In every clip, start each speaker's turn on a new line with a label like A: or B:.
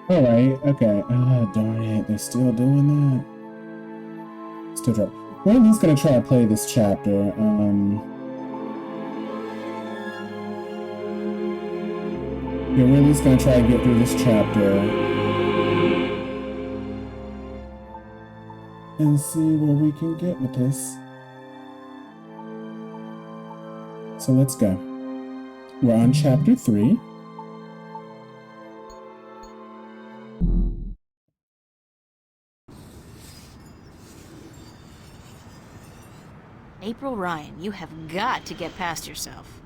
A: All right, okay. Ah, darn it, they're still doing that. Still try. We're at least gonna try to play this chapter. Yeah, we're at least gonna try to get through this chapter and see where we can get with this. So let's go. We're on chapter 3.
B: April Ryan, you have got to get past yourself.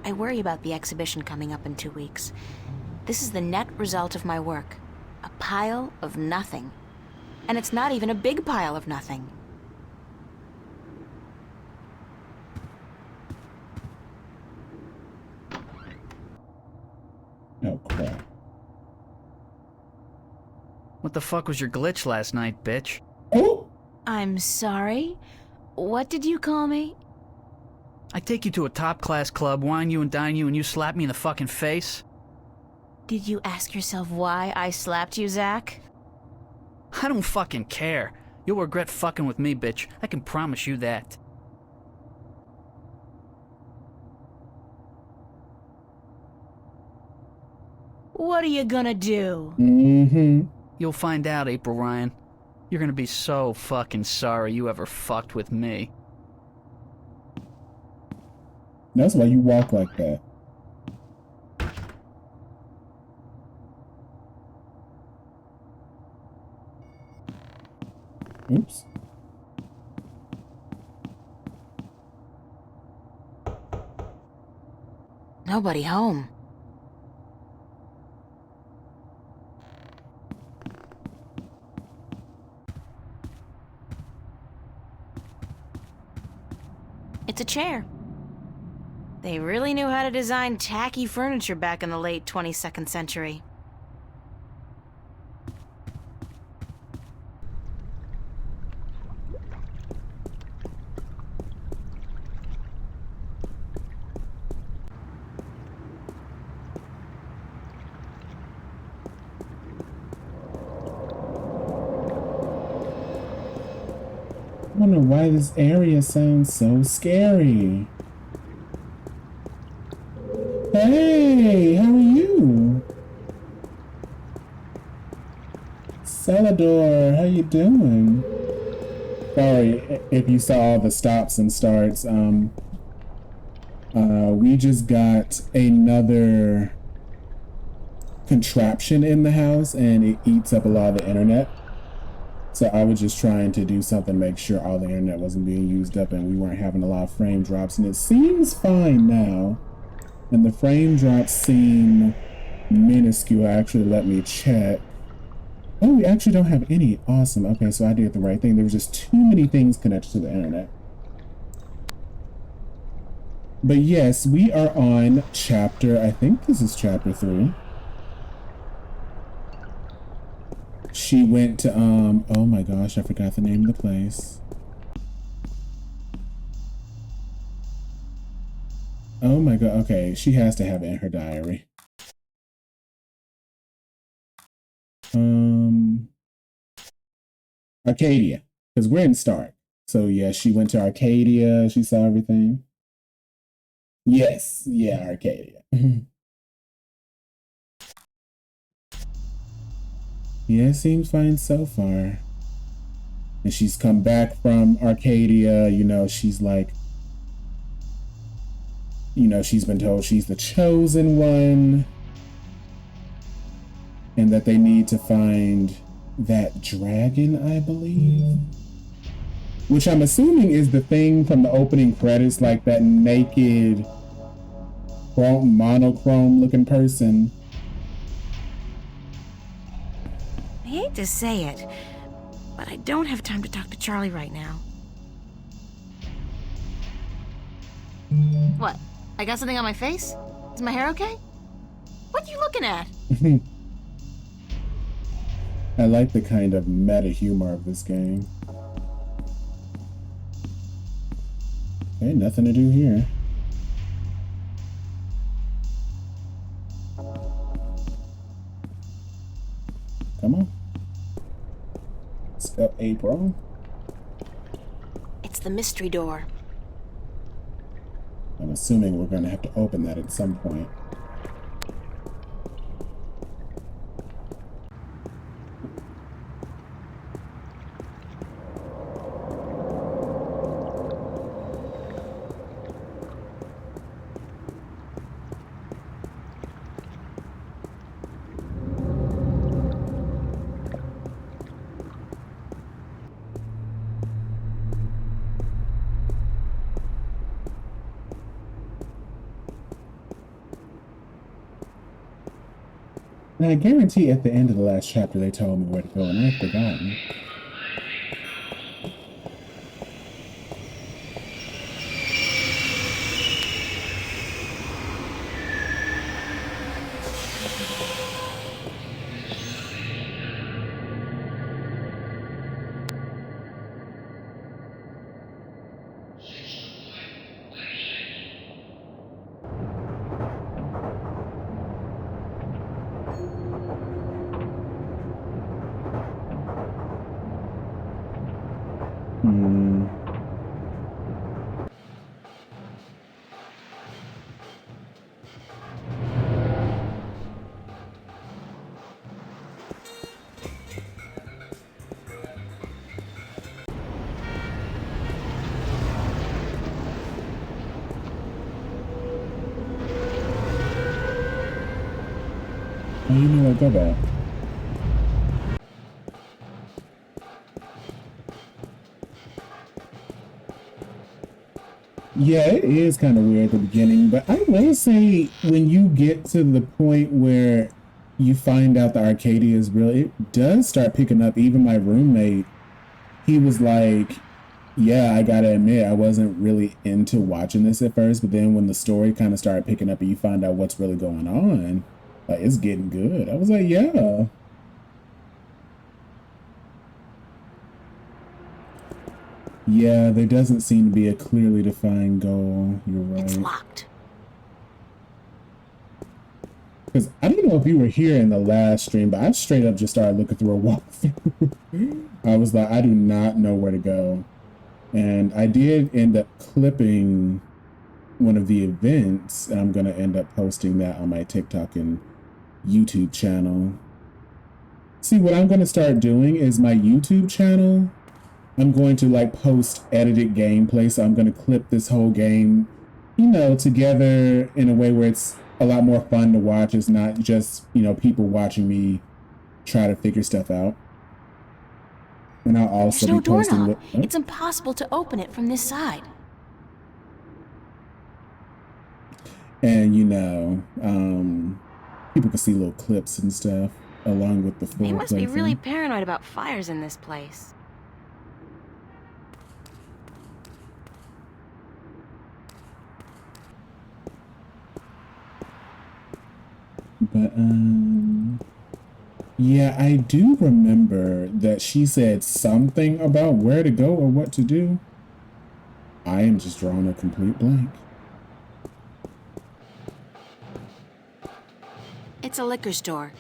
B: I worry about the exhibition coming up in 2 weeks. This is the net result of my work. A pile of nothing. And it's not even a big pile of nothing.
A: Oh, crap.
C: What the fuck was your glitch last night, bitch?
A: Oh!
B: I'm sorry? What did you call me?
C: I take you to a top-class club, wine you and dine you, and you slap me in the fucking face?
B: Did you ask yourself why I slapped you, Zach?
C: I don't fucking care. You'll regret fucking with me, bitch. I can promise you that.
B: What are you gonna do?
A: Mm-hmm.
C: You'll find out, April Ryan. You're gonna be so fucking sorry you ever fucked with me.
A: That's why you walk like that. Oops.
B: Nobody home. It's a chair. They really knew how to design tacky furniture back in the late 22nd century.
A: I don't know why this area sounds so scary. Hey, how are you? Celador, how you doing? Sorry if you saw all the stops and starts. We just got another contraption in the house and it eats up a lot of the internet. So I was just trying to do something, make sure all the internet wasn't being used up and we weren't having a lot of frame drops. And it seems fine now. And the frame drops seem minuscule. Actually, let me check. Oh, we actually don't have any. Awesome. Okay, so I did the right thing. There was just too many things connected to the internet. But yes, we are on chapter, I think this is chapter 3. She went to, oh my gosh, I forgot the name of the place. Oh my god, okay, she has to have it in her diary. Arcadia, because we're in Stark. So yeah, she went to Arcadia, she saw everything. Yes, yeah, Arcadia. Yeah, it seems fine so far. And she's come back from Arcadia, you know, she's like, you know, she's been told she's the chosen one. And that they need to find that dragon, I believe. Which I'm assuming is the thing from the opening credits, like that naked, monochrome looking person.
B: I hate to say it, but I don't have time to talk to Charlie right now. What? I got something on my face? Is my hair okay? What are you looking at?
A: I like the kind of meta humor of this game. Okay, nothing to do here. April.
B: It's the mystery door.
A: I'm assuming we're gonna have to open that at some point. And I guarantee at the end of the last chapter they told me where to go, and I've forgotten. Hmm. Oh, you know what? Go back. Yeah, it is kind of weird at the beginning, but I will say when you get to the point where you find out the Arcadia is real, it does start picking up. Even my roommate, he was like, yeah, I gotta admit, I wasn't really into watching this at first, but then when the story kind of started picking up and you find out what's really going on, like, it's getting good. I was like, yeah. Yeah, there doesn't seem to be a clearly defined goal. You're right.
B: It's locked.
A: Because I don't know if you were here in the last stream, but I straight up just started looking through a walkthrough. I was like, I do not know where to go. And I did end up clipping one of the events, and I'm going to end up posting that on my TikTok and YouTube channel. See, what I'm going to start doing is my YouTube channel, I'm going to like post edited gameplay. So I'm going to clip this whole game, you know, together in a way where it's a lot more fun to watch. It's not just, you know, people watching me try to figure stuff out. And I'll also
B: There's no
A: be posting
B: doorknob.
A: with,
B: It's impossible to open it from this side.
A: and you know, people can see little clips and stuff along with the full
B: They must be
A: playthrough.
B: really paranoid about fires in this place.
A: But yeah, I do remember that she said something about where to go or what to do. I am just drawing a complete blank.
B: It's a liquor store.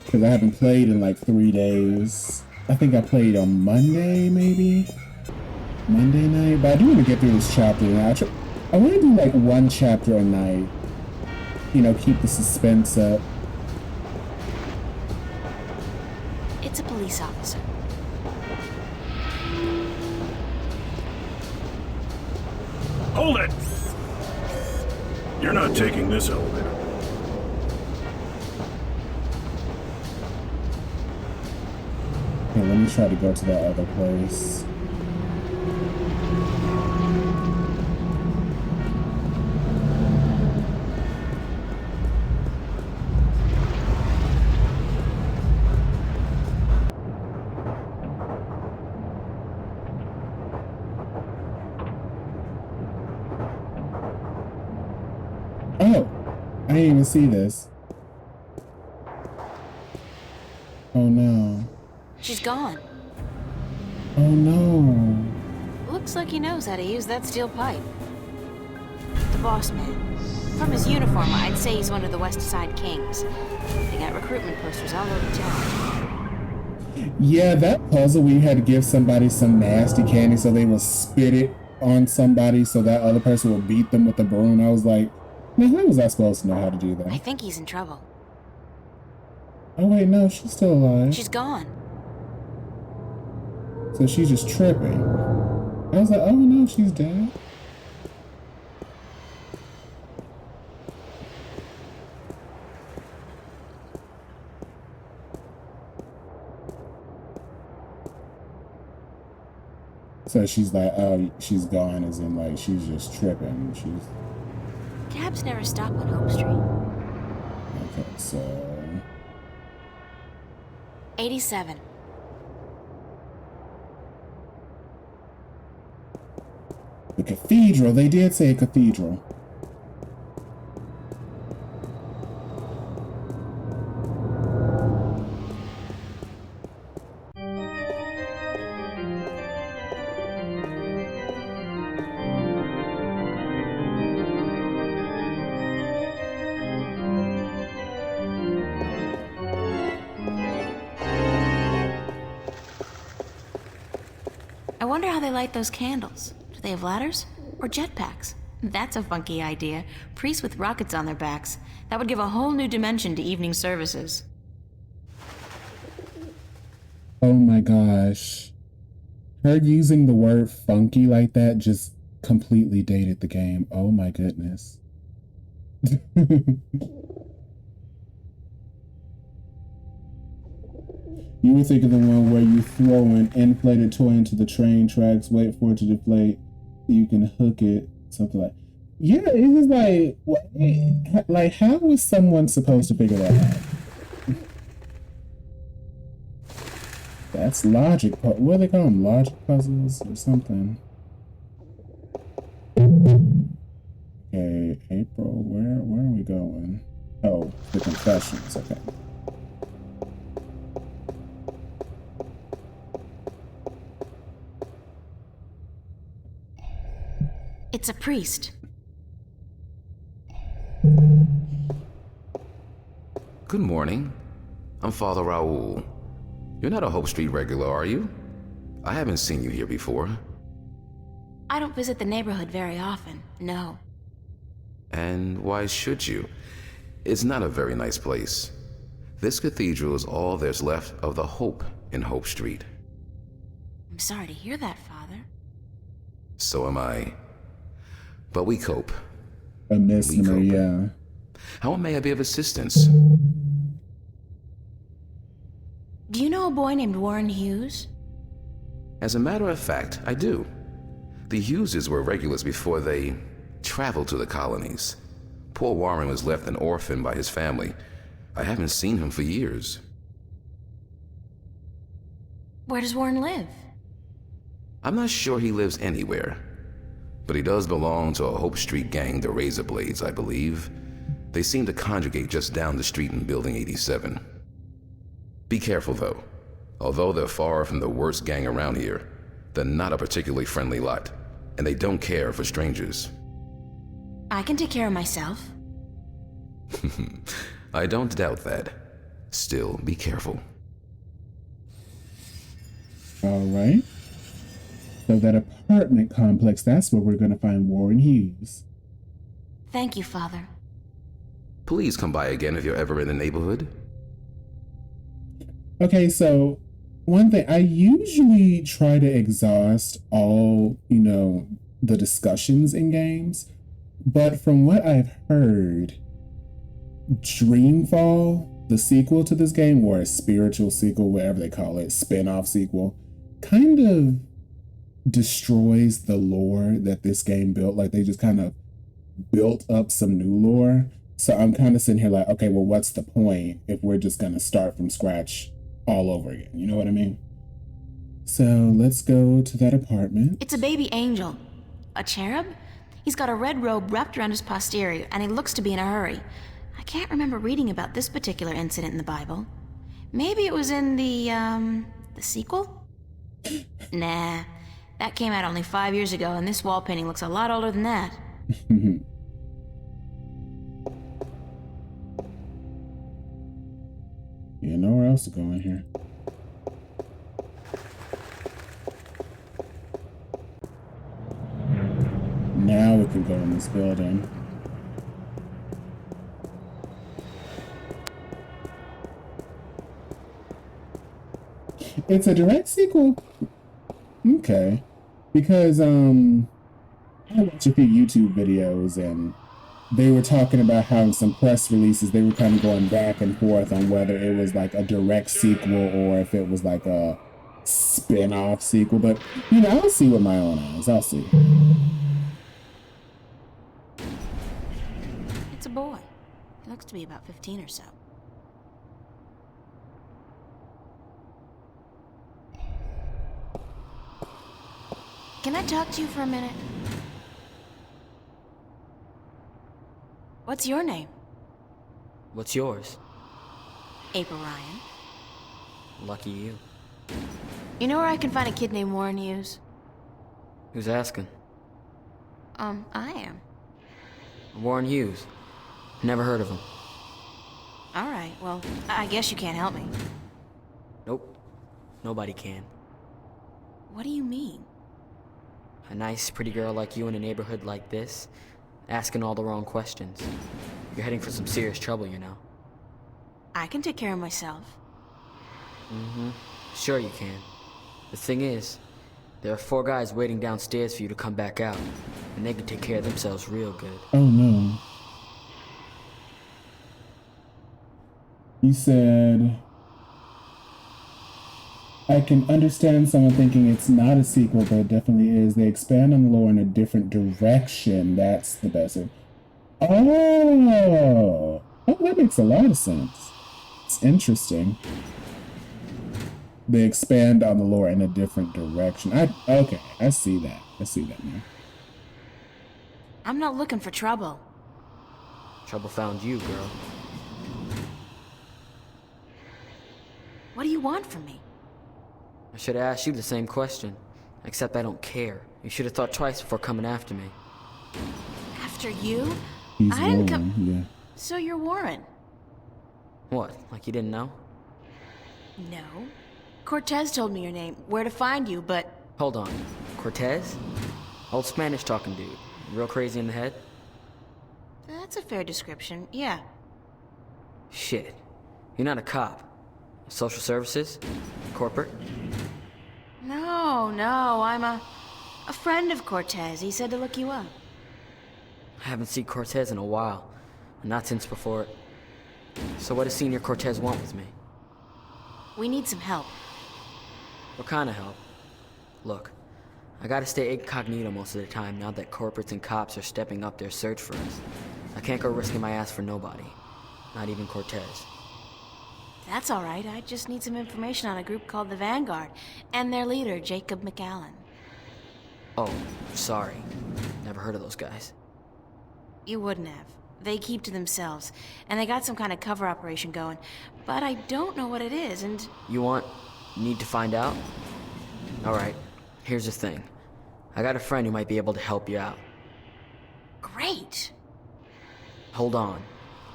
A: Because I haven't played in like 3 days. I think I played on Monday, maybe? Monday night? But I do want to get through this chapter. And I want to do like one chapter a night. You know, keep the suspense up.
B: It's a police officer.
D: Hold it! You're not taking this elevator.
A: Okay, let me try to go to that other place. Oh, I didn't even see this. Oh no.
B: She's gone.
A: Oh no.
B: Looks like he knows how to use that steel pipe. The boss man. From his uniform, I'd say he's one of the West Side Kings. They got recruitment posters all over town.
A: Yeah, that puzzle where you had to give somebody some nasty candy so they will spit it on somebody so that other person will beat them with the broom. I was like, man, how was I supposed to know how to do
B: I
A: that?
B: think he's in trouble.
A: Oh wait, no, she's still alive.
B: She's gone.
A: So she's just tripping. I was like, oh no, she's dead. So she's like, oh, she's gone, as in like she's just tripping.
B: Cabs never stop on Hope Street.
A: Okay, so
B: 87.
A: the cathedral. They did say a cathedral.
B: I wonder how they light those candles. Do they have ladders? Or jetpacks? That's a funky idea. Priests with rockets on their backs. That would give a whole new dimension to evening services.
A: Oh my gosh. Her using the word funky like that just completely dated the game. Oh my goodness. You were thinking the one where you throw an inflated toy into the train tracks, wait for it to deflate, so you can hook it, something like. Yeah, it's just like, what, like how was someone supposed to figure that out? That's logic. What do they call them? Logic puzzles or something? Okay, April. Where are we going? Oh, the confessions. Okay.
B: It's a priest.
E: Good morning. I'm Father Raoul. You're not a Hope Street regular, are you? I haven't seen you here before.
B: I don't visit the neighborhood very often, no.
E: And why should you? It's not a very nice place. This cathedral is all there's left of the hope in Hope Street.
B: I'm sorry to hear that, Father.
E: So am I. But we cope.
A: A misnomer,
E: cope.
A: yeah.
E: How may I be of assistance?
B: Do you know a boy named Warren Hughes?
E: As a matter of fact, I do. The Hugheses were regulars before they traveled to the colonies. Poor Warren was left an orphan by his family. I haven't seen him for years.
B: Where does Warren live?
E: I'm not sure he lives anywhere, but he does belong to a Hope Street gang, the Razorblades, I believe. They seem to congregate just down the street in Building 87. Be careful, though. Although they're far from the worst gang around here, they're not a particularly friendly lot, and they don't care for strangers.
B: I can take care of myself.
E: I don't doubt that. Still, be careful.
A: All right. So that apartment complex, that's where we're going to find Warren Hughes.
B: Thank you, Father.
E: Please come by again if you're ever in the neighborhood.
A: Okay, so one thing, I usually try to exhaust all, the discussions in games, but from what I've heard, Dreamfall, the sequel to this game, or a spiritual sequel, whatever they call it, spin-off sequel, kind of destroys the lore that this game built. Like, they just kind of built up some new lore. So I'm kind of sitting here like, okay, well, what's the point if we're just going to start from scratch all over again? You know what I mean? So let's go to that apartment.
B: It's a baby angel. A cherub? He's got a red robe wrapped around his posterior, and he looks to be in a hurry. I can't remember reading about this particular incident in the Bible. Maybe it was in the sequel? Nah, that came out only 5 years ago, and this wall painting looks a lot older than that.
A: supposed to go in here. Now we can go in this building. It's a direct sequel. Okay. Because I watched a few YouTube videos and they were talking about how in some press releases they were kind of going back and forth on whether it was like a direct sequel or if it was like a spin-off sequel. But, you know, I'll see with my own eyes. I'll see.
B: It's a boy. He looks to be about 15 or so. Can I talk to you for a minute? What's your name?
F: What's yours?
B: April Ryan.
F: Lucky you.
B: You know where I can find a kid named Warren Hughes?
F: Who's asking?
B: I am.
F: Warren Hughes. Never heard of him.
B: Alright, well, I guess you can't help me.
F: Nope. Nobody can.
B: What do you mean?
F: A nice, pretty girl like you in a neighborhood like this, asking all the wrong questions. You're heading for some serious trouble, you know.
B: I can take care of myself.
F: Mm-hmm. Sure you can. The thing is, there are 4 guys waiting downstairs for you to come back out, and they can take care of themselves real good.
A: Oh no. You said... I can understand someone thinking it's not a sequel, but it definitely is. They expand on the lore in a different direction. That's the best. Oh, that makes a lot of sense. It's interesting. They expand on the lore in a different direction. Okay, I see that. I see that now.
B: I'm not looking for trouble.
F: Trouble found you, girl.
B: What do you want from me?
F: I should have asked you the same question, except I don't care. You should have thought twice before coming after me.
B: After you?
A: He's
B: I didn't
A: Warren, yeah.
B: So you're Warren?
F: What, like you didn't know?
B: No. Cortez told me your name, where to find you, but...
F: Hold on. Cortez? Old Spanish talking dude. Real crazy in the head?
B: That's a fair description, yeah.
F: Shit. You're not a cop. Social services? Corporate?
B: No, I'm a friend of Cortez. He said to look you up.
F: I haven't seen Cortez in a while. Not since before it. So what does Senior Cortez want with me?
B: We need some help.
F: What kind of help? Look, I gotta stay incognito most of the time now that corporates and cops are stepping up their search for us. I can't go risking my ass for nobody. Not even Cortez.
B: That's all right. I just need some information on a group called the Vanguard and their leader, Jacob McAllen.
F: Oh, sorry. Never heard of those guys.
B: You wouldn't have. They keep to themselves, and they got some kind of cover operation going, but I don't know what it is, and...
F: You need to find out? Alright, here's the thing. I got a friend who might be able to help you out.
B: Great!
F: Hold on.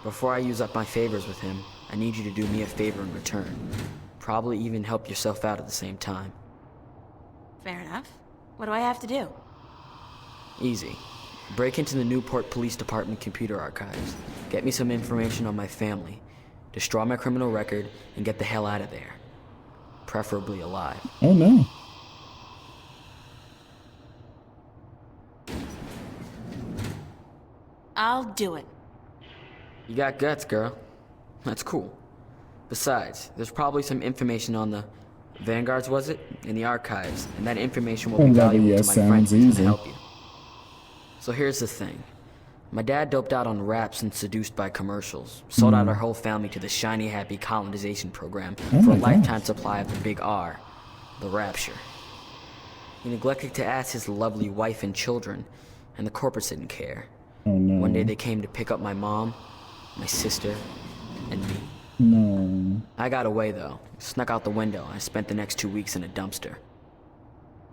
F: Before I use up my favors with him, I need you to do me a favor in return. Probably even help yourself out at the same time.
B: Fair enough. What do I have to do?
F: Easy. Break into the Newport Police Department computer archives. Get me some information on my family. Destroy my criminal record and get the hell out of there. Preferably alive.
A: Oh no.
B: I'll do it.
F: You got guts, girl. That's cool. Besides, there's probably some information on the Vanguards, was it? In the archives, and that information will be valuable to my friends who can help you. So here's the thing. My dad doped out on raps and seduced by commercials. Sold out our whole family to the shiny happy colonization program for a lifetime supply of the big R, the Rapture. He neglected to ask his lovely wife and children, and the corporates didn't care.
A: Oh no.
F: One day they came to pick up my mom, my sister, and me.
A: No.
F: I got away though. Snuck out the window and I spent the next 2 weeks in a dumpster.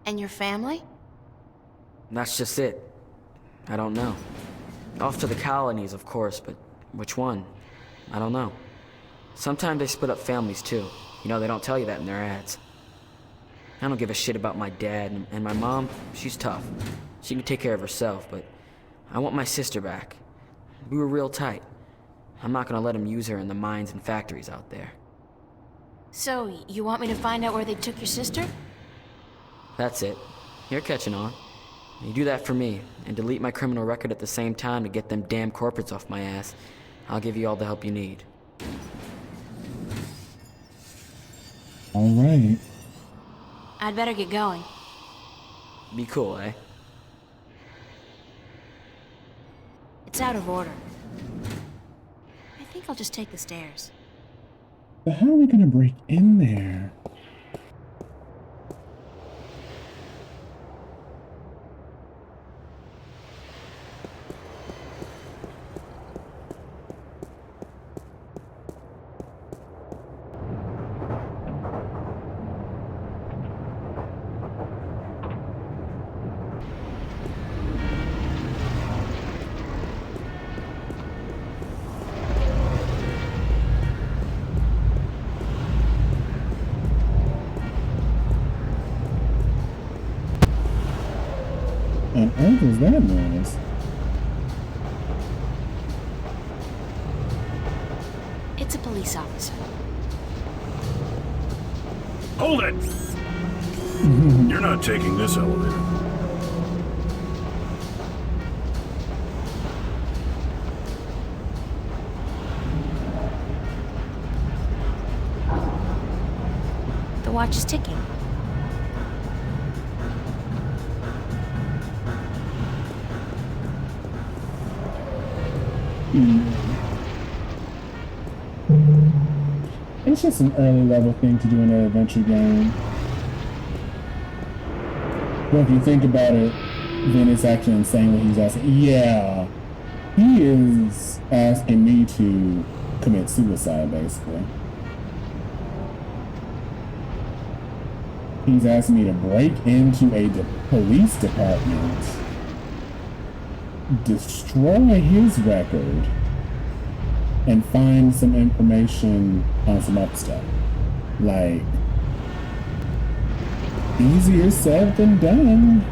B: And your family?
F: That's just it. I don't know. Off to the colonies, of course, but which one? I don't know. Sometimes they split up families too. You know, they don't tell you that in their ads. I don't give a shit about my dad, and my mom, she's tough. She can take care of herself, but I want my sister back. We were real tight. I'm not gonna let them use her in the mines and factories out there.
B: So, you want me to find out where they took your sister?
F: That's it. You're catching on. You do that for me, and delete my criminal record at the same time to get them damn corporates off my ass. I'll give you all the help you need.
A: All right.
B: I'd better get going.
F: Be cool, eh?
B: It's out of order. I think I'll just take the stairs.
A: But how are we gonna break in there? On earth was that noise?
B: It's a police officer.
D: Hold it! You're not taking this elevator.
B: The watch is ticking.
A: It's just an early level thing to do in an adventure game. But if you think about it, then it's actually insane what he's asking. Yeah, he is asking me to commit suicide, basically. He's asking me to break into a police department, destroy his record, and find some information on some other stuff. Like, easier said than done.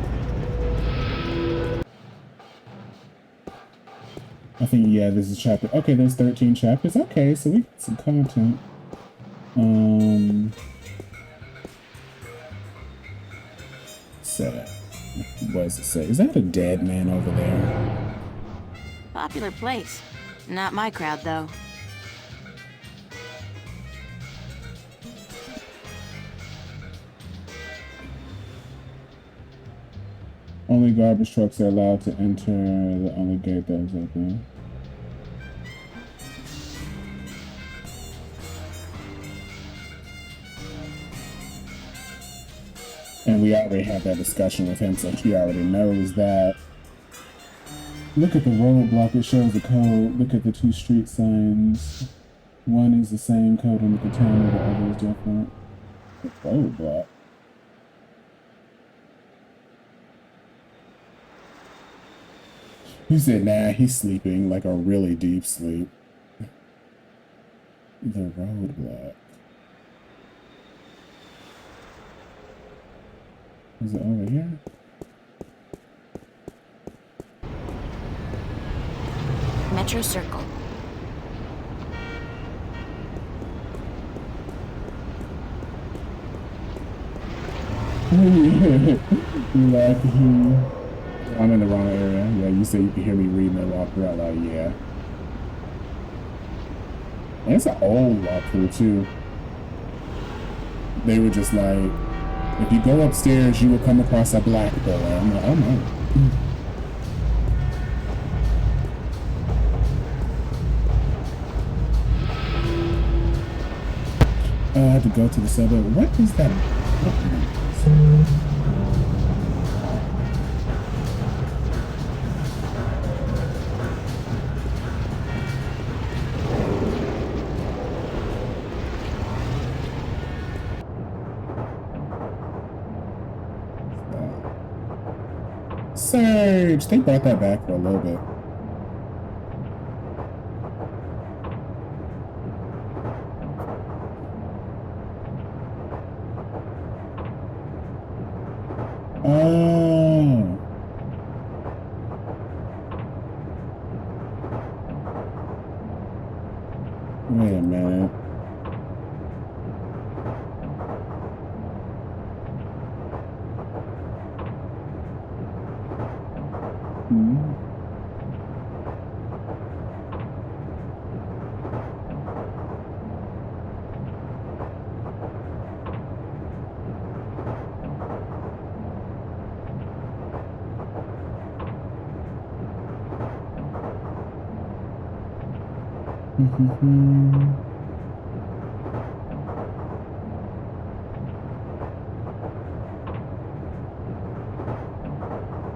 A: I think, yeah, this is chapter. Okay, there's 13 chapters. Okay, so we got some content. Set. What does it say? Is that a dead man over there?
B: Popular place. Not my crowd, though.
A: Only garbage trucks are allowed to enter the only gate that is open. And we already had that discussion with him, so he already knows that. Look at the roadblock, it shows the code. Look at the two street signs. One is the same code on the container, the other is different. The roadblock. He said, nah, he's sleeping, like a really deep sleep. The roadblock. Is it over here?
B: Metro Circle.
A: You like him? I'm in the wrong area. Yeah, you say you can hear me reading and walk around. Like, yeah. And it's an old walkthrough too. They were just like, if you go upstairs, you will come across a black boy. I'm like, oh no. I had to go to the suburb. What is that? Surge! They brought that back for a little bit. Oh. Wait a minute.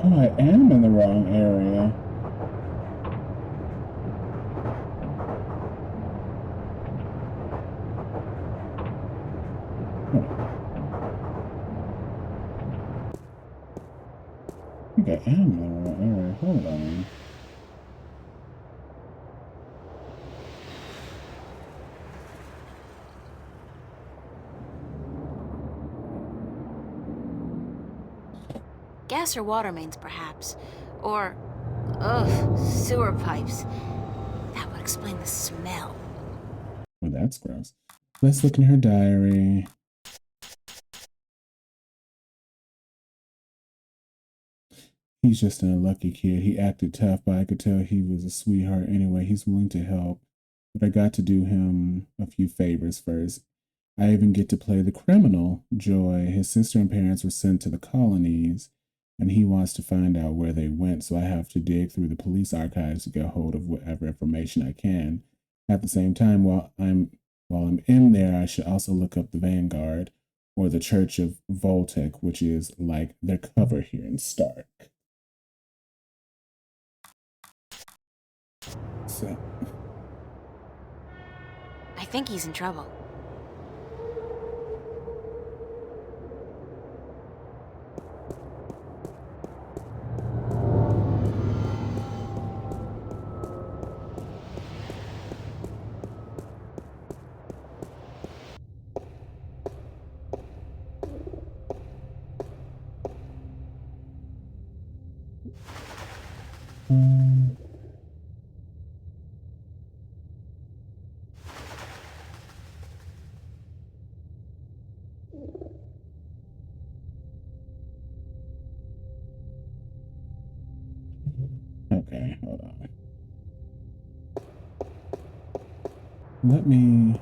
A: Oh, I am in the wrong area. I think I am in the wrong area. Hold on.
B: Gas or water mains, perhaps. Or, sewer pipes. That would explain the smell.
A: Oh, that's gross. Let's look in her diary. He's just an unlucky kid. He acted tough, but I could tell he was a sweetheart anyway. He's willing to help. But I got to do him a few favors first. I even get to play the criminal, Joy. His sister and parents were sent to the colonies, and he wants to find out where they went, so I have to dig through the police archives to get hold of whatever information I can. At the same time, while I'm in there, I should also look up the Vanguard, or the Church of Voltec, which is like their cover here in Stark. So
B: I think he's in trouble.
A: okay, hold on. Let me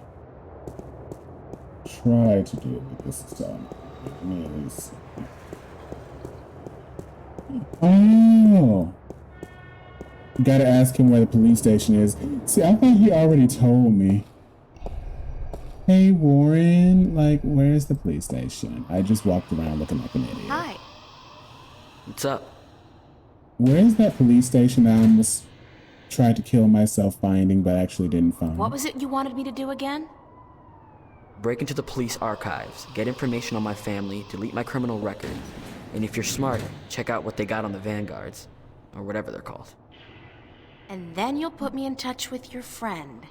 A: try to do it with this time. Let me at least. Oh! Gotta ask him where the police station is. See, I thought he already told me. Hey, Warren, like, where's the police station? I just walked around looking like an idiot.
B: Hi.
F: What's up?
A: Where's that police station I almost tried to kill myself finding, but actually didn't find?
B: What was it you wanted me to do again?
F: Break into the police archives, get information on my family, delete my criminal record, and if you're smart, check out what they got on the Vanguards, or whatever they're called.
B: And then you'll put me in touch with your friend.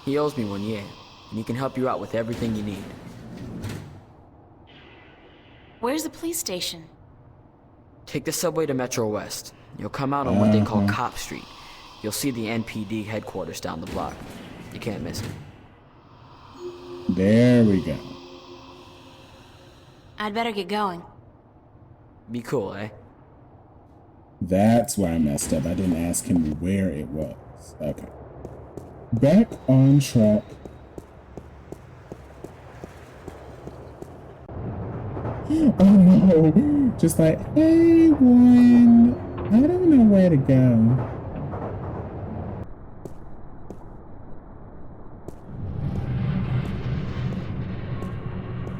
F: He owes me one, yeah, and he can help you out with everything you need.
B: Where's the police station?
F: Take the subway to Metro West. You'll come out on what they call Cop Street. You'll see the NPD headquarters down the block. You can't miss it.
A: There we go.
B: I'd better get going.
F: Be cool, eh?
A: That's where I messed up. I didn't ask him where it was. Okay. Back on track. Oh no! Just like, hey, Warren, I don't know where to go.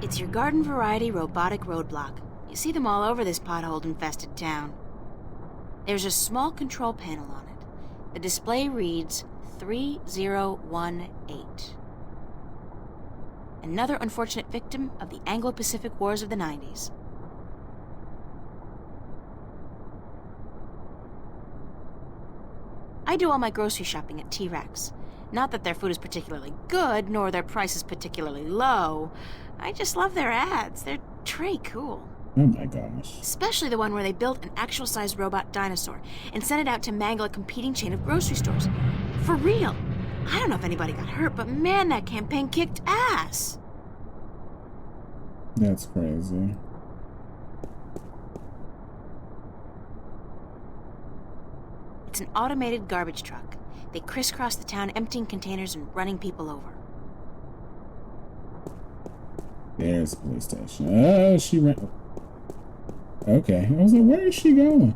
B: It's your garden variety robotic roadblock. You see them all over this pothole-infested town. There's a small control panel on it. The display reads 3018. Another unfortunate victim of the Anglo-Pacific Wars of the 90s. I do all my grocery shopping at T-Rex. Not that their food is particularly good, nor their prices particularly low. I just love their ads. They're très cool.
A: Oh my gosh.
B: Especially the one where they built an actual-sized robot dinosaur and sent it out to mangle a competing chain of grocery stores. For real. I don't know if anybody got hurt, but man, that campaign kicked ass.
A: That's crazy.
B: It's an automated garbage truck. They crisscross the town emptying containers and running people over.
A: There's the police station. Oh, she ran. Okay. I was like, where is she going?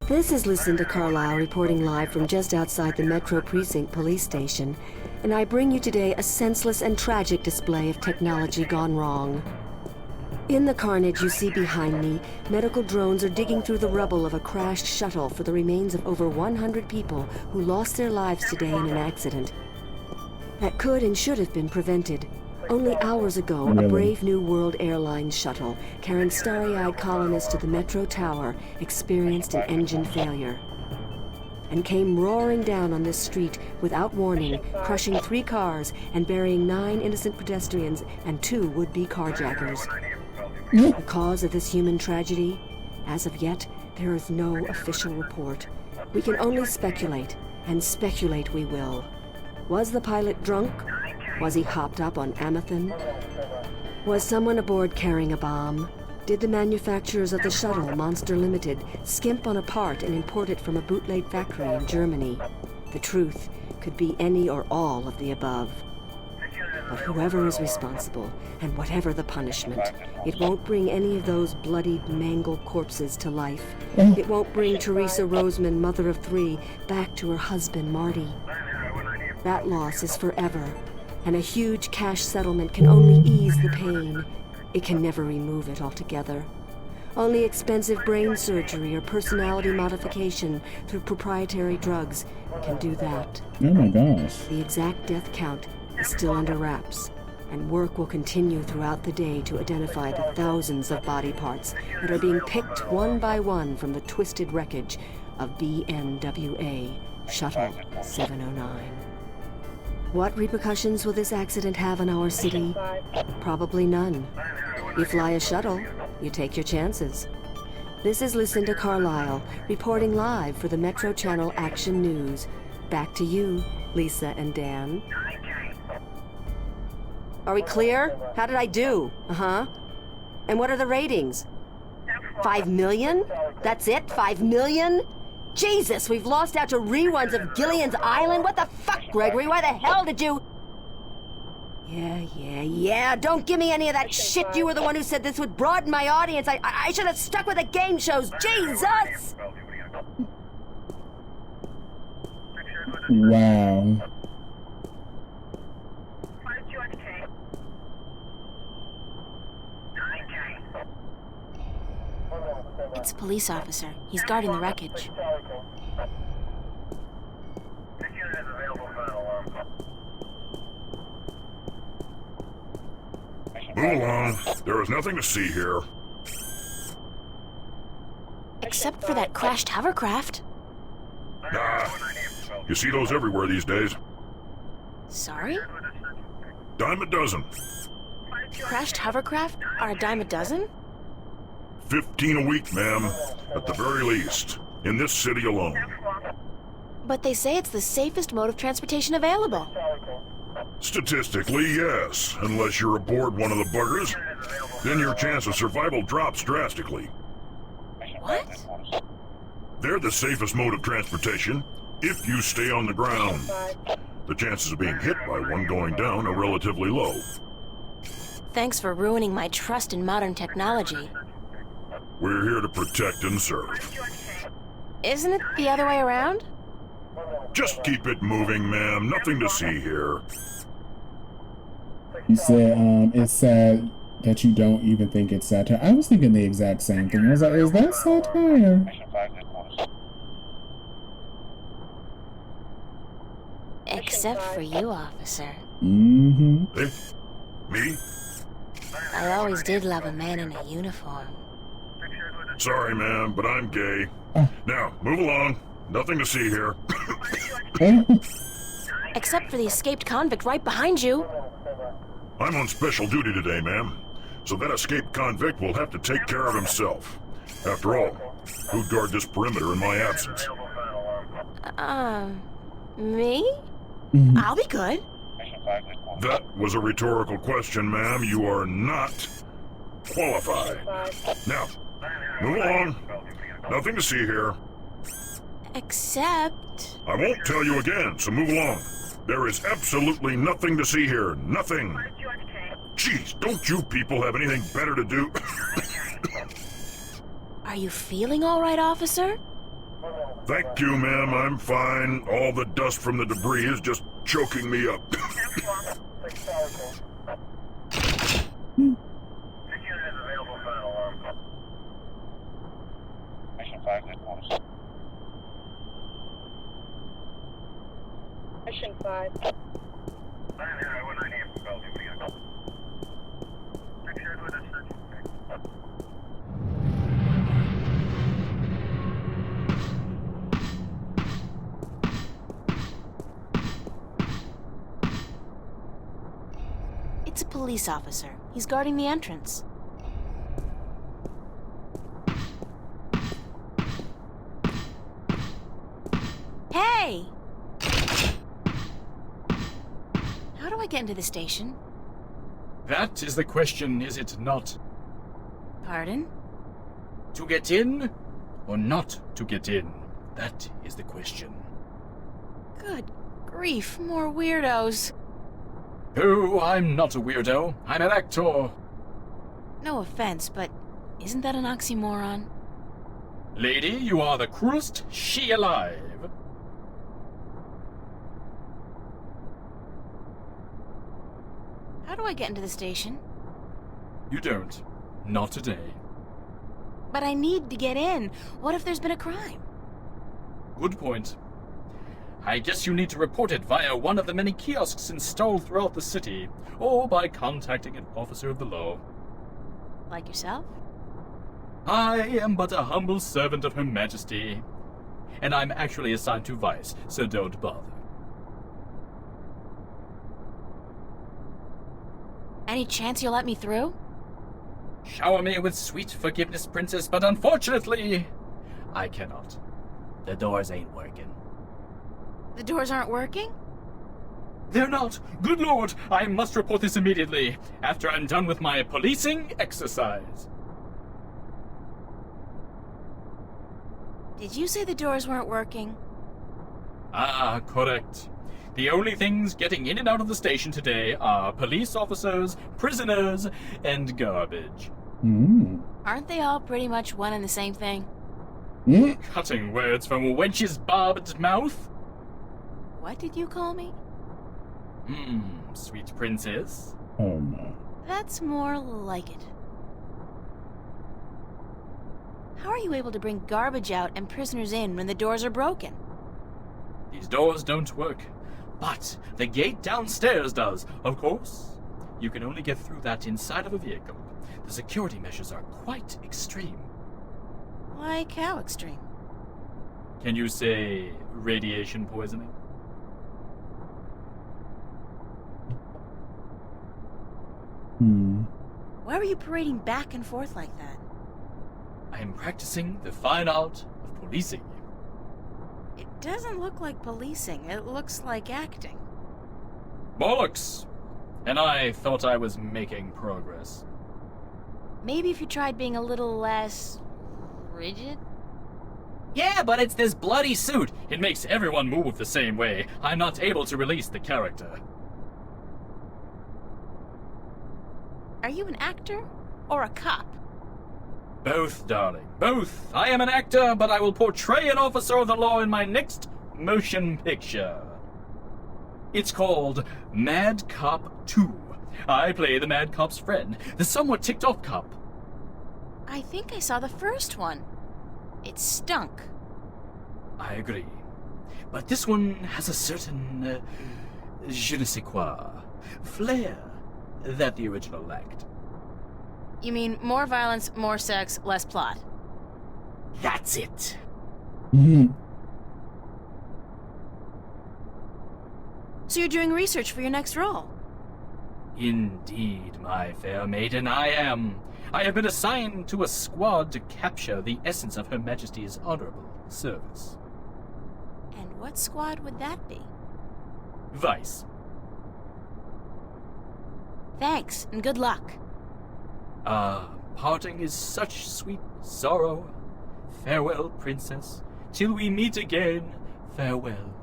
G: This is Lucinda Carlisle reporting live from just outside the Metro Precinct Police Station, and I bring you today a senseless and tragic display of technology gone wrong. In the carnage you see behind me, medical drones are digging through the rubble of a crashed shuttle for the remains of over 100 people who lost their lives today in an accident that could and should have been prevented. Only hours ago, a brave New World Airlines shuttle carrying starry-eyed colonists to the Metro Tower experienced an engine failure and came roaring down on this street without warning, crushing 3 cars and burying 9 innocent pedestrians and 2 would-be carjackers. The cause of this human tragedy? As of yet, there is no official report. We can only speculate, and speculate we will. Was the pilot drunk? Was he hopped up on Amethyst? Was someone aboard carrying a bomb? Did the manufacturers of the shuttle, Monster Limited, skimp on a part and import it from a bootleg factory in Germany? The truth could be any or all of the above. But whoever is responsible, and whatever the punishment, it won't bring any of those bloodied, mangled corpses to life. It won't bring Teresa Roseman, mother of 3, back to her husband, Marty. That loss is forever. And a huge cash settlement can only ease the pain. It can never remove it altogether. Only expensive brain surgery or personality modification through proprietary drugs can do that.
A: Oh my gosh.
G: The exact death count is still under wraps, and work will continue throughout the day to identify the thousands of body parts that are being picked one by one from the twisted wreckage of BNWA Shuttle 709. What repercussions will this accident have on our city? Probably none. You fly a shuttle, you take your chances. This is Lucinda Carlisle, reporting live for the Metro Channel Action News. Back to you, Lisa and Dan. Are we clear? How did I do? Uh-huh. And what are the ratings? 5 million? That's it? 5 million? Jesus, we've lost out to reruns of Gillian's Island? What the fuck, Gregory? Why the hell did you... Yeah. Don't give me any of that shit. You were the one who said this would broaden my audience. I should have stuck with the game shows. Jesus!
A: Wow.
B: It's a police officer. He's guarding the wreckage.
D: Move along. There is nothing to see here.
B: Except for that crashed hovercraft.
D: You see those everywhere these days.
B: Sorry?
D: Dime a dozen.
B: Crashed hovercraft are a dime a dozen?
D: 15 a week, ma'am. At the very least. In this city alone.
B: But they say it's the safest mode of transportation available.
D: Statistically, yes. Unless you're aboard one of the buggers. Then your chance of survival drops drastically.
B: What?
D: They're the safest mode of transportation if you stay on the ground. The chances of being hit by one going down are relatively low.
B: Thanks for ruining my trust in modern technology.
D: We're here to protect and serve.
B: Isn't it the other way around?
D: Just keep it moving, ma'am. Nothing to see here.
A: You said, it's sad that you don't even think it's satire. I was thinking the exact same thing. I was like, is that satire?
B: Except for you, officer.
A: Mm-hmm.
D: Eh? Me?
B: I always did love a man in a uniform.
D: Sorry, ma'am, but I'm gay. Now, move along. Nothing to see here.
B: Except for the escaped convict right behind you.
D: I'm on special duty today, ma'am. So that escaped convict will have to take care of himself. After all, who'd guard this perimeter in my absence?
B: Me? I'll be good.
D: That was a rhetorical question, ma'am. You are not qualified. Now, move along. Nothing to see here.
B: Except...
D: I won't tell you again, so move along. There is absolutely nothing to see here. Nothing. Jeez, don't you people have anything better to do?
B: Are you feeling all right, officer?
D: Thank you, ma'am. I'm fine. All the dust from the debris is just choking me up.
H: Mission 5.
B: It's a police officer. He's guarding the entrance. Hey! How do I get into the station?
I: That is the question, is it not?
B: Pardon?
I: To get in or not to get in? That is the question.
B: Good grief, more weirdos.
I: Oh, I'm not a weirdo. I'm an actor.
B: No offense, but isn't that an oxymoron?
I: Lady, you are the cruelest she alive.
B: How do I get into the station?
I: You don't. Not today.
B: But I need to get in. What if there's been a crime?
I: Good point. I guess you need to report it via one of the many kiosks installed throughout the city, or by contacting an officer of the law.
B: Like yourself?
I: I am but a humble servant of Her Majesty, and I'm actually assigned to Vice, so don't bother.
B: Any chance you'll let me through?
I: Shower me with sweet forgiveness, Princess, but unfortunately, I cannot. The doors ain't working.
B: The doors aren't working?
I: They're not. Good Lord, I must report this immediately, after I'm done with my policing exercise.
B: Did you say the doors weren't working?
I: Ah, correct. The only things getting in and out of the station today are police officers, prisoners, and garbage.
B: Aren't they all pretty much one and the same thing?
I: Cutting words from a wench's barbed mouth?
B: What did you call me?
I: Sweet princess.
A: Oh no.
B: That's more like it. How are you able to bring garbage out and prisoners in when the doors are broken?
I: These doors don't work, but the gate downstairs does, of course. You can only get through that inside of a vehicle. The security measures are quite extreme.
B: Like how extreme?
I: Can you say radiation poisoning?
B: Why were you parading back and forth like that?
I: I am practicing the fine art of policing.
B: It doesn't look like policing. It looks like acting.
I: Bollocks! And I thought I was making progress.
B: Maybe if you tried being a little less... rigid?
I: Yeah, but it's this bloody suit. It makes everyone move the same way. I'm not able to release the character.
B: Are you an actor? Or a cop?
I: Both, darling. Both. I am an actor, but I will portray an officer of the law in my next motion picture. It's called Mad Cop 2. I play the Mad Cop's friend, the somewhat ticked-off cop.
B: I think I saw the first one. It stunk.
I: I agree. But this one has a certain je ne sais quoi, flair that the original lacked.
B: You mean more violence, more sex, less plot?
I: That's it.
B: So you're doing research for your next role?
I: Indeed, my fair maiden, I am. I have been assigned to a squad to capture the essence of Her Majesty's honorable service.
B: And what squad would that be?
I: Vice.
B: Thanks, and good luck.
I: Parting is such sweet sorrow. Farewell, princess. Till we meet again, farewell.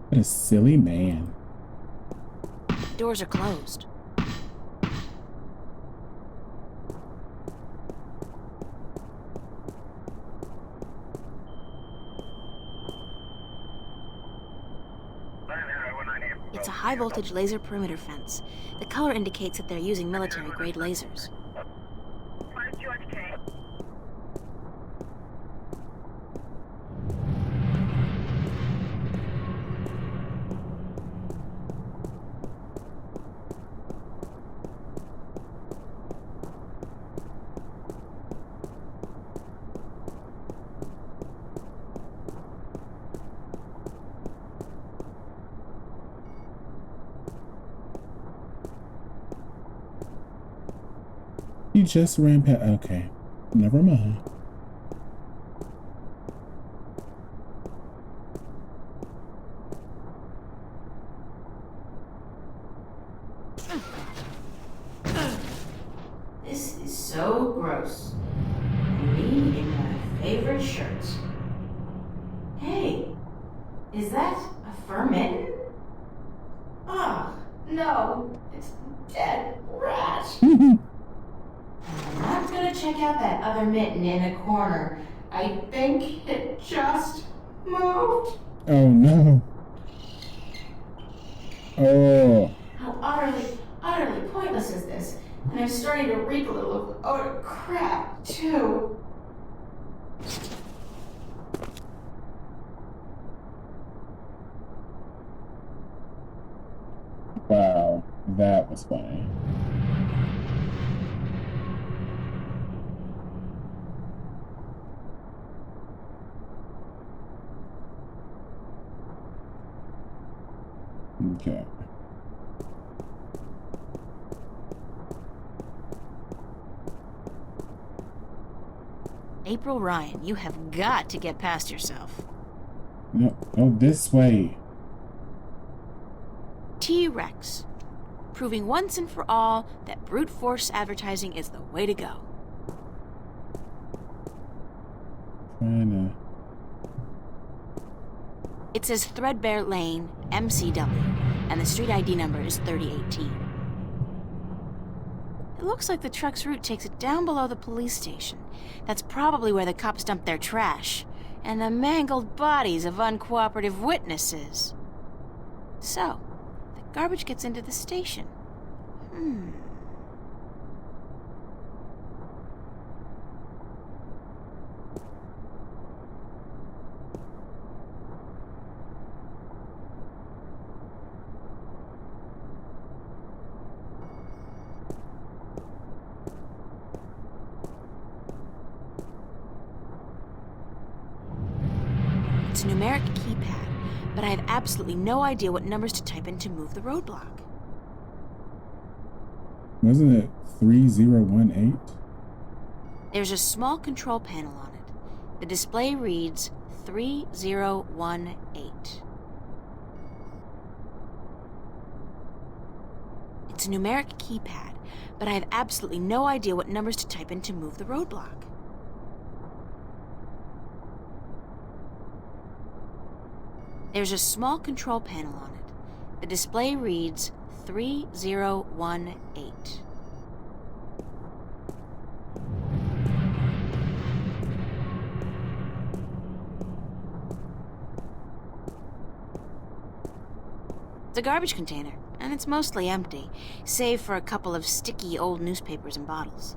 A: What a silly man.
B: Doors are closed. It's a high-voltage laser perimeter fence. The color indicates that they're using military-grade lasers.
A: You just ran past. Okay, never mind.
B: This is so gross. Me in my favorite shirts. Hey, is that a fur mitten? Oh, no, it's a dead rat. I'm not gonna check out that other mitten in the corner. I think it just moved.
A: Oh no. Oh.
B: How utterly pointless is this? And I'm starting to reek a little of odor crap, too.
A: Wow, that was funny. Okay.
B: April Ryan, you have got to get past yourself.
A: No, this way.
B: T-Rex, proving once and for all that brute force advertising is the way to go. It says Threadbare Lane, MCW, and the street ID number is 3018. It looks like the truck's route takes it down below the police station. That's probably where the cops dump their trash, and the mangled bodies of uncooperative witnesses. So, the garbage gets into the station. It's a numeric keypad, but I have absolutely no idea what numbers to type in to move the roadblock.
A: Wasn't it 3018?
B: There's a small control panel on it. The display reads 3018. It's a numeric keypad, but I have absolutely no idea what numbers to type in to move the roadblock. There's a small control panel on it. The display reads 3018. It's a garbage container, and it's mostly empty, save for a couple of sticky old newspapers and bottles.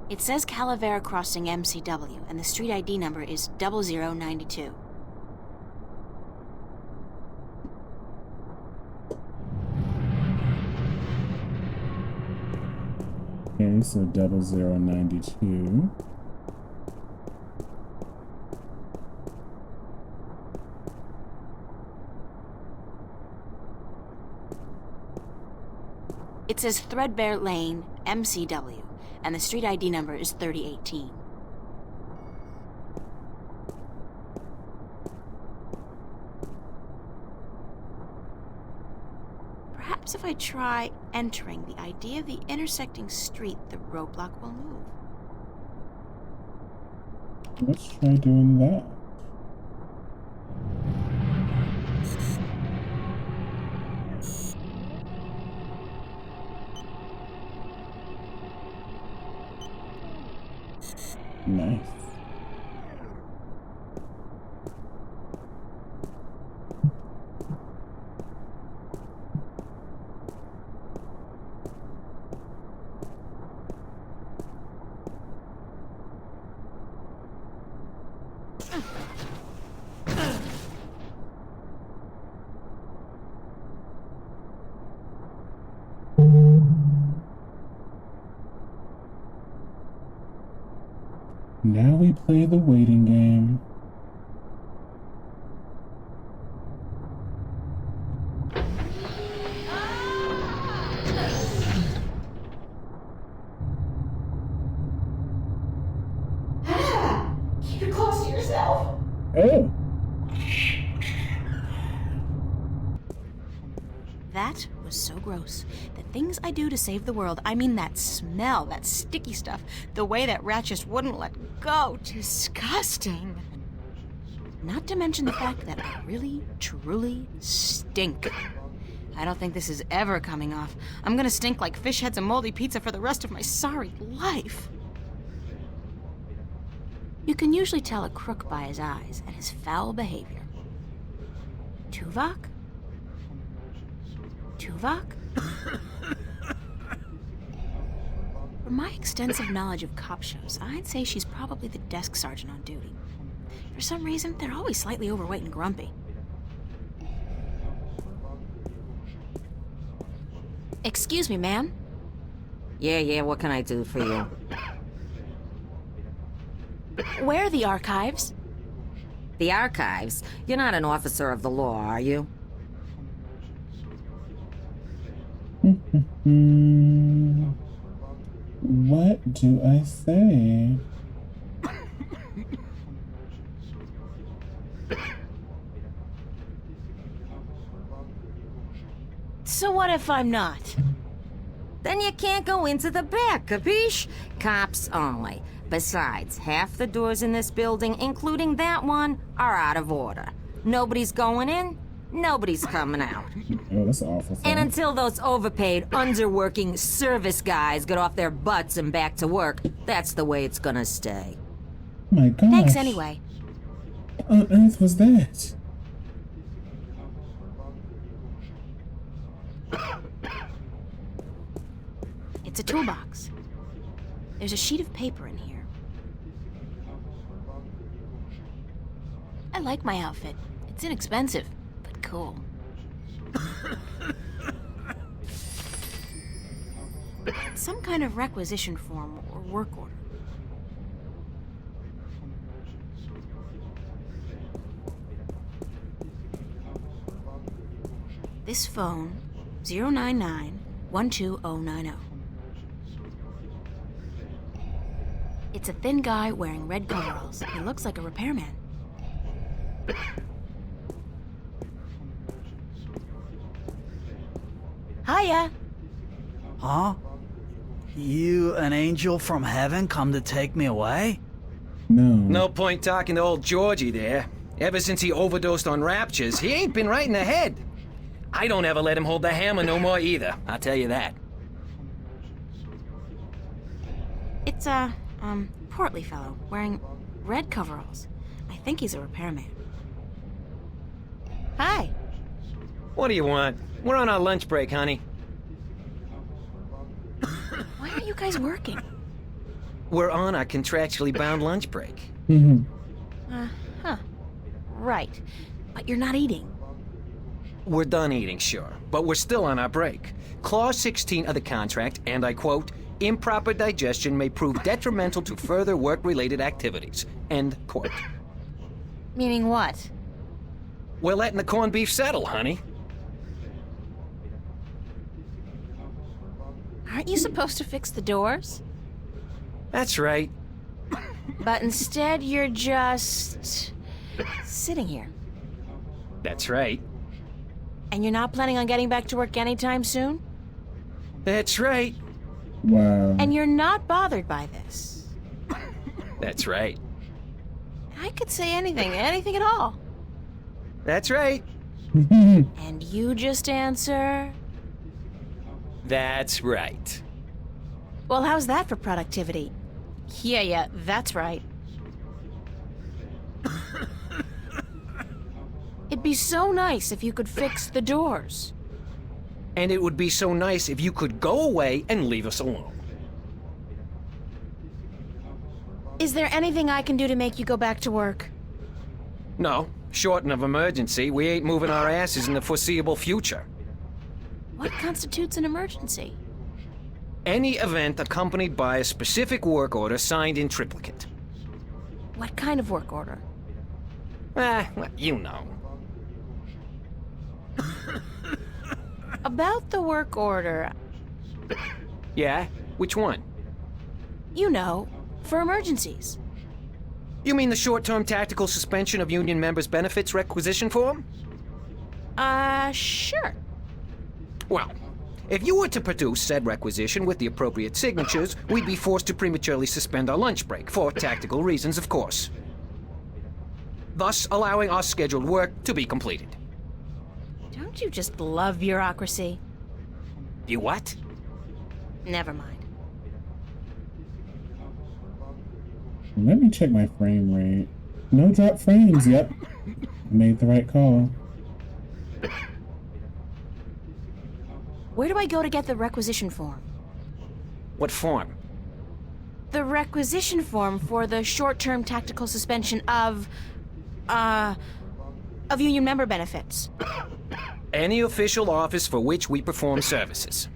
B: It says Calavera Crossing MCW, and the street ID number is 0092.
A: Okay, so 0092.
B: It says Threadbare Lane, MCW, and the street ID number is 3018. Perhaps if I try entering the ID of the intersecting street, the roadblock will move.
A: Let's try doing that. Nice. Now we play the waiting game.
B: Keep it close to yourself.
A: Oh.
B: That was so gross. The things I do to save the world, I mean that smell, that sticky stuff, the way that rat just wouldn't let go. Disgusting. Not to mention the fact that I really, truly stink. I don't think this is ever coming off. I'm gonna stink like fish heads and moldy pizza for the rest of my sorry life. You can usually tell a crook by his eyes and his foul behavior. Tuvok? Tuvok? From my extensive knowledge of cop shows, I'd say she's probably the desk sergeant on duty. For some reason, they're always slightly overweight and grumpy. Excuse me, ma'am.
J: Yeah, what can I do for you?
B: Where are the archives?
J: The archives? You're not an officer of the law, are you?
A: What do I say?
B: So what if I'm not?
J: Then you can't go into the back, capiche? Cops only. Besides, half the doors in this building, including that one, are out of order. Nobody's going in, nobody's coming out.
A: Oh, that's awful.
J: And until those overpaid, underworking service guys get off their butts and back to work, that's the way it's gonna stay.
A: My God.
B: Thanks anyway.
A: What on earth was that?
B: It's a toolbox. There's a sheet of paper in here. I like my outfit. It's inexpensive, but cool. It's some kind of requisition form or work order. This phone, 099-12090. It's a thin guy wearing red coveralls. He looks like a repairman. Hiya!
C: Huh? You an angel from heaven come to take me away?
A: No.
K: No point talking to old Georgie there. Ever since he overdosed on raptures, he ain't been right in the head. I don't ever let him hold the hammer no more either, I'll tell you that.
B: It's a, portly fellow wearing red coveralls. I think he's a repairman. Hi.
K: What do you want? We're on our lunch break, honey.
B: Why aren't you guys working?
K: We're on our contractually bound lunch break.
B: Huh. Right. But you're not eating.
K: We're done eating, sure, but we're still on our break. Clause 16 of the contract, and I quote, improper digestion may prove detrimental to further work-related activities. End quote.
B: Meaning what?
K: We're letting the corned beef settle, honey.
B: Aren't you supposed to fix the doors?
K: That's right.
B: But instead, you're just sitting here.
K: That's right.
B: And you're not planning on getting back to work anytime soon?
K: That's right.
A: Wow.
B: And you're not bothered by this?
K: That's right.
B: I could say anything at all.
K: That's right.
B: And you just answer?
K: That's right.
B: Well, how's that for productivity? Yeah, that's right. It'd be so nice if you could fix the doors.
K: And it would be so nice if you could go away and leave us alone.
B: Is there anything I can do to make you go back to work?
K: No, short of emergency, we ain't moving our asses in the foreseeable future.
B: What constitutes an emergency?
K: Any event accompanied by a specific work order signed in triplicate.
B: What kind of work order?
K: Well, you know.
B: About the work order.
K: Yeah? Which one?
B: You know, for emergencies.
K: You mean the short-term tactical suspension of union members' benefits requisition form?
B: Sure.
K: Well, if you were to produce said requisition with the appropriate signatures, we'd be forced to prematurely suspend our lunch break, for tactical reasons, of course. Thus, allowing our scheduled work to be completed.
B: Don't you just love bureaucracy?
K: You what?
A: Never mind. Let me check my frame rate. No drop frames, yep. I made the right call.
B: Where do I go to get the requisition form?
K: What form?
B: The requisition form for the short-term tactical suspension of union member benefits.
K: Any official office for which we perform services.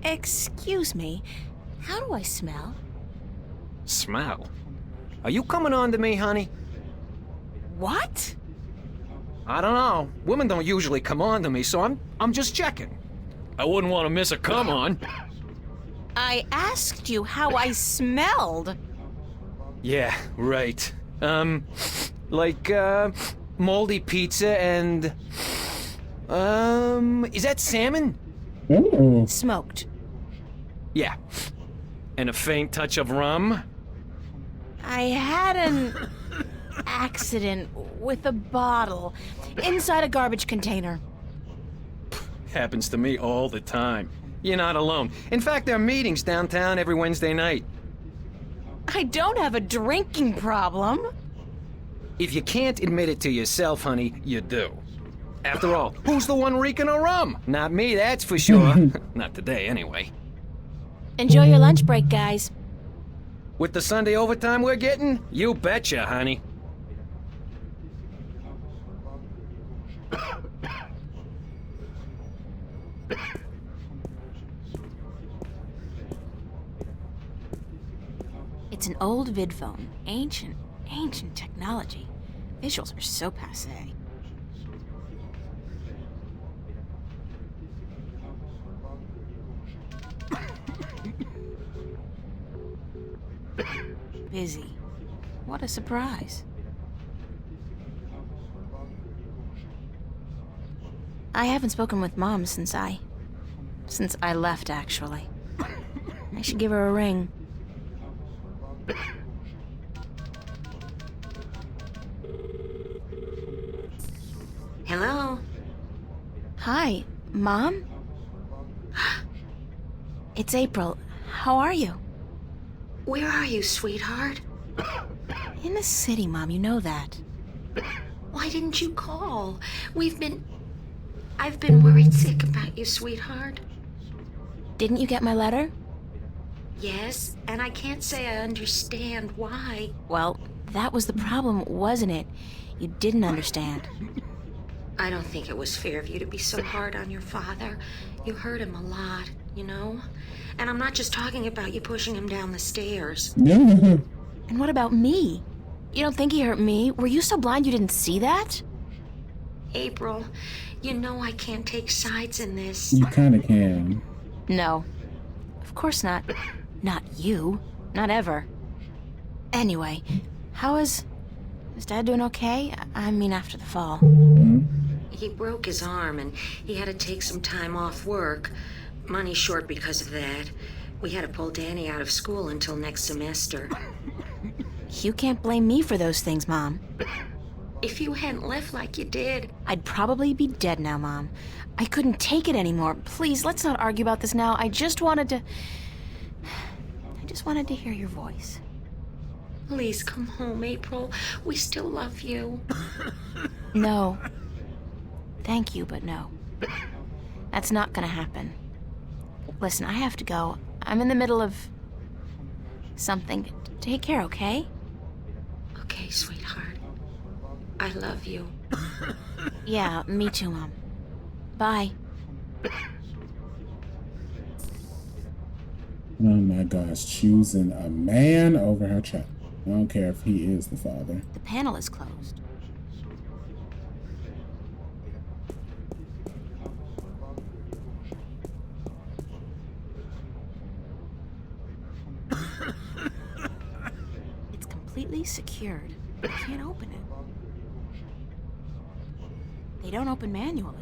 B: Excuse me, how do I smell?
K: Smell? Are you coming on to me, honey?
B: What?
K: I don't know. Women don't usually come on to me, so I'm just checking. I wouldn't want to miss a come on.
B: I asked you how I smelled.
K: Yeah, right. Like, moldy pizza and... is that salmon?
A: Ooh.
B: Smoked.
K: Yeah. And a faint touch of rum?
B: I had an accident with a bottle inside a garbage container.
K: Happens to me all the time. You're not alone. In fact, there are meetings downtown every Wednesday night.
B: I don't have a drinking problem.
K: If you can't admit it to yourself, honey, you do. After all, who's the one reeking of rum? Not me, that's for sure. Not today, anyway.
B: Enjoy your lunch break, guys.
K: With the Sunday overtime we're getting? You betcha, honey.
B: It's an old vid phone. Ancient technology. Visuals are so passé. Busy. What a surprise. I haven't spoken with Mom since I left, actually. I should give her a ring.
G: Hello?
B: Hi, Mom? It's April. How are you?
G: Where are you, sweetheart?
B: In the city, Mom, you know that.
G: Why didn't you call? I've been worried sick about you, sweetheart.
B: Didn't you get my letter?
J: Yes, and I can't say I understand why.
B: Well, that was the problem, wasn't it? You didn't understand.
J: I don't think it was fair of you to be so hard on your father. You hurt him a lot, you know? And I'm not just talking about you pushing him down the stairs.
B: And what about me? You don't think he hurt me? Were you so blind you didn't see that?
J: April, you know I can't take sides in this.
A: You kind of can.
B: No. Of course not. Not you. Not ever. Anyway, is Dad doing okay? I mean, after the fall.
J: He broke his arm and he had to take some time off work. Money short because of that. We had to pull Danny out of school until next semester.
B: You can't blame me for those things, Mom.
J: If you hadn't left like you did,
B: I'd probably be dead now, Mom. I couldn't take it anymore. Please, let's not argue about this now. I just wanted to hear your voice.
J: Please come home, April. We still love you.
B: No. Thank you, but no. That's not gonna happen. Listen, I have to go. I'm in the middle of something. Take care, okay?
J: Okay, sweetheart. I love you.
B: Yeah, me too, Mom. Bye.
A: Oh my gosh, choosing a man over her child. I don't care if he is the father.
B: The panel is closed. It's completely secured. I can't open it. They don't open manually.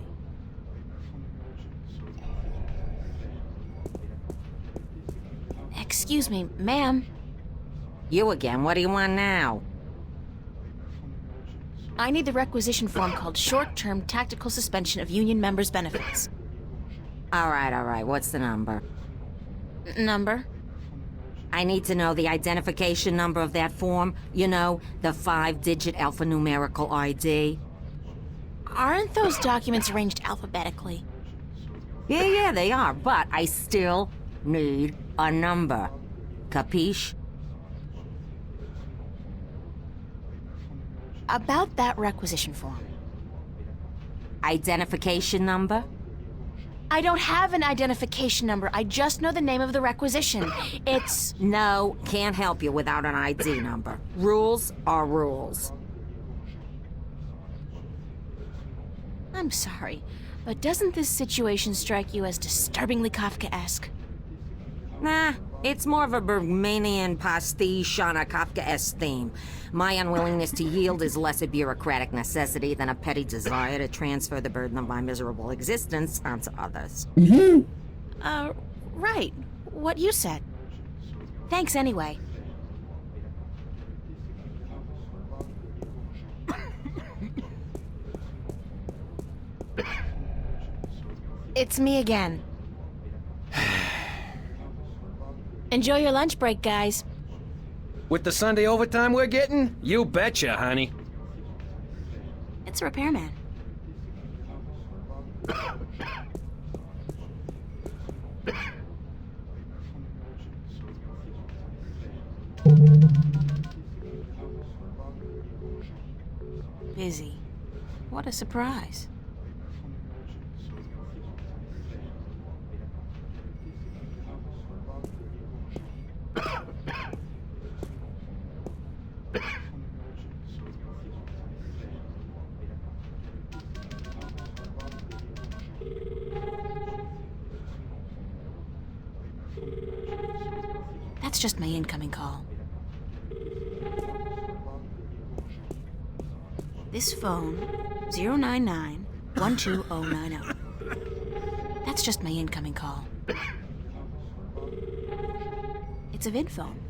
B: Excuse me, ma'am.
J: You again. What do you want now?
B: I need the requisition form called Short-Term Tactical Suspension of Union Members' Benefits.
J: All right. What's the number?
B: Number?
J: I need to know the identification number of that form. You know, the 5-digit alphanumerical ID.
B: Aren't those documents arranged alphabetically?
J: Yeah, they are, but I still need a number. Capiche?
B: About that requisition form.
J: Identification number?
B: I don't have an identification number. I just know the name of the requisition. It's...
J: No, can't help you without an ID number. Rules are rules.
B: I'm sorry, but doesn't this situation strike you as disturbingly Kafkaesque?
J: Nah, it's more of a Bergmanian pastiche on a Kafkaesque theme. My unwillingness to yield is less a bureaucratic necessity than a petty desire to transfer the burden of my miserable existence onto others.
B: Right. What you said. Thanks anyway. It's me again. Enjoy your lunch break, guys.
K: With the Sunday overtime we're getting? You betcha, honey.
B: It's a repairman. Busy. What a surprise. That's just my incoming call. This phone, 099-12090. That's just my incoming call. It's a vid phone.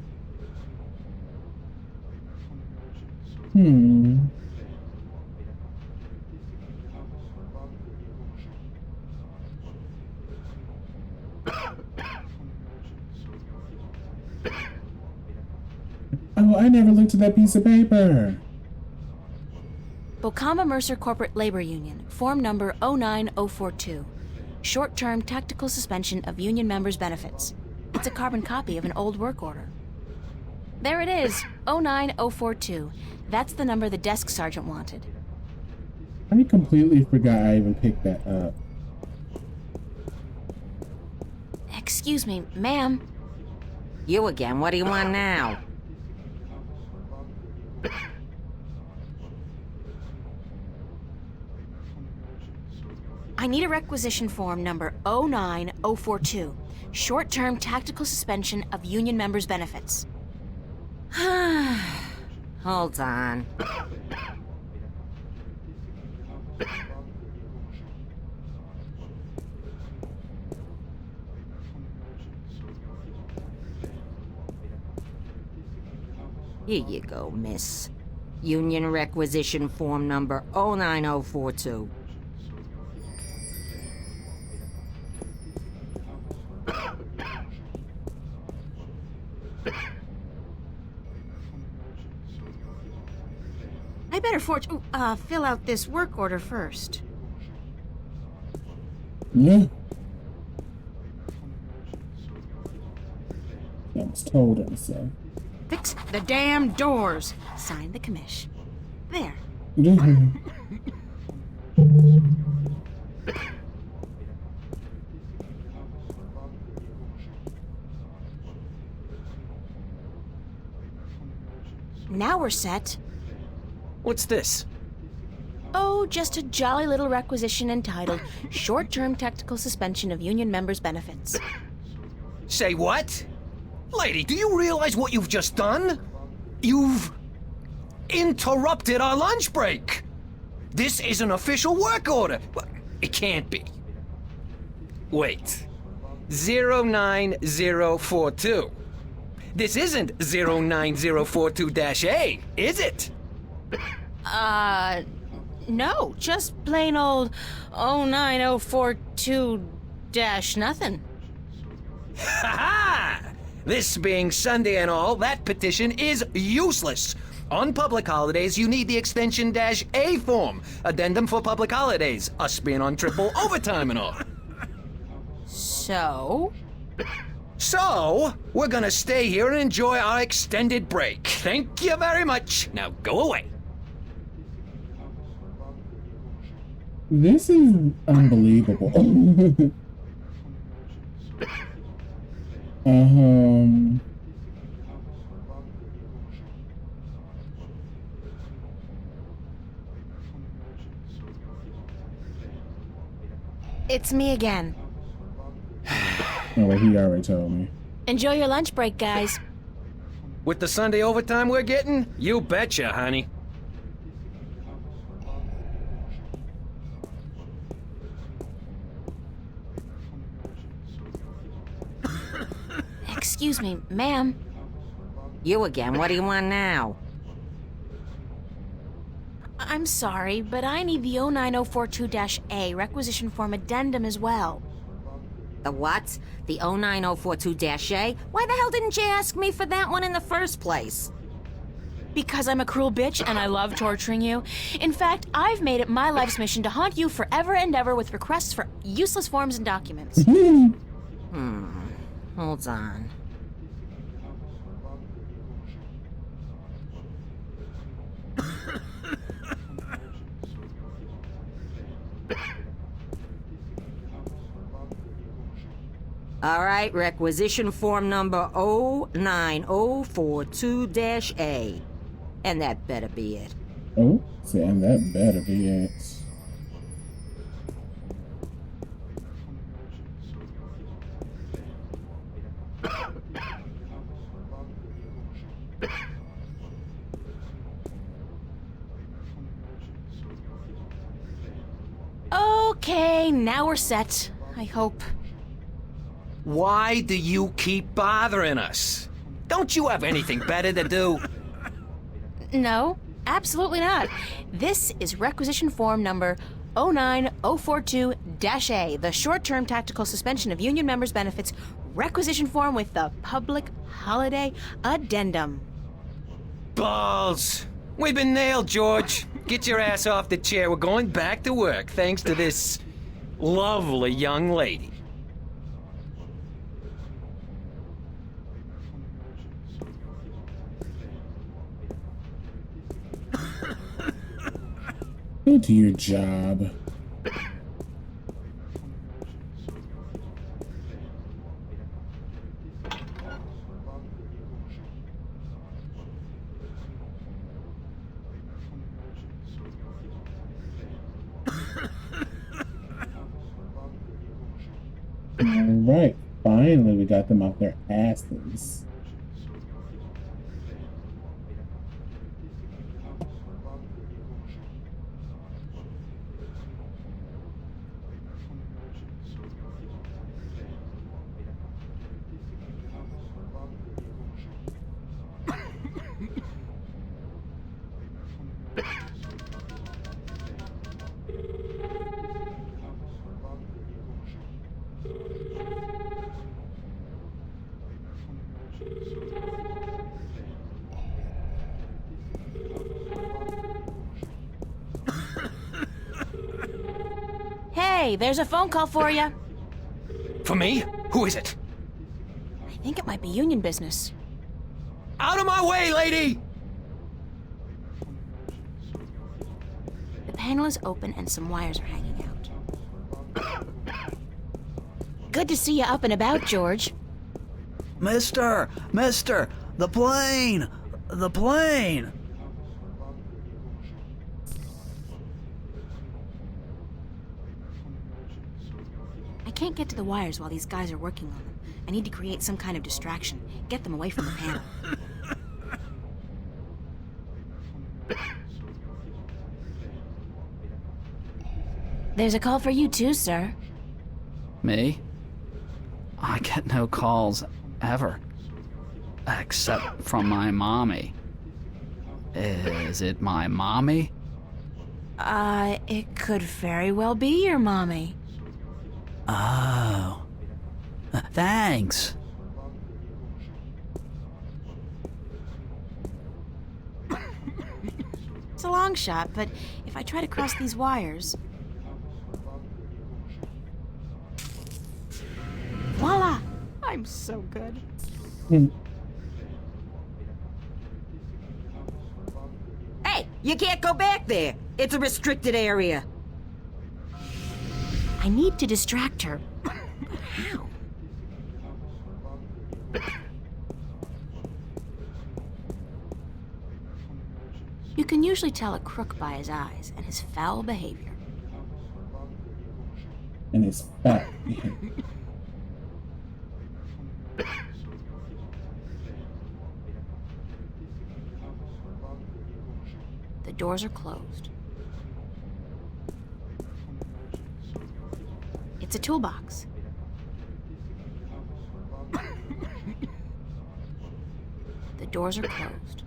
A: Oh, I never looked at that piece of paper.
B: Bocama Mercer Corporate Labor Union, form number 09042. short-term tactical suspension of union members' benefits. It's a carbon copy of an old work order. There it is, 09042. That's the number the desk sergeant wanted.
A: I completely forgot I even picked that up.
B: Excuse me, ma'am.
J: You again, what do you want now?
B: I need a requisition form number 09042. Short-term tactical suspension of union members' benefits.
J: Hold on. Here you go, miss. Union requisition form number 09042.
B: I better fill out this work order first.
A: Yeah. I was told her so.
B: Fix the damn doors. Sign the commish. There. Now we're set.
K: What's this?
B: Oh, just a jolly little requisition entitled Short-Term Tactical Suspension of Union Members' Benefits.
K: Say what? Lady, do you realize what you've just done? You've interrupted our lunch break. This is an official work order. Well, it can't be. Wait. 09042. This isn't 09042-A, is it?
B: No, just plain old 09042-nothing.
K: Ha ha! This being Sunday and all, that petition is useless. On public holidays, you need the extension -A form. Addendum for public holidays. Us being on triple overtime and all.
B: So?
K: So, we're gonna stay here and enjoy our extended break. Thank you very much. Now go away.
A: This is unbelievable.
B: It's me again.
A: Oh, well, he already told me.
B: Enjoy your lunch break, guys.
K: With the Sunday overtime we're getting? You betcha, honey.
B: Excuse me, ma'am.
J: You again, what do you want now?
B: I'm sorry, but I need the 09042-A requisition form addendum as well.
J: The what? The 09042-A? Why the hell didn't you ask me for that one in the first place?
B: Because I'm a cruel bitch and I love torturing you. In fact, I've made it my life's mission to haunt you forever and ever with requests for useless forms and documents.
J: Hold on. All right, requisition form number 09042-A. And that better be it.
A: Oh, and that better be it.
B: Okay, now we're set. I hope.
K: Why do you keep bothering us? Don't you have anything better to do?
B: No, absolutely not. This is requisition form number 09042-A, the short-term tactical suspension of union members' benefits requisition form with the public holiday addendum.
K: Balls! We've been nailed, George. Get your ass off the chair. We're going back to work, thanks to this lovely young lady.
A: Go to your job. Alright, finally we got them off their asses.
B: Hey, there's a phone call for you.
K: For me? Who is it?
B: I think it might be union business.
K: Out of my way, lady!
B: The panel is open and some wires are hanging out. Good to see you up and about, George.
C: Mister! The plane! The plane!
B: I can't get to the wires while these guys are working on them. I need to create some kind of distraction. Get them away from the panel. There's a call for you too, sir.
C: Me? I get no calls ever. Except from my mommy. Is it my mommy?
B: It could very well be your mommy.
C: Oh. Thanks.
B: It's a long shot, but if I try to cross these wires... Voila! I'm so good.
J: Hey, you can't go back there. It's a restricted area.
B: I need to distract her. But how? You can usually tell a crook by his eyes and his foul behavior.
A: And his fat behavior.
B: The doors are closed. It's a toolbox. The doors are closed.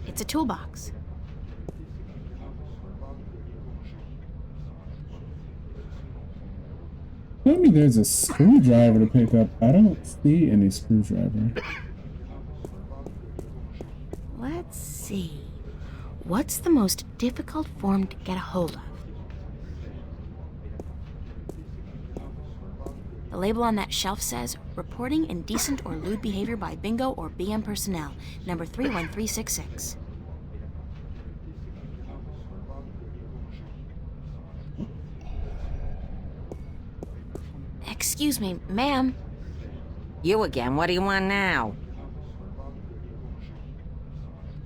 B: It's a toolbox.
A: Tell me there's a screwdriver to pick up. I don't see any screwdriver.
B: Let's see. What's the most difficult form to get a hold of? The label on that shelf says, reporting indecent or lewd behavior by Bingo or BM personnel, number 31366. Excuse me, ma'am.
J: You again, what do you want now?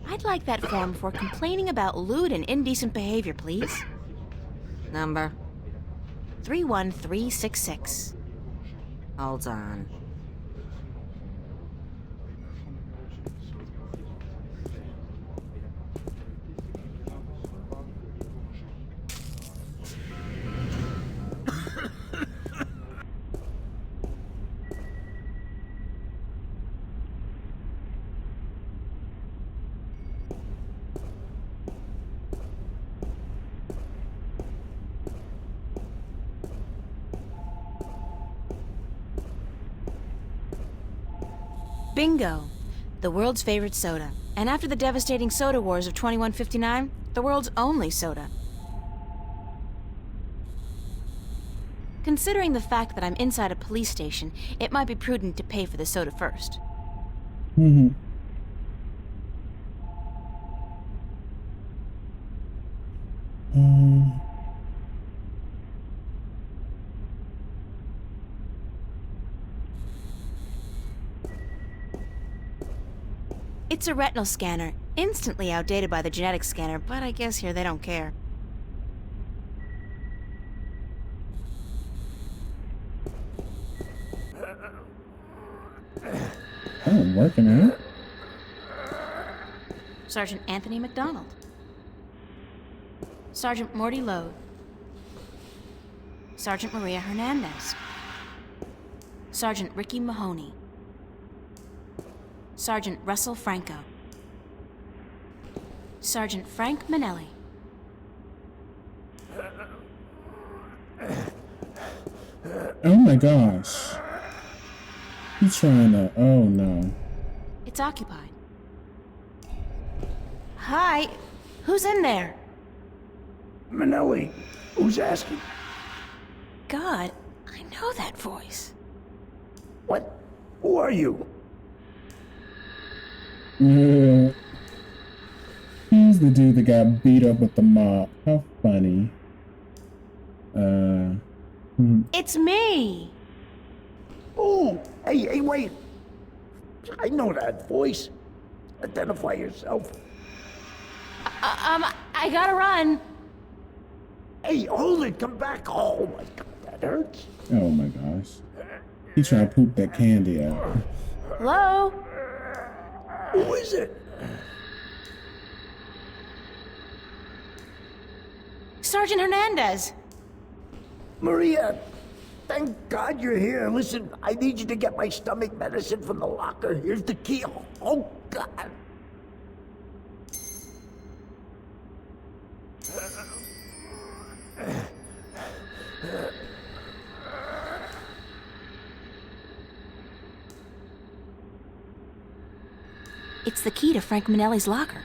B: I'd like that form for complaining about lewd and indecent behavior, please.
J: Number?
B: 31366.
J: Hold on.
B: Bingo! The world's favorite soda. And after the devastating soda wars of 2159, the world's only soda. Considering the fact that I'm inside a police station, it might be prudent to pay for the soda first.
A: Mm-hmm.
B: It's a retinal scanner, instantly outdated by the genetic scanner, but I guess here they don't care.
A: Oh, working out.
B: Sergeant Anthony McDonald. Sergeant Morty Lode. Sergeant Maria Hernandez. Sergeant Ricky Mahoney. Sergeant Russell Franco. Sergeant Frank Manelli.
A: Oh my gosh. He's trying to... Oh no.
B: It's occupied. Hi. Who's in there?
L: Manelli. Who's asking?
B: God, I know that voice.
L: What? Who are you?
A: Yeah. He's the dude that got beat up with the mop. How funny.
B: It's me!
L: Oh, hey, wait. I know that voice. Identify yourself.
B: I gotta run.
L: Hey, hold it. Come back. Oh, my God, that hurts.
A: Oh my gosh. He's trying to poop that candy out.
B: Hello?
L: Who is it?
B: Sergeant Hernandez.
L: Maria, thank God you're here. Listen, I need you to get my stomach medicine from the locker. Here's the key. Oh, God.
B: It's the key to Frank Manelli's locker.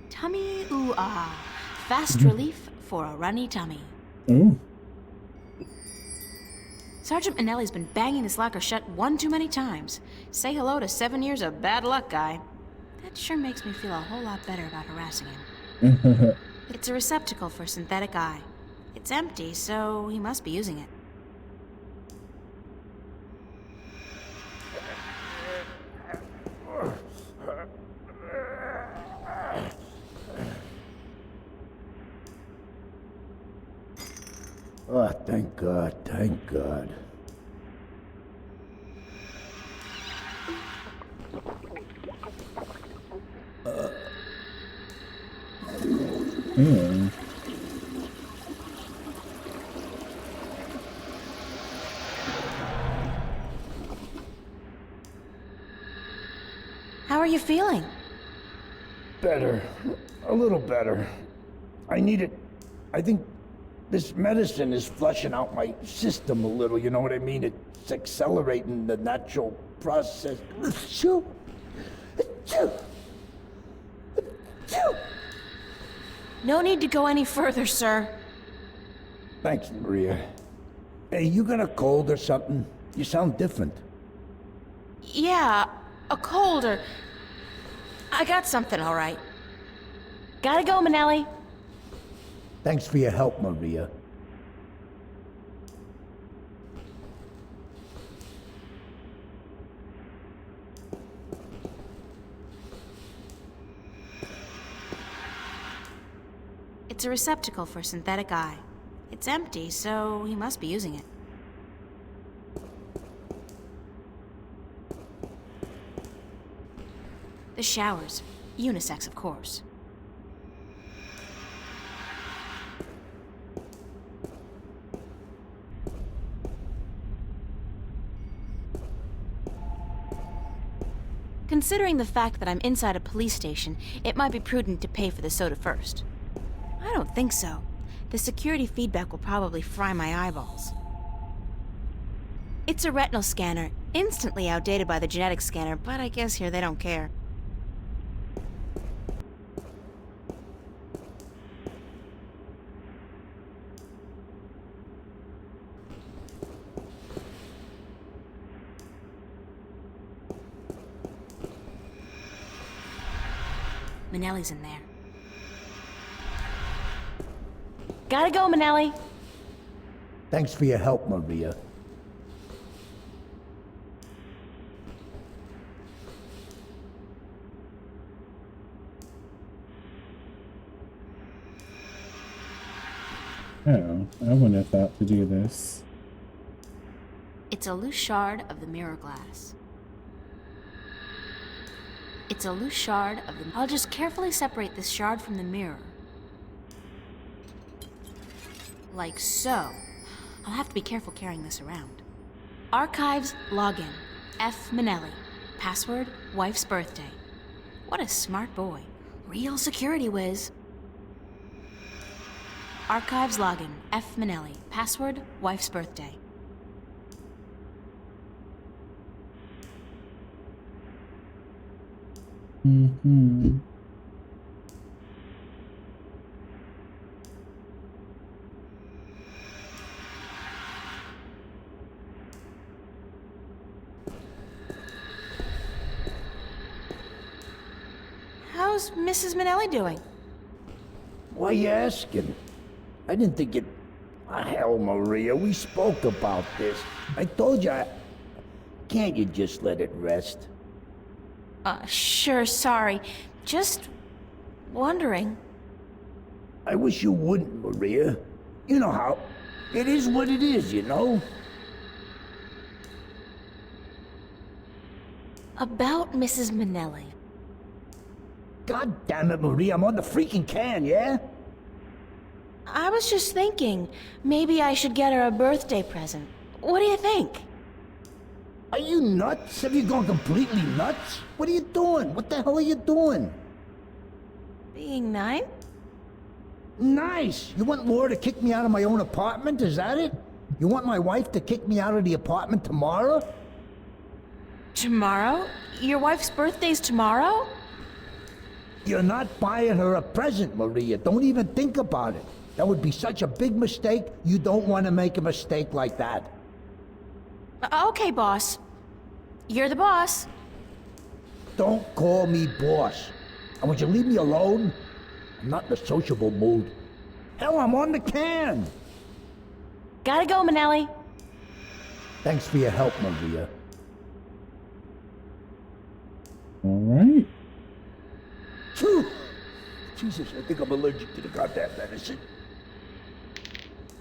B: Tummy ooh ah. Fast relief for a runny tummy.
A: Ooh.
B: Sergeant Manelli's been banging this locker shut one too many times. Say hello to 7 years of bad luck, guy. That sure makes me feel a whole lot better about harassing him. It's a receptacle for synthetic eye. It's empty, so he must be using it.
L: Oh, thank God, thank God.
A: Ew.
B: How are you feeling?
L: Better. A little better. I need it. I think this medicine is flushing out my system a little, you know what I mean? It's accelerating the natural process. Achoo. Achoo. Achoo.
B: No need to go any further, sir.
L: Thanks, Maria. Hey, you got a cold or something? You sound different.
B: Yeah, a cold or... I got something, all right. Gotta go, Manelli.
L: Thanks for your help, Maria.
B: It's a receptacle for synthetic eye. It's empty, so he must be using it. The showers. Unisex, of course. Considering the fact that I'm inside a police station, it might be prudent to pay for the soda first. I don't think so. The security feedback will probably fry my eyeballs. It's a retinal scanner, instantly outdated by the genetic scanner, but I guess here they don't care. Manelli's in there. Gotta go, Manelli.
L: Thanks for your help, Maria.
A: Oh, I wouldn't have thought to do this.
B: It's a loose shard of the mirror glass. It's a loose shard of the... I'll just carefully separate this shard from the mirror. Like so. I'll have to be careful carrying this around. Archives login. F. Manelli. Password, wife's birthday. What a smart boy. Real security whiz. Archives login. F. Manelli. Password, wife's birthday.
A: Mm-hmm.
B: How's Mrs. Manelli doing?
L: Why you asking? I didn't think it... Ah, hell, Maria, we spoke about this. I told you Can't you just let it rest?
B: Sure, sorry. Just wondering.
L: I wish you wouldn't, Maria. You know how... It is what it is, you know?
B: About Mrs. Manelli.
L: God damn it, Maria, I'm on the freaking can, yeah?
B: I was just thinking, maybe I should get her a birthday present. What do you think?
L: Are you nuts? Have you gone completely nuts? What are you doing? What the hell are you doing?
B: Being nice?
L: Nice! You want Laura to kick me out of my own apartment, is that it? You want my wife to kick me out of the apartment tomorrow?
B: Tomorrow? Your wife's birthday's tomorrow?
L: You're not buying her a present, Maria. Don't even think about it. That would be such a big mistake. You don't want to make a mistake like that.
B: Okay, boss. You're the boss.
L: Don't call me boss. And would you leave me alone? I'm not in a sociable mood. Hell, I'm on the can.
B: Gotta go, Manelli.
L: Thanks for your help, Maria.
A: All right.
L: Phew. Jesus, I think I'm allergic to the goddamn medicine.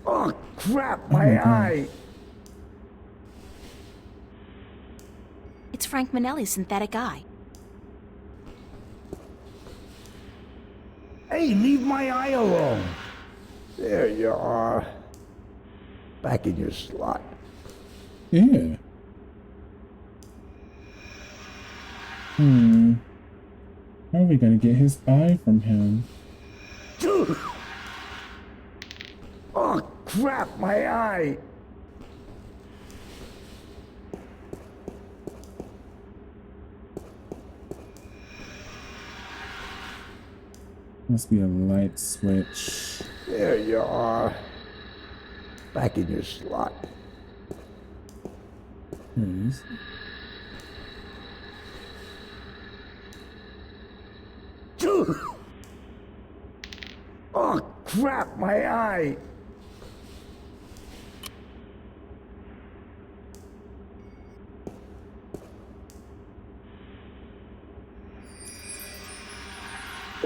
L: Oh, crap, my eye.
B: It's Frank Manelli's synthetic eye.
L: Hey, leave my eye alone. There you are. Back in your slot.
A: Yeah. How are we gonna get his eye from him?
L: Dude! Oh, crap, my eye!
A: Must be a light switch.
L: There you are. Back in your slot.
A: Please.
L: Dude! Oh, crap, my eye!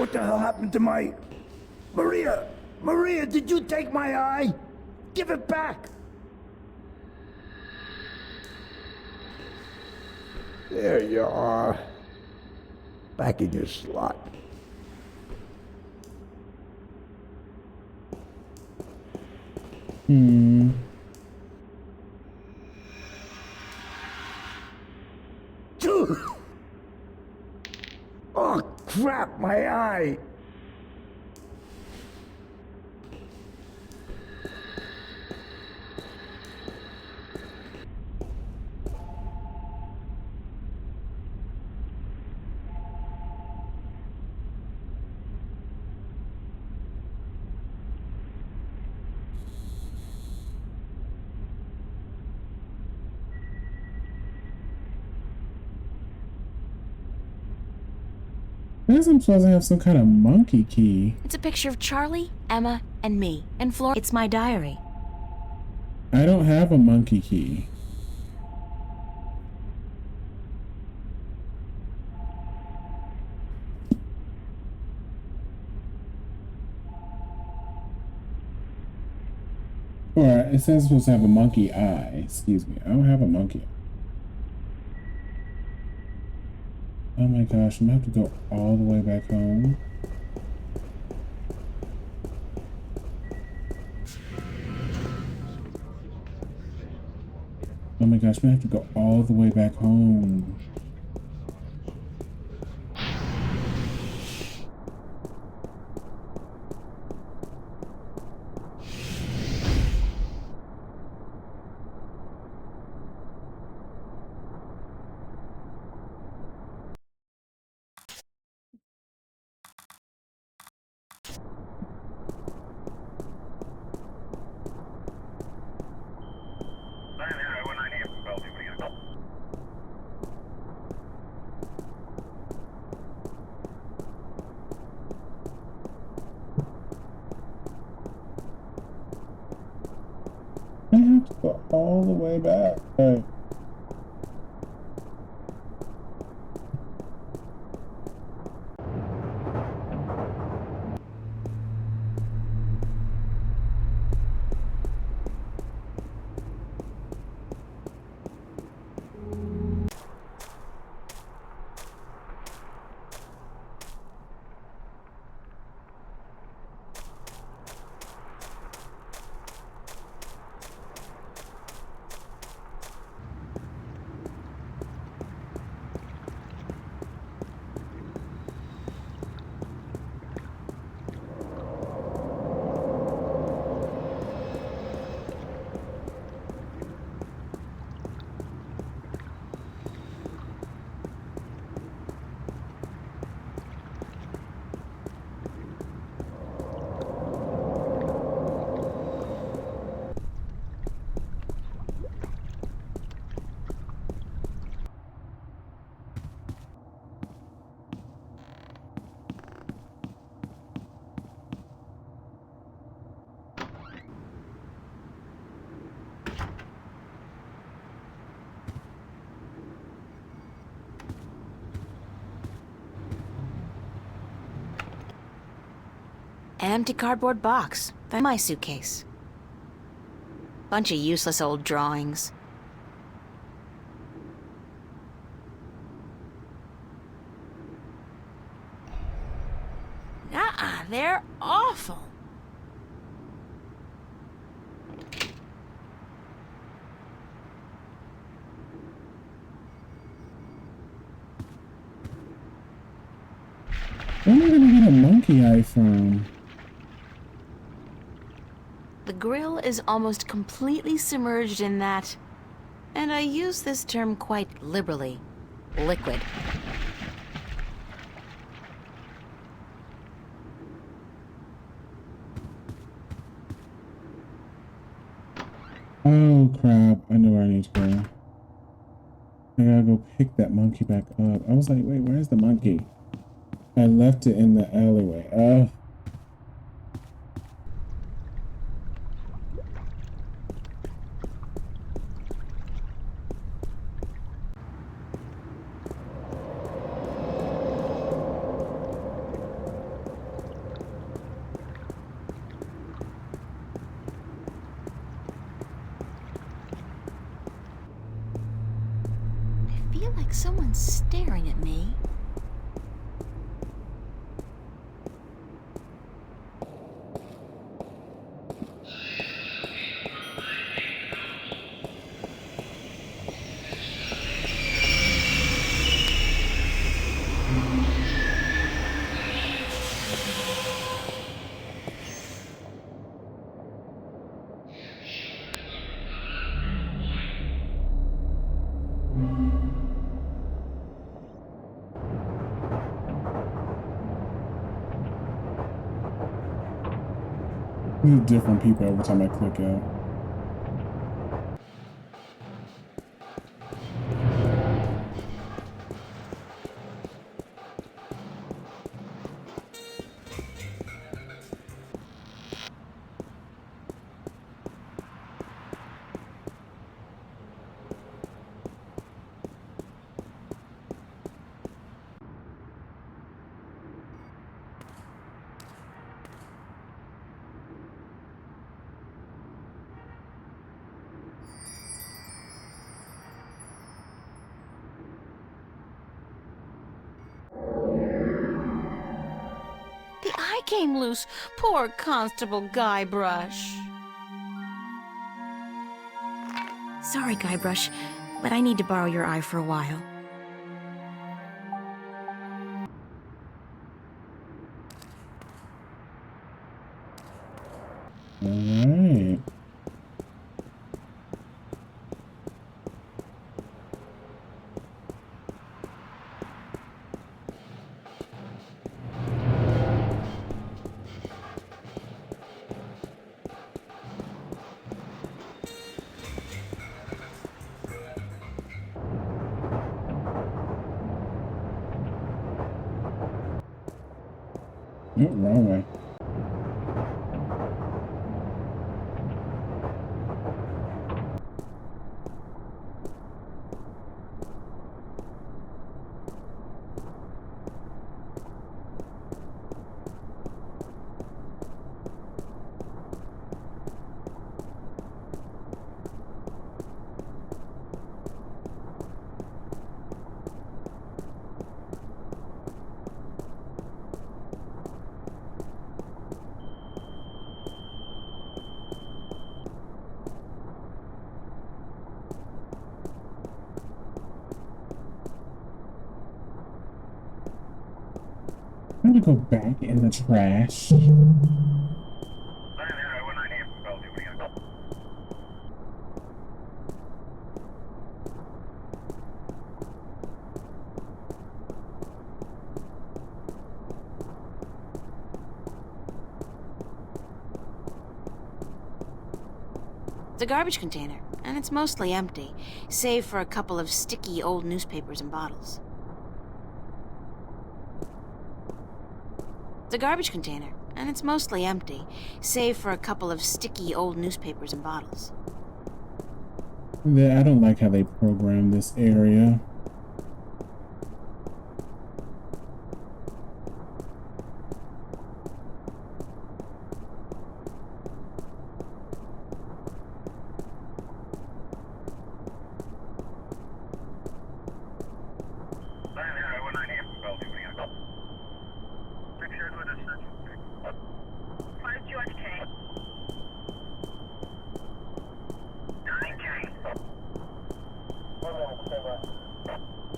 L: What the hell happened to my... Maria! Maria, did you take my eye? Give it back! There you are. Back in your slot. Dude! Oh, crap, my eye.
A: I guess I'm supposed to have some kind of monkey key.
B: It's a picture of Charlie, Emma, and me. And Flora, it's my diary.
A: I don't have a monkey key. Or it says I'm supposed to have a monkey eye. Excuse me. I don't have a monkey eye. Oh my gosh, I'm gonna have to go all the way back home. Oh my gosh, I'm gonna have to go all the way back home. I have to go all the way back. All right.
B: An empty cardboard box. That's my suitcase. Bunch of useless old drawings. Nuh-uh, they're awful.
A: Where am I gonna get a monkey eye from?
B: The grill is almost completely submerged in that, and I use this term quite liberally, liquid.
A: Oh crap, I know where I need to go. I gotta go pick that monkey back up. I was like, wait, where's the monkey? I left it in the alleyway. Oh.
B: I feel like someone's staring at me.
A: Different people every time I click out.
B: Came loose. Poor Constable Guybrush. Sorry, Guybrush, but I need to borrow your eye for a while.
A: All right. Oh, wrong way. I'm gonna go back in the trash.
B: It's a garbage container, and it's mostly empty, save for a couple of sticky old newspapers and bottles. It's a garbage container, and it's mostly empty, save for a couple of sticky old newspapers and bottles.
A: I don't like how they program this area.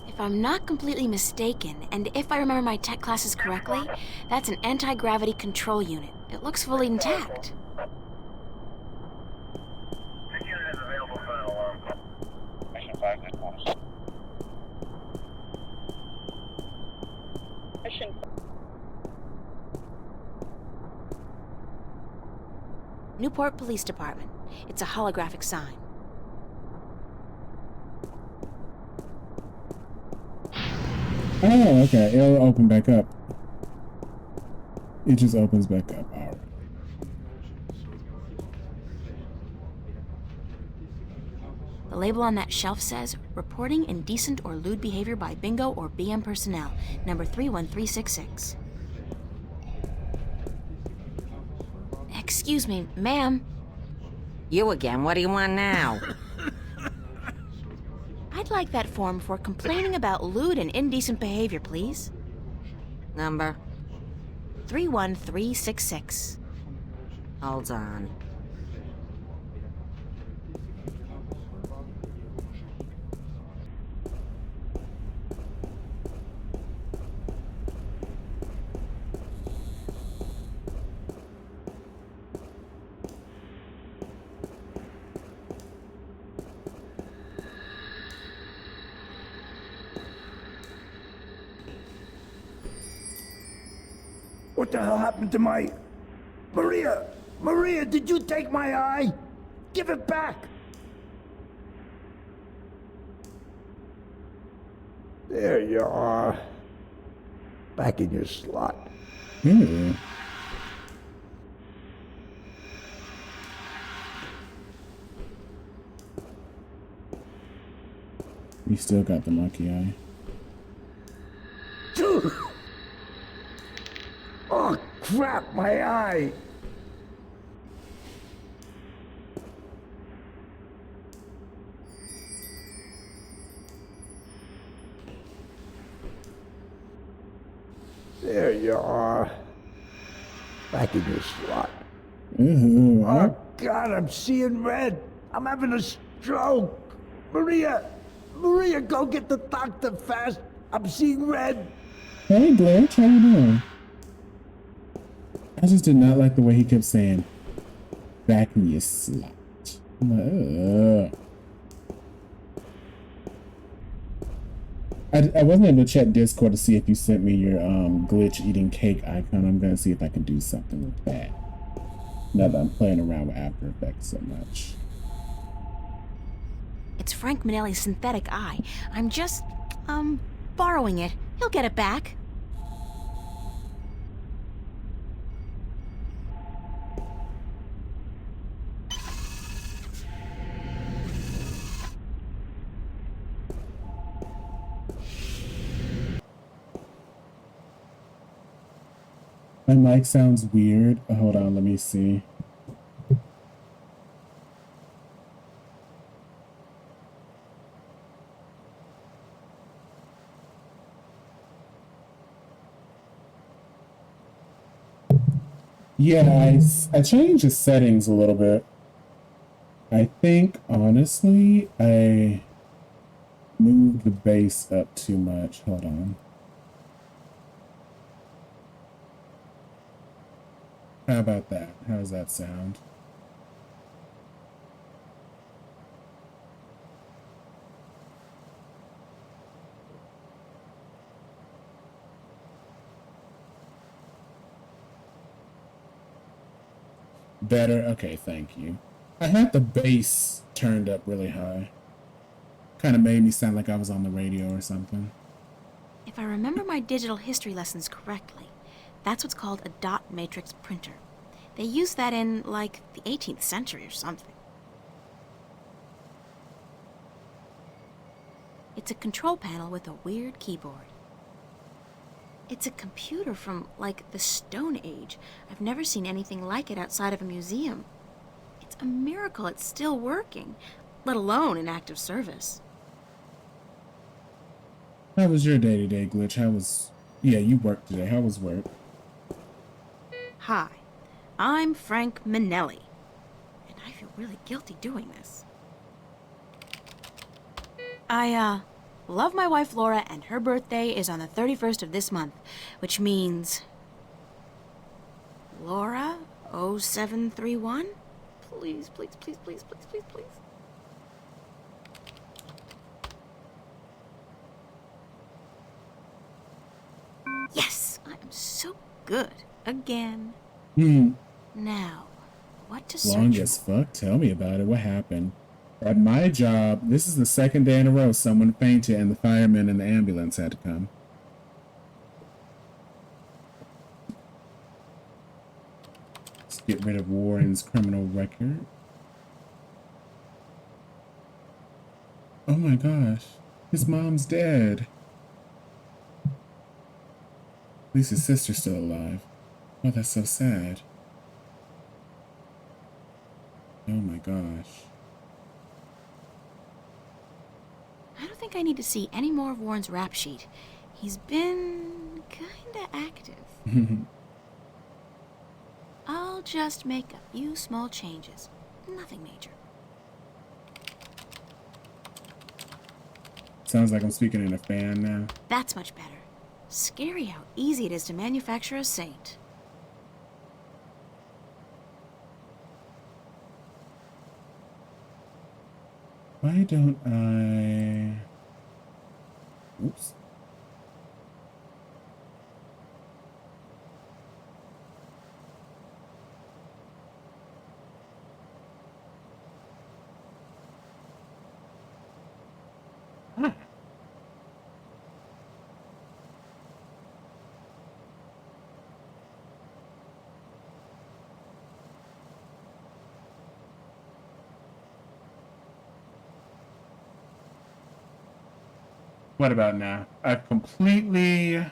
B: If I'm not completely mistaken, and if I remember my tech classes correctly, that's an anti-gravity control unit. It looks fully intact. Newport Police Department. It's a holographic sign.
A: Oh, okay. It'll open back up. It just opens back up. All right.
B: The label on that shelf says, reporting indecent or lewd behavior by Bingo or BM personnel, number 31366. Excuse me, ma'am.
J: You again, what do you want now?
B: I'd like that form for complaining about lewd and indecent behavior, please.
J: Number?
B: 31366.
J: Hold on.
L: What the hell happened to my... Maria! Maria, did you take my eye? Give it back! There you are. Back in your slot.
A: Ew. You still got the monkey eye.
L: Oh, crap, my eye! There you are. Back in your slot.
A: Mm-hmm.
L: Oh, God, I'm seeing red. I'm having a stroke. Maria, go get the doctor fast. I'm seeing red.
A: Hey, Glitch, how you doing? I just did not like the way he kept saying, back in your slot. I'm like, ugh. I wasn't able to check Discord to see if you sent me your glitch eating cake icon. I'm gonna see if I can do something with that. Now that I'm playing around with After Effects so much.
B: It's Frank Minelli's synthetic eye. I'm just, borrowing it. He'll get it back.
A: My mic sounds weird. Hold on, let me see. Yeah, I changed the settings a little bit. I think, honestly, I moved the bass up too much. Hold on. How about that? How does that sound? Better? Okay, thank you. I had the bass turned up really high. Kind of made me sound like I was on the radio or something.
B: If I remember my digital history lessons correctly, that's what's called a dot matrix printer. They used that in, like, the 18th century or something. It's a control panel with a weird keyboard. It's a computer from, like, the Stone Age. I've never seen anything like it outside of a museum. It's a miracle it's still working, let alone in active service.
A: How was your day-to-day, Glitch? How was... Yeah, you worked today. How was work?
B: Hi, I'm Frank Minelli, and I feel really guilty doing this. I love my wife Laura, and her birthday is on the 31st of this month, which means... Laura 0731? Please, please, please, please, please, please, please. Yes, I am so good. Again. Now, what to search
A: Long as fuck? Tell me about it. What happened? At my job, this is the second day in a row someone fainted and the firemen and the ambulance had to come. Let's get rid of Warren's criminal record. Oh my gosh. His mom's dead. At least his sister's still alive. Oh, that's so sad. Oh my gosh.
B: I don't think I need to see any more of Warren's rap sheet. He's been kinda active. I'll just make a few small changes. Nothing major.
A: Sounds like I'm speaking in a fan now.
B: That's much better. Scary how easy it is to manufacture a saint.
A: Why don't I... Oops. What about now? I've completely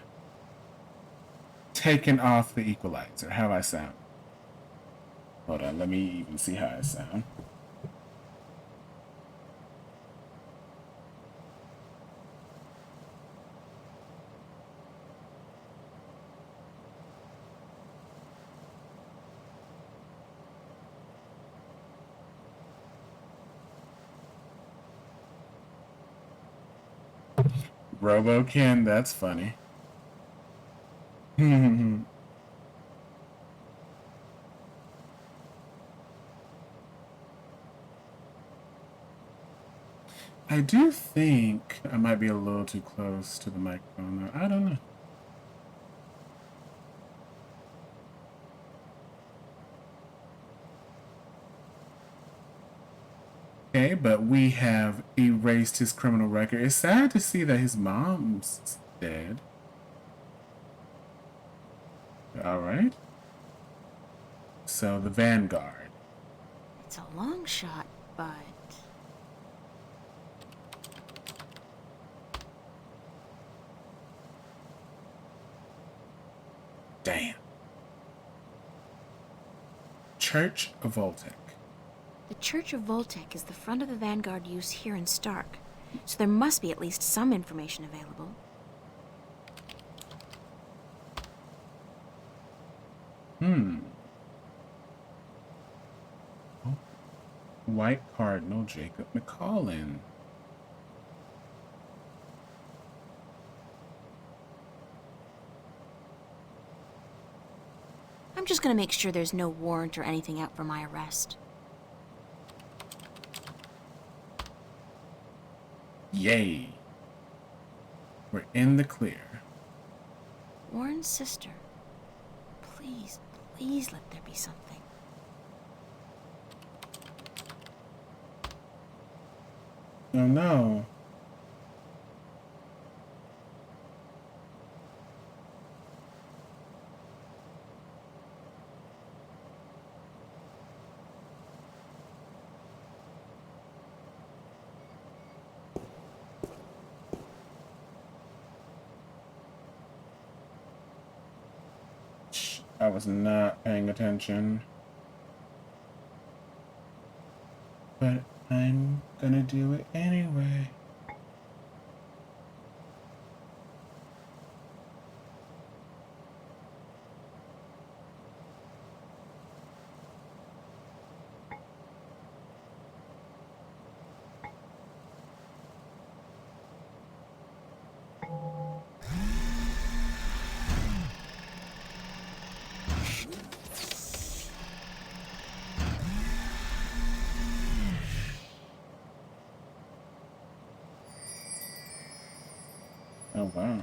A: taken off the equalizer. How I sound? Hold on, let me even see how I sound. Robo-Ken, that's funny. I do think I might be a little too close to the microphone, though. I don't know. Okay, but we have erased his criminal record. It's sad to see that his mom's dead. Alright. So, the Vanguard.
B: It's a long shot, but...
A: Damn. Church of Voltec.
B: The Church of Voltec is the front of the Vanguard use here in Stark, so there must be at least some information available.
A: Oh. White Cardinal Jacob McCollin.
B: I'm just gonna make sure there's no warrant or anything out for my arrest.
A: Yay. We're in the clear.
B: Warren's sister. Please, please let there be something.
A: Oh no. I was not paying attention. But I'm gonna do it anyway. Oh, wow.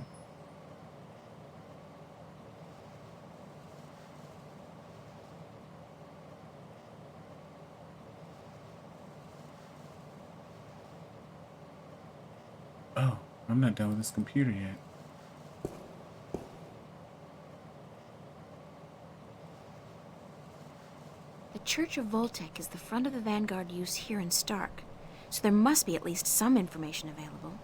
A: Oh, I'm not done with this computer yet.
B: The Church of Voltec is the front of the Vanguard use here in Stark, so there must be at least some information available.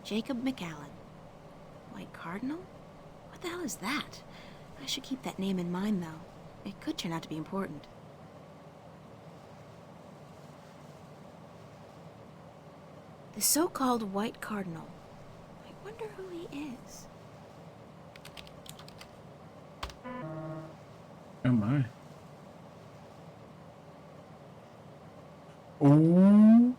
B: Jacob McAllen. White Cardinal? What the hell is that? I should keep that name in mind, though. It could turn out to be important. The so-called White Cardinal. I wonder who he is.
A: Oh my. Ooh.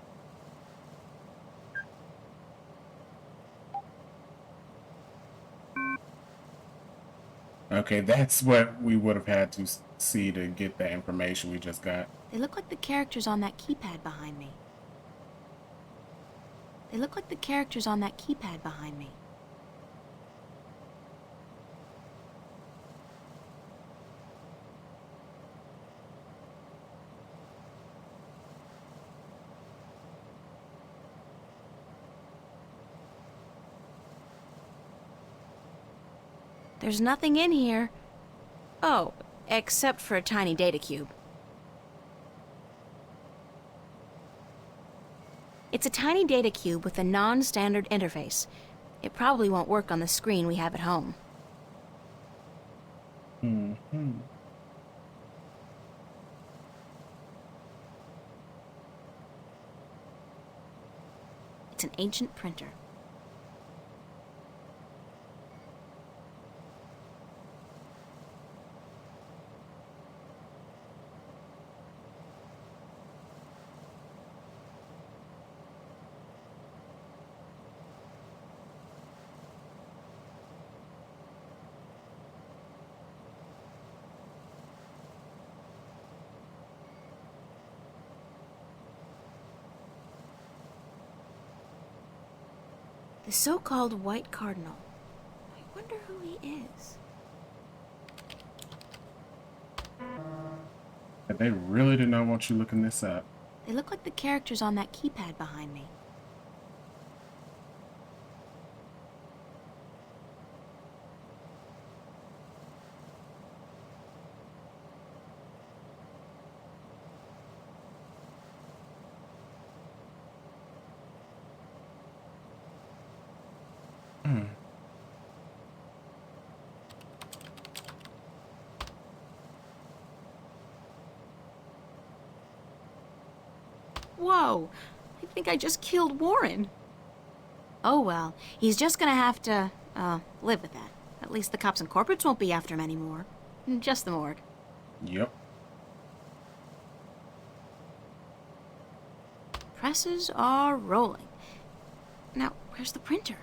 A: Okay, that's what we would have had to see to get the information we just got.
B: They look like the characters on that keypad behind me. They look like the characters on that keypad behind me. There's nothing in here. Oh, except for a tiny data cube. It's a tiny data cube with a non-standard interface. It probably won't work on the screen we have at home.
A: Mm-hmm.
B: It's an ancient printer. The so-called White Cardinal. I wonder who he is.
A: They really did not want you looking this up.
B: They look like the characters on that keypad behind me. Whoa! I think I just killed Warren. Oh well, he's just gonna have to, live with that. At least the cops and corporates won't be after him anymore. Just the morgue.
A: Yep.
B: Presses are rolling. Now, where's the printer?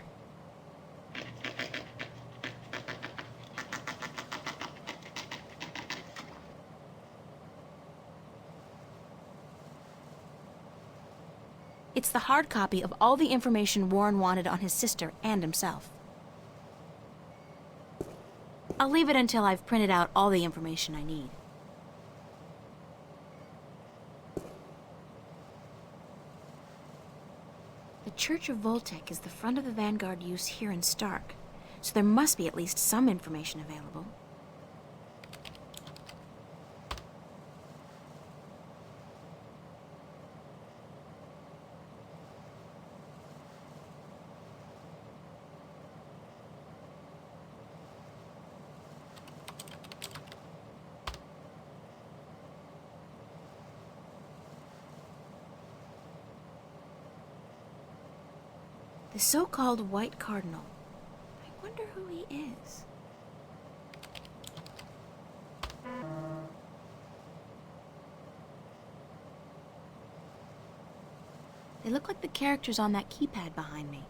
B: It's the hard copy of all the information Warren wanted on his sister and himself. I'll leave it until I've printed out all the information I need. The Church of Voltec is the front of the Vanguard use here in Stark, so there must be at least some information available. The so-called White Cardinal. I wonder who he is. They look like the characters on that keypad behind me.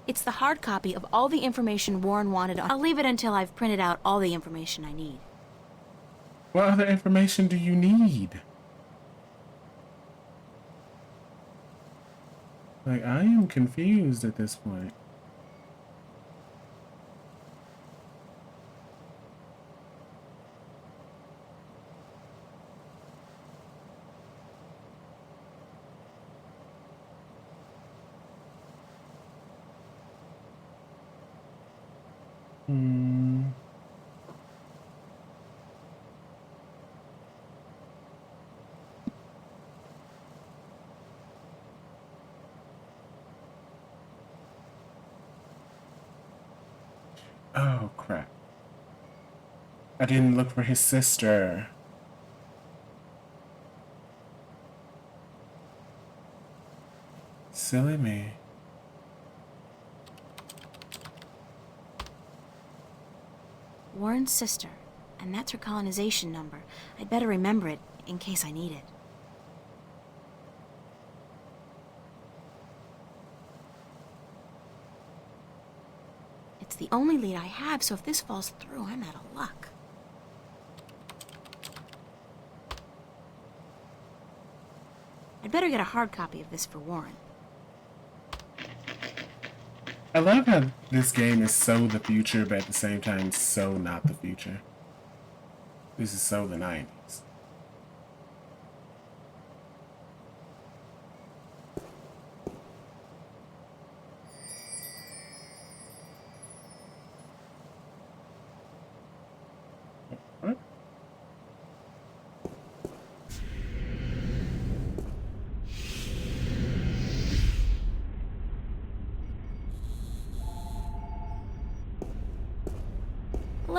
B: It's the hard copy of all the information Warren wanted. I'll leave it until I've printed out all the information I need.
A: What other information do you need? Like, I am confused at this point. Oh, crap. I didn't look for his sister. Silly me.
B: Warren's sister, and that's her colonization number. I'd better remember it in case I need it. It's the only lead I have, so if this falls through, I'm out of luck. I'd better get a hard copy of this for Warren.
A: I love how this game is so the future, but at the same time so not the future. This is so the 90s.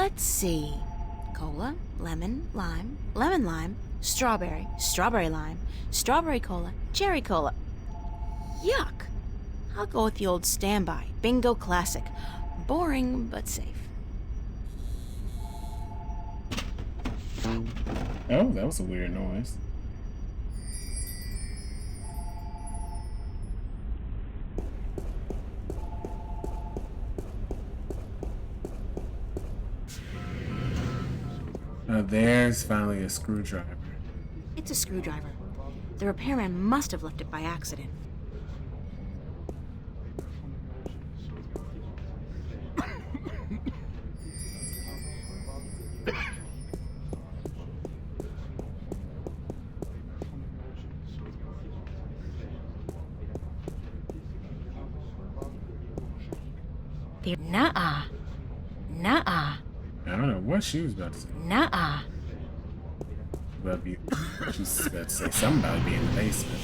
B: Let's see. Cola, lemon, lime, lemon lime, strawberry, strawberry lime, strawberry cola, cherry cola. Yuck. I'll go with the old standby. Bingo classic. Boring, but safe.
A: Oh, that was a weird noise. Now there's finally a screwdriver.
B: It's a screwdriver. The repairman must have left it by accident. Nuh-uh. Nuh-uh.
A: I don't know what she was about to say.
B: Nuh-uh.
A: Well, she was about to say something about being in the basement.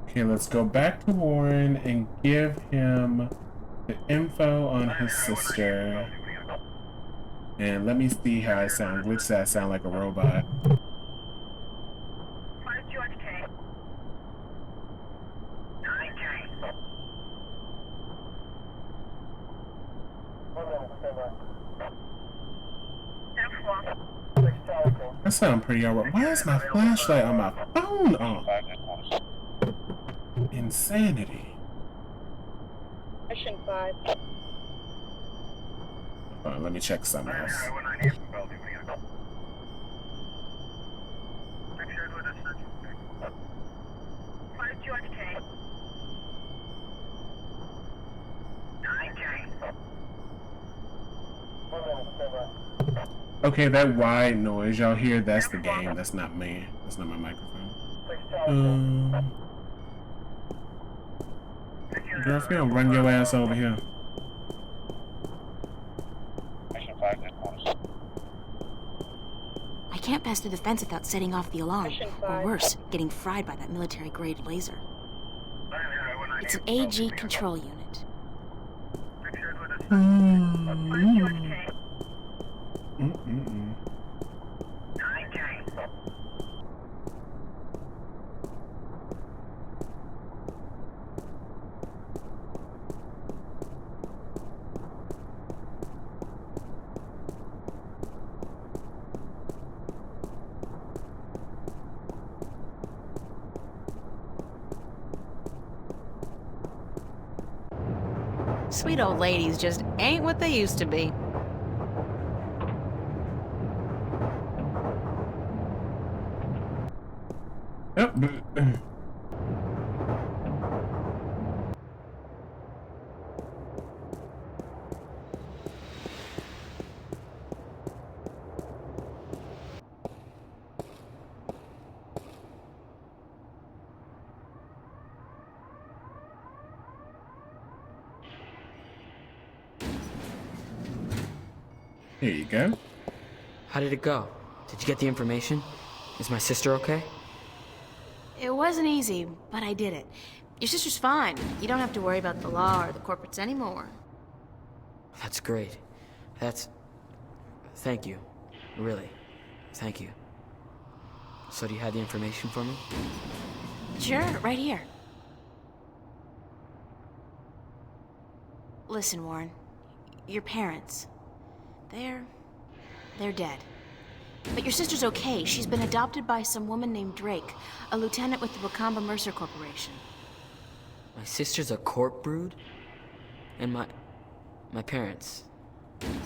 A: Okay, let's go back to Warren and give him the info on his sister. And let me see how I sound. Which I sound like a robot. That sounds pretty alright. Why is my flashlight on my phone on? Insanity.
H: Mission 5.
A: Hold on, let me check something else. Okay, that wide noise y'all hear, that's the game. That's not me. That's not my microphone. Girl, if you don't run your ass over here.
B: I can't pass through the fence without setting off the alarm. Or worse, getting fried by that military-grade laser. It's an AG control unit. Sweet old ladies just ain't what they used to be.
A: Yep. Here you go.
F: How did it go? Did you get the information? Is my sister okay?
B: It wasn't easy, but I did it. Your sister's fine. You don't have to worry about the law or the corporates anymore.
F: That's great. Thank you. Really. Thank you. So do you have the information for me?
B: Sure, right here. Listen, Warren. Your parents. They're dead. But your sister's okay. She's been adopted by some woman named Drake, a lieutenant with the Wakamba Mercer Corporation.
F: My sister's a corp brood? And my parents.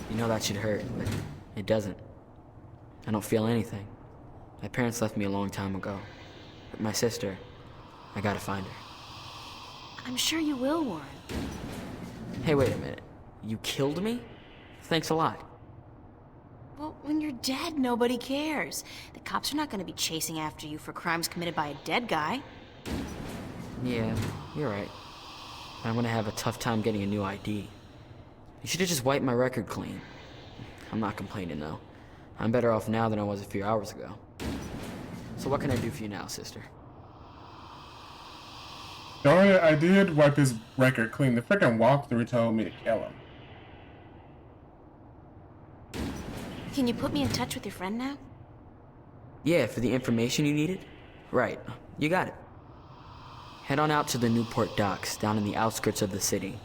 F: You know that should hurt, but it doesn't. I don't feel anything. My parents left me a long time ago. But my sister, I gotta find her.
B: I'm sure you will, Warren.
F: Hey, wait a minute. You killed me? Thanks a lot.
B: Well, when you're dead, nobody cares. The cops are not going to be chasing after you for crimes committed by a dead guy.
F: Yeah, you're right. I'm gonna have a tough time getting a new ID. You should have just wiped my record clean. I'm not complaining, though. I'm better off now than I was a few hours ago. So what can I do for you now, sister?
A: Darn it, I did wipe his record clean. The freaking walkthrough told me to kill him.
B: Can you put me in touch with your friend now?
F: Yeah, for the information you needed? Right, you got it. Head on out to the Newport docks, down in the outskirts of the city.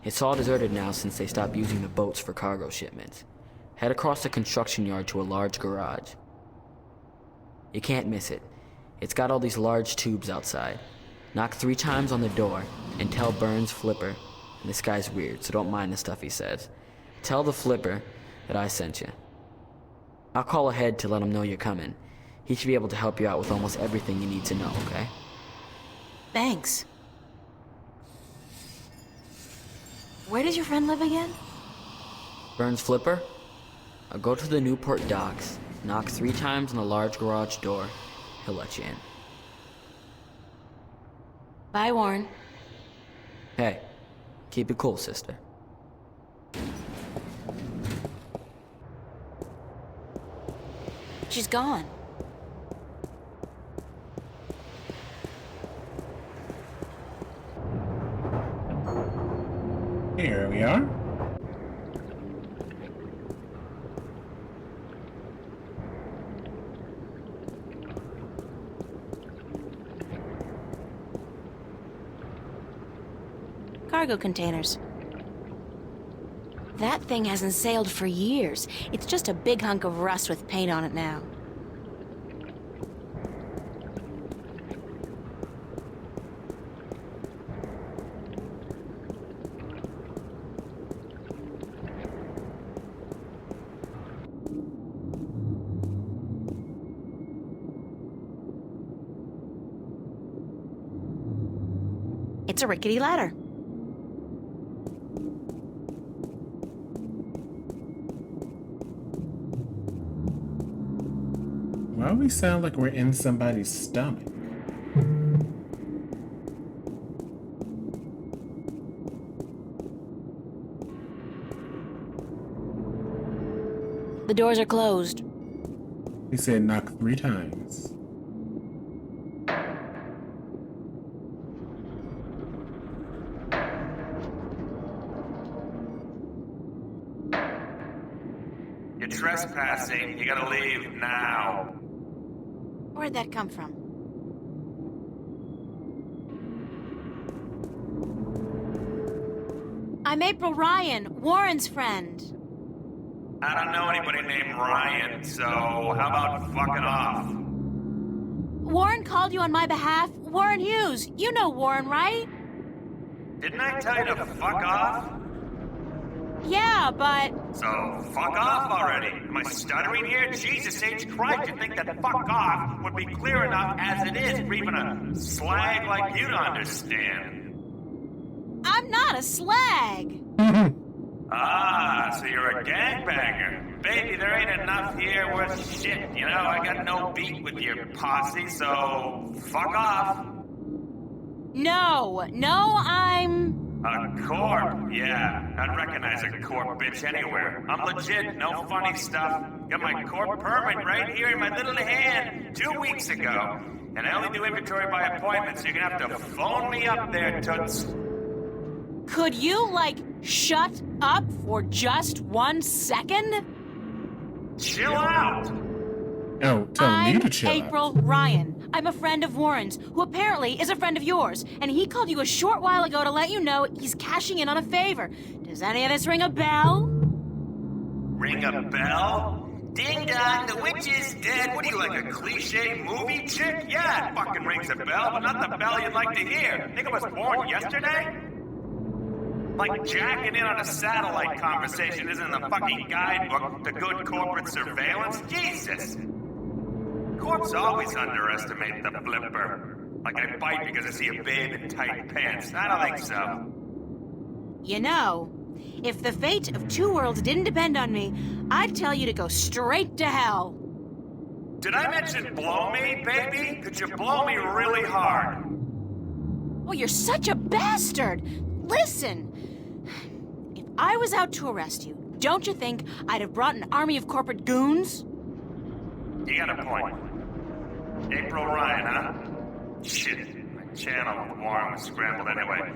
F: It's all deserted now since they stopped using the boats for cargo shipments. Head across the construction yard to a large garage. You can't miss it. It's got all these large tubes outside. Knock 3 times on the door and tell Burns Flipper, and this guy's weird, so don't mind the stuff he says. Tell the Flipper that I sent you. I'll call ahead to let him know you're coming. He should be able to help you out with almost everything you need to know, okay?
B: Thanks. Where does your friend live again?
F: Burns Flipper? I'll go to the Newport docks, knock 3 times on the large garage door. He'll let you in.
B: Bye, Warren.
F: Hey, keep it cool, sister.
B: She's gone.
A: Here we are.
B: Cargo containers. That thing hasn't sailed for years. It's just a big hunk of rust with paint on it now. It's a rickety ladder.
A: Why do we sound like we're in somebody's stomach?
B: The doors are closed.
A: He said knock 3 times.
M: You're trespassing. You gotta leave now.
B: Where'd that come from? I'm April Ryan, Warren's friend.
M: I don't know anybody named Ryan, so how about fucking off?
B: Warren called you on my behalf. Warren Hughes. You know Warren, right?
M: Didn't I tell you to fuck off?
B: Yeah, but...
M: So, fuck off already. Am I stuttering here? Jesus H. Christ, you'd think that fuck off would be clear enough as it is for even a slag like you to understand.
B: I'm not a slag.
M: Ah, so you're a gangbanger. Baby, there ain't enough here worth shit. You know, I got no beat with your posse, so fuck off.
B: No, I'm...
M: A corp? Yeah, I'd recognize a corp bitch anywhere. I'm legit, no funny stuff. Got my corp permit right here in my little hand 2 weeks ago. And I only do inventory by appointment, so you're gonna have to phone me up there, toots.
B: Could you, shut up for just 1 second?
M: Chill out!
A: Oh, tell me to chill
B: I'm April Ryan. I'm a friend of Warren's, who apparently is a friend of yours, and he called you a short while ago to let you know he's cashing in on a favor. Does any of this ring a bell?
M: Ring a bell? Ding dong, the witch is dead. What are you, like a cliche movie chick? Yeah, it fucking rings a bell, but not the bell you'd like to hear. Think I was born yesterday? Like jacking in on a satellite conversation isn't in the fucking guidebook to good corporate surveillance? Jesus! Corps always underestimate the flipper. Like I bite because I see a babe in tight pants. I don't think so.
B: You know, if the fate of 2 worlds didn't depend on me, I'd tell you to go straight to hell.
M: Did I mention blow me, baby? Could you blow me really hard?
B: Oh, you're such a bastard! Listen! If I was out to arrest you, don't you think I'd have brought an army of corporate goons?
M: You got a point. April Ryan, huh? Shit. I channel Warren was scrambled anyway.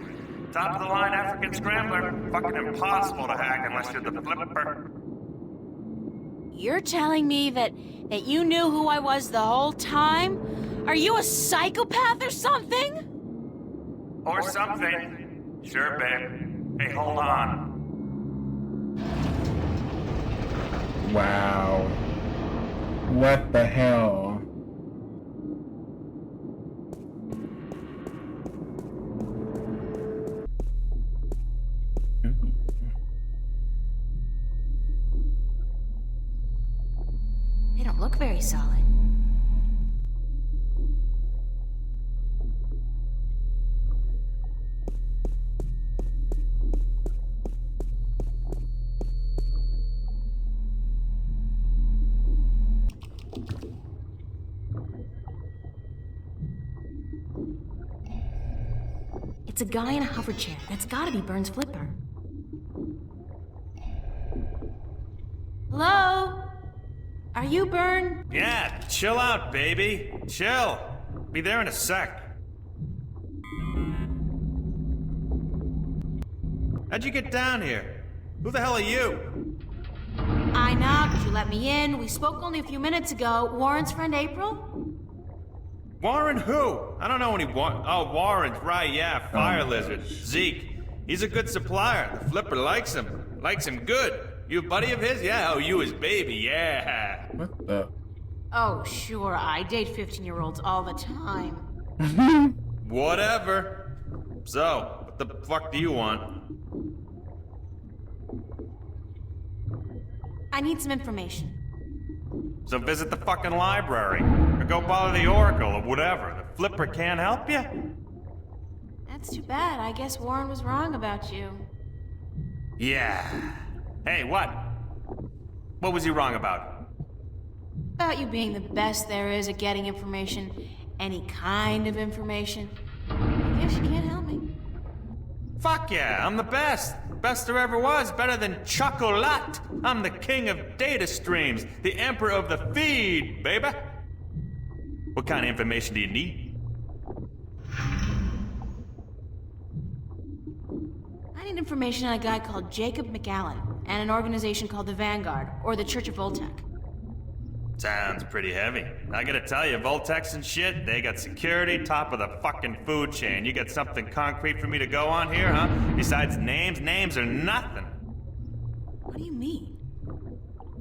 M: Top of the line African scrambler. Fucking impossible to hack unless you're the Flipper.
B: You're telling me that you knew who I was the whole time? Are you a psychopath or something?
M: Or something. Sure, babe. Hey, hold on.
A: Wow. What the hell?
B: They don't look very solid. It's a guy in a hover chair. That's gotta be Burns' flipper. Hello? Are you Byrne?
M: Yeah, chill out, baby. Chill. Be there in a sec. How'd you get down here? Who the hell are you?
B: I knocked, you let me in. We spoke only a few minutes ago. Warren's friend April?
M: Warren who? I don't know any Warren's right, yeah, Fire Lizard. Zeke. He's a good supplier. The Flipper likes him. Likes him good. You a buddy of his? Yeah, oh, you his baby, yeah.
A: What the?
B: Oh, sure, I date 15-year-olds all the time.
M: Whatever. So, what the fuck do you want?
B: I need some information.
M: So visit the fucking library. Or go bother the Oracle or whatever. The Flipper can't help you?
B: That's too bad. I guess Warren was wrong about you.
M: Yeah. Hey, what? What was he wrong about?
B: About you being the best there is at getting information. Any kind of information. I guess you can't help me.
M: Fuck yeah, I'm the best. Best there ever was, better than Chocolat. I'm the king of data streams, the emperor of the feed, baby. What kind of information do you need?
B: I need information on a guy called Jacob McAllen and an organization called the Vanguard, or the Church of Voltec.
M: Sounds pretty heavy. I gotta tell you, Voltex and shit, they got security top of the fucking food chain. You got something concrete for me to go on here, huh? Besides names? Names are nothing.
B: What do you mean?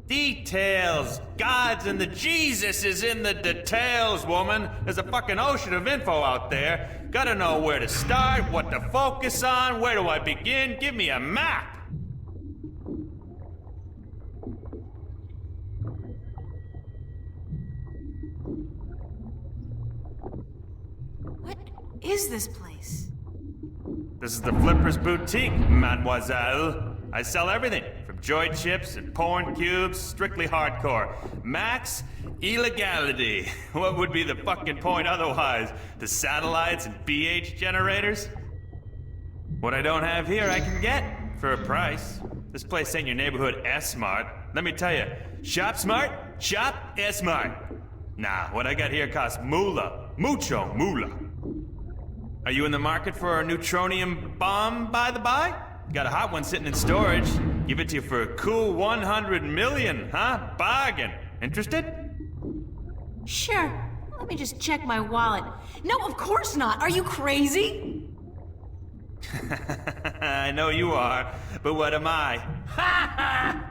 M: Details! Gods and the Jesus is in the details, woman. There's a fucking ocean of info out there. Gotta know where to start, what to focus on, where do I begin? Give me a map!
B: What is this place?
M: This is the Flipper's Boutique, mademoiselle. I sell everything, from joy chips and porn cubes, strictly hardcore. Max illegality. What would be the fucking point otherwise? The satellites and BH generators? What I don't have here, I can get for a price. This place ain't your neighborhood S-Mart. Let me tell you, shop smart, shop S-Mart. Nah, what I got here costs moolah. Mucho moolah. Are you in the market for a neutronium bomb, by the by? Got a hot one sitting in storage. Give it to you for a cool 100 million, huh? Bargain. Interested?
B: Sure. Let me just check my wallet. No, of course not. Are you crazy?
M: I know you are, but what am I? Ha ha!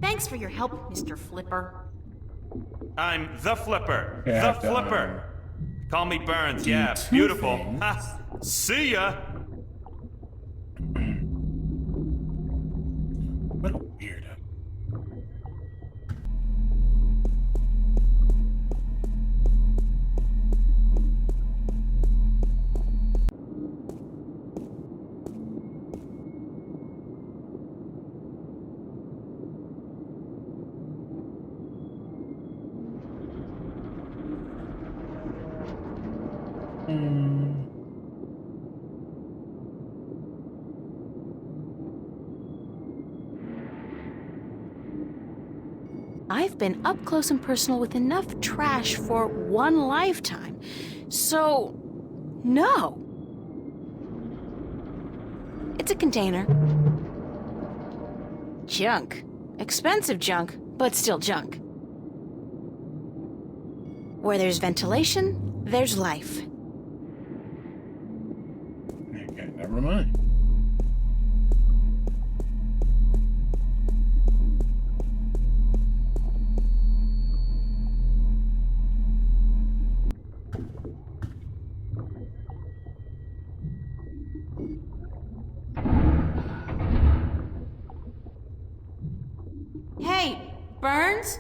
B: Thanks for your help, Mr. Flipper.
M: I'm the Flipper.
A: Yeah,
M: the Flipper. Call me Burns. Yeah, beautiful. Ha. See ya.
A: What a weirdo.
B: I I've been up close and personal with enough trash for one lifetime. So, no. It's a container. Junk. Expensive junk, but still junk. Where there's ventilation, there's life.
A: Okay, never mind.
B: Hey, Burns?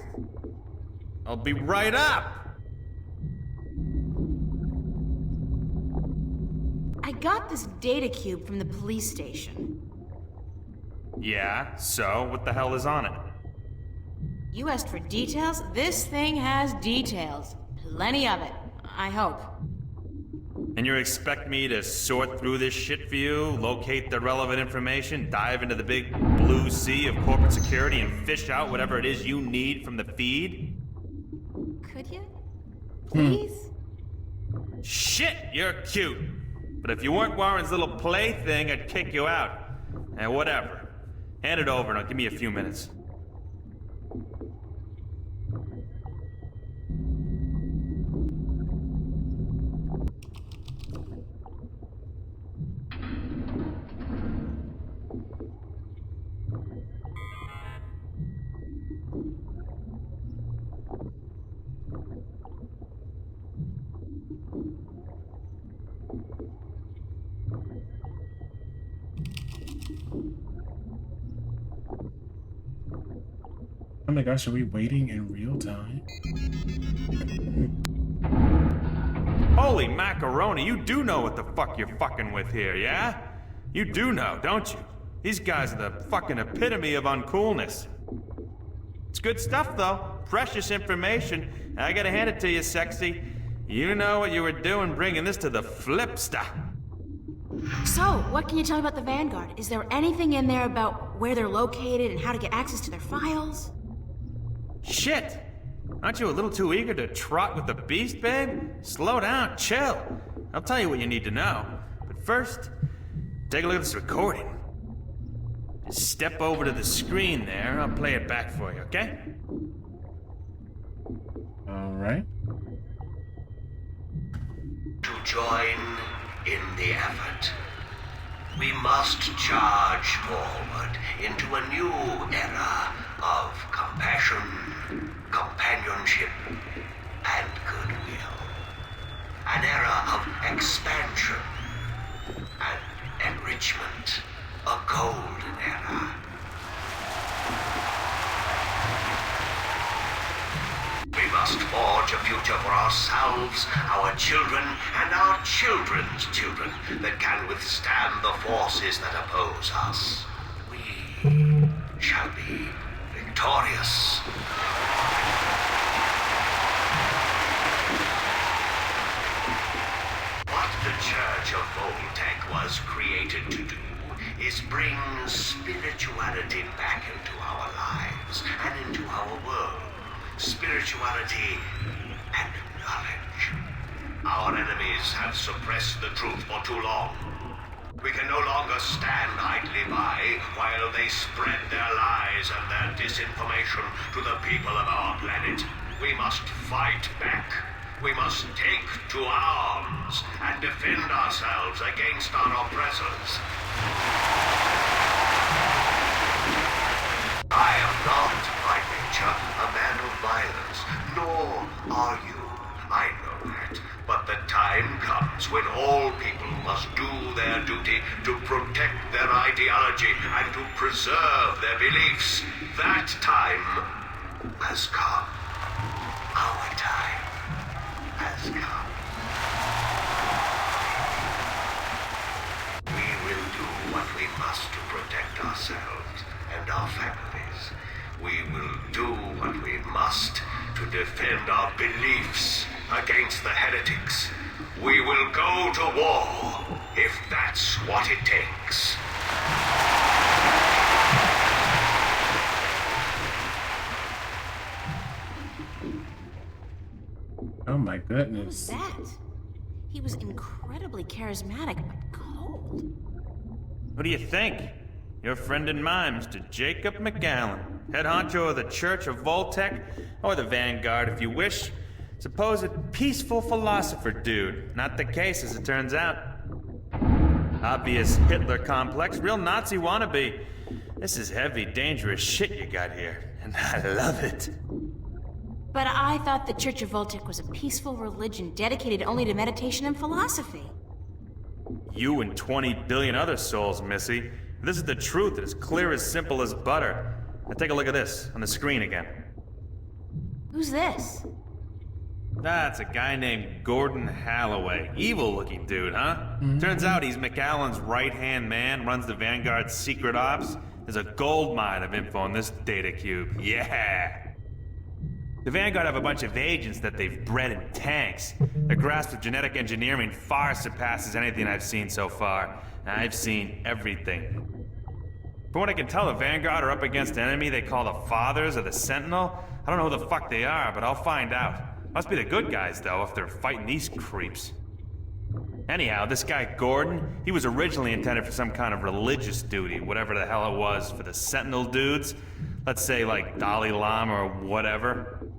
N: I'll be right up.
B: I got this data cube from the police station.
N: Yeah, so what the hell is on it?
B: You asked for details? This thing has details. Plenty of it, I hope.
N: And you expect me to sort through this shit for you, locate the relevant information, dive into the big blue sea of corporate security, and fish out whatever it is you need from the feed?
B: Could you? Please?
N: Shit, you're cute. But if you weren't Warren's little plaything, I'd kick you out. And whatever. Hand it over and I'll give me a few minutes.
A: Oh my gosh, are we waiting in real time?
N: Holy macaroni, you do know what the fuck you're fucking with here, yeah? You do know, don't you? These guys are the fucking epitome of uncoolness. It's good stuff, though. Precious information. I gotta hand it to you, sexy. You know what you were doing bringing this to the Flipster.
B: So, what can you tell me about the Vanguard? Is there anything in there about where they're located and how to get access to their files?
N: Shit! Aren't you a little too eager to trot with the beast, babe? Slow down, chill. I'll tell you what you need to know. But first, take a look at this recording. Just step over to the screen there, I'll play it back for you, okay?
A: Alright.
O: To join in the effort, we must charge forward into a new era of compassion, companionship, and goodwill. An era of expansion and enrichment. A golden era. We must forge a future for ourselves, our children, and our children's children that can withstand the forces that oppose us. We shall be victorious. What the Church of Voltec was created to do is bring spirituality back into our lives and into our world. Spirituality and knowledge. Our enemies have suppressed the truth for too long. We can no longer stand idly by while they spread their lies and their disinformation to the people of our planet. We must fight back. We must take to arms and defend ourselves against our oppressors. I am not, by nature, a man of violence, nor are you. I know that. But the time comes when all people must do their duty to protect their ideology and to preserve their beliefs. That time has come. Our time has come. We will do what we must to protect ourselves and our families. We will do what we must to defend our beliefs against the heretics. We will go to war if that's what it takes.
A: Oh my
B: What was
A: goodness.
B: that? He was incredibly charismatic, but cold.
N: Who do you think? Your friend and mine, Mr. Jacob McAllen, head honcho of the Church of Voltec, or the Vanguard if you wish. Supposed peaceful philosopher dude. Not the case, as it turns out. Obvious Hitler complex, real Nazi wannabe. This is heavy, dangerous shit you got here, and I love it.
B: But I thought the Church of Voltec was a peaceful religion dedicated only to meditation and philosophy.
N: You and 20 billion other souls, Missy. This is the truth, as clear as simple as butter. Now take a look at this, on the screen again.
B: Who's this?
N: That's a guy named Gordon Halloway. Evil-looking dude, huh? Turns out he's McAllen's right-hand man, runs the Vanguard's secret ops. There's a goldmine of info on this data cube. Yeah! The Vanguard have a bunch of agents that they've bred in tanks. Their grasp of genetic engineering far surpasses anything I've seen so far. I've seen everything. From what I can tell, the Vanguard are up against an enemy they call the Fathers or the Sentinel. I don't know who the fuck they are, but I'll find out. Must be the good guys, though, if they're fighting these creeps. Anyhow, this guy Gordon, he was originally intended for some kind of religious duty, whatever the hell it was, for the Sentinel dudes. Let's say, like, Dalai Lama or whatever.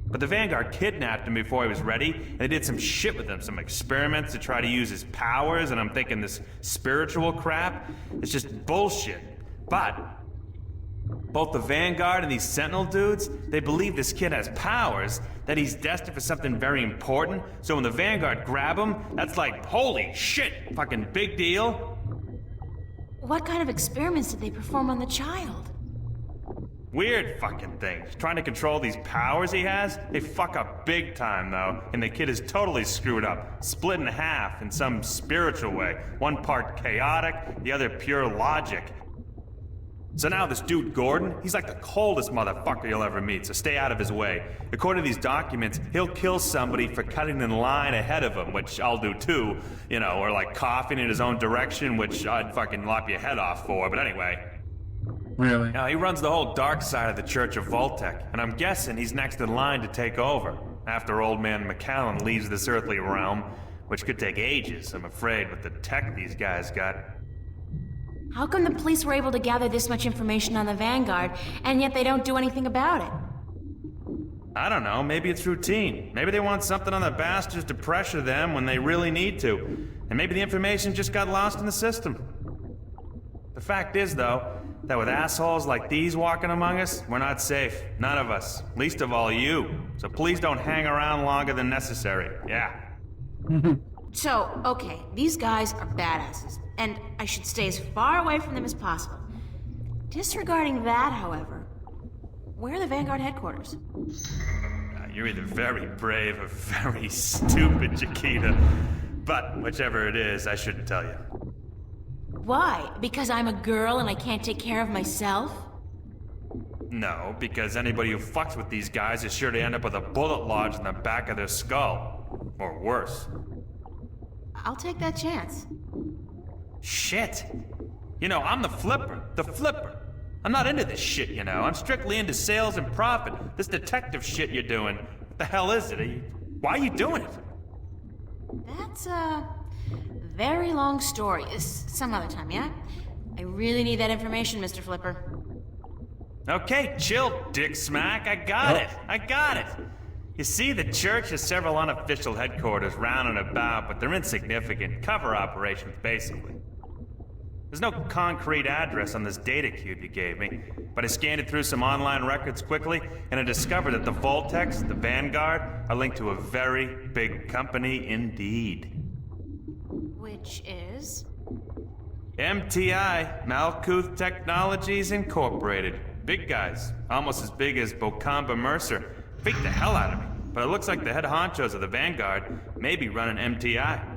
N: But the Vanguard kidnapped him before he was ready, and they did some shit with him, some experiments to try to use his powers, and I'm thinking this spiritual crap, it's just bullshit. But both the Vanguard and these Sentinel dudes, they believe this kid has powers, that he's destined for something very important, so when the Vanguard grab him, that's like, holy shit, fucking big deal.
B: What kind of experiments did they perform on the child?
N: Weird fucking things. Trying to control these powers he has? They fuck up big time, though, and the kid is totally screwed up. Split in half in some spiritual way. One part chaotic, the other pure logic. So now this dude Gordon, he's like the coldest motherfucker you'll ever meet, so stay out of his way. According to these documents, he'll kill somebody for cutting in line ahead of him, which I'll do too, you know, or like coughing in his own direction, which I'd fucking lop your head off for, but anyway.
A: Really?
N: Now, he runs the whole dark side of the Church of Voltec, and I'm guessing he's next in line to take over, after old man McAllen leaves this earthly realm, which could take ages, I'm afraid, with the tech these guys got.
B: How come the police were able to gather this much information on the Vanguard, and yet they don't do anything about it?
N: I don't know, maybe it's routine. Maybe they want something on the bastards to pressure them when they really need to. And maybe the information just got lost in the system. The fact is, though, that with assholes like these walking among us, we're not safe. None of us. Least of all you. So please don't hang around longer than necessary. Yeah.
B: So, okay, these guys are badasses, and I should stay as far away from them as possible. Disregarding that, however, where are the Vanguard headquarters?
N: You're either very brave or very stupid, Chiquita. But whichever it is, I shouldn't tell you.
B: Why? Because I'm a girl and I can't take care of myself?
N: No, because anybody who fucks with these guys is sure to end up with a bullet lodged in the back of their skull. Or worse.
B: I'll take that chance.
N: Shit. You know, I'm the flipper. The flipper. I'm not into this shit, you know. I'm strictly into sales and profit. This detective shit you're doing. What the hell is it? Why are you doing it?
B: That's a very long story. Some other time, yeah? I really need that information, Mr. Flipper.
N: Okay, chill, Dick Smack. I got it. I got it. You see, the church has several unofficial headquarters round and about, but they're insignificant. Cover operations, basically. There's no concrete address on this data cube you gave me, but I scanned it through some online records quickly, and I discovered that the Voltecs, the Vanguard, are linked to a very big company indeed.
B: Which is?
N: MTI, Malkuth Technologies Incorporated. Big guys, almost as big as Bocamba Mercer. Freaked the hell out of me, but it looks like the head honchos of the Vanguard may be running MTI.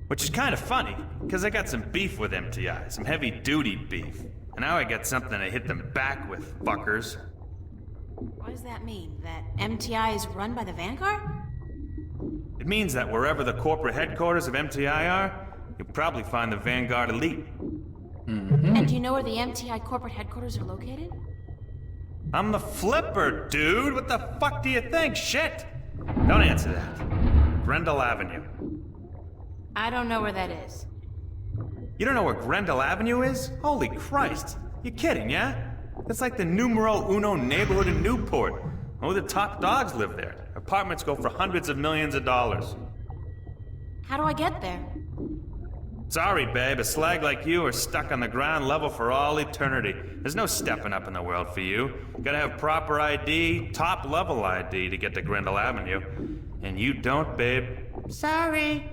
N: Which is kind of funny, because I got some beef with MTI, some heavy-duty beef. And now I got something to hit them back with, fuckers.
B: What does that mean? That MTI is run by the Vanguard?
N: It means that wherever the corporate headquarters of MTI are, you'll probably find the Vanguard elite.
B: And do you know where the MTI corporate headquarters are located?
N: I'm the flipper, dude! What the fuck do you think? Shit! Don't answer that. Grendel Avenue.
B: I don't know where that is.
N: You don't know where Grendel Avenue is? Holy Christ. You're kidding, yeah? That's like the numero uno neighborhood in Newport. Only the top dogs live there. Apartments go for hundreds of millions of dollars.
B: How do I get there?
N: Sorry, babe. A slag like you are stuck on the ground level for all eternity. There's no stepping up in the world for you. You gotta have proper ID, top level ID to get to Grendel Avenue. And you don't, babe. Sorry.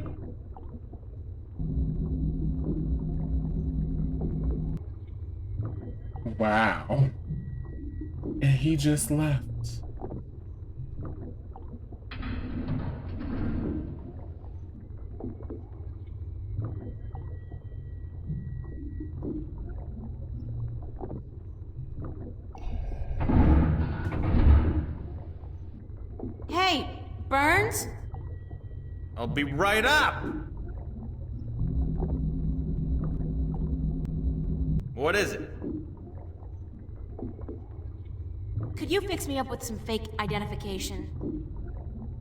A: Wow. And he just left.
B: Hey, Burns?
N: I'll be right up. What is it?
B: Could you fix me up with some fake identification?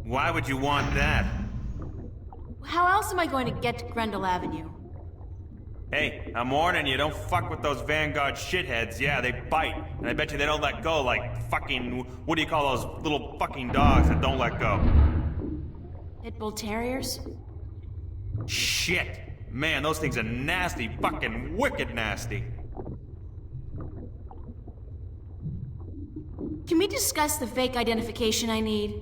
N: Why would you want that?
B: How else am I going to get to Grendel Avenue?
N: Hey, I'm warning you, don't fuck with those Vanguard shitheads. Yeah, they bite. And I bet you they don't let go like fucking... What do you call those little fucking dogs that don't let go?
B: Pit Bull Terriers?
N: Shit. Man, those things are nasty. Fucking wicked nasty.
B: Can we discuss the fake identification I need?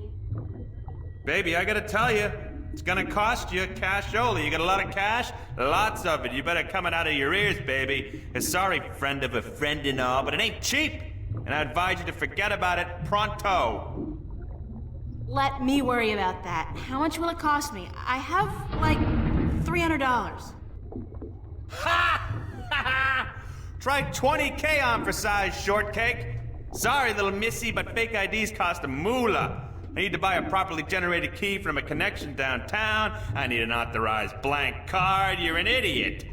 N: Baby, I gotta tell you, it's gonna cost you cash only. You got a lot of cash? Lots of it. You better come it out of your ears, baby. Sorry, friend of a friend and all, but it ain't cheap. And I advise you to forget about it pronto.
B: Let me worry about that. How much will it cost me? I have, like, $300.
N: Ha! Try 20K on for size, shortcake. Sorry, little missy, but fake IDs cost a moolah. I need to buy a properly generated key from a connection downtown. I need an authorized blank card. You're an idiot.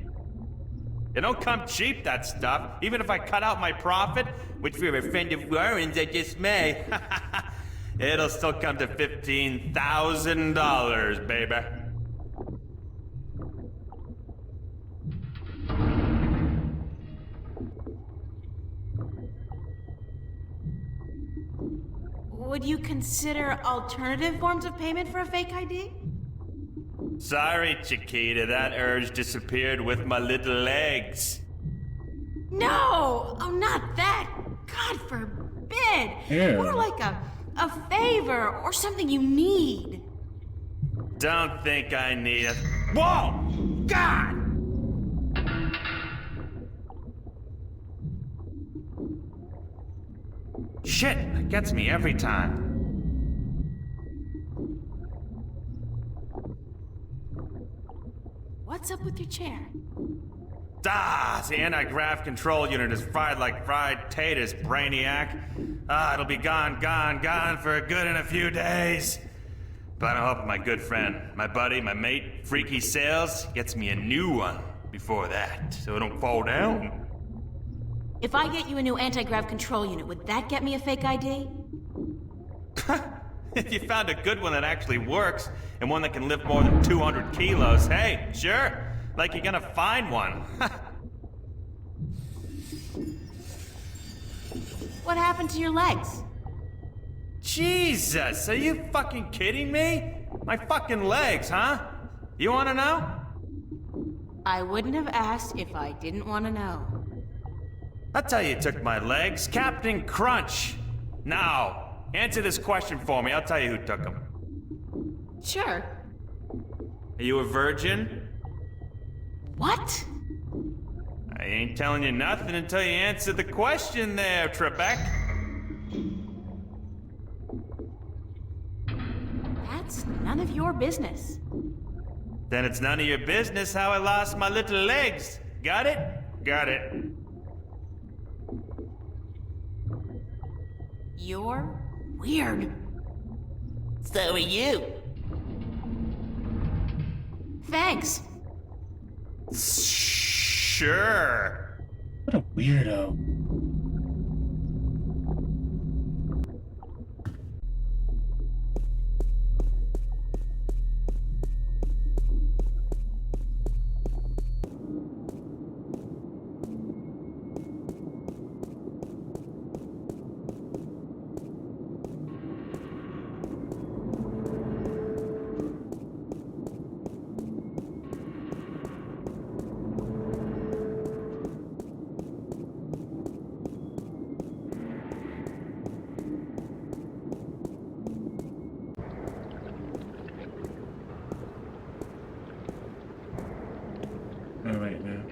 N: It don't come cheap, that stuff. Even if I cut out my profit, which for a friend of Warren's I just may, it'll still come to $15,000, baby.
B: Would you consider alternative forms of payment for a fake ID?
N: Sorry, Chiquita, that urge disappeared with my little legs.
B: No! Oh, not that! God forbid!
A: Ew.
B: More like a favor or something you need.
N: Don't think I need it. Whoa! God! Shit, that gets me every time.
B: What's up with your chair?
N: The anti-grav control unit is fried like fried taters, brainiac. It'll be gone for good in a few days. But I hope my good friend, my buddy, my mate, Freaky Sales, gets me a new one before that, so it don't fall down.
B: If I get you a new anti-grav control unit, would that get me a fake ID?
N: If you found a good one that actually works, and one that can lift more than 200 kilos, hey, sure. Like you're gonna find one.
B: What happened to your legs?
N: Jesus, are you fucking kidding me? My fucking legs, huh? You wanna know?
B: I wouldn't have asked if I didn't want to know.
N: I'll tell you who took my legs. Captain Crunch. Now, answer this question for me. I'll tell you who took them.
B: Sure.
N: Are you a virgin?
B: What?
N: I ain't telling you nothing until you answer the question there, Trebek.
B: That's none of your business.
N: Then it's none of your business how I lost my little legs. Got it? Got it.
B: You're weird.
P: So are you.
B: Thanks.
N: Sure.
A: What a weirdo. Oh, wait, no.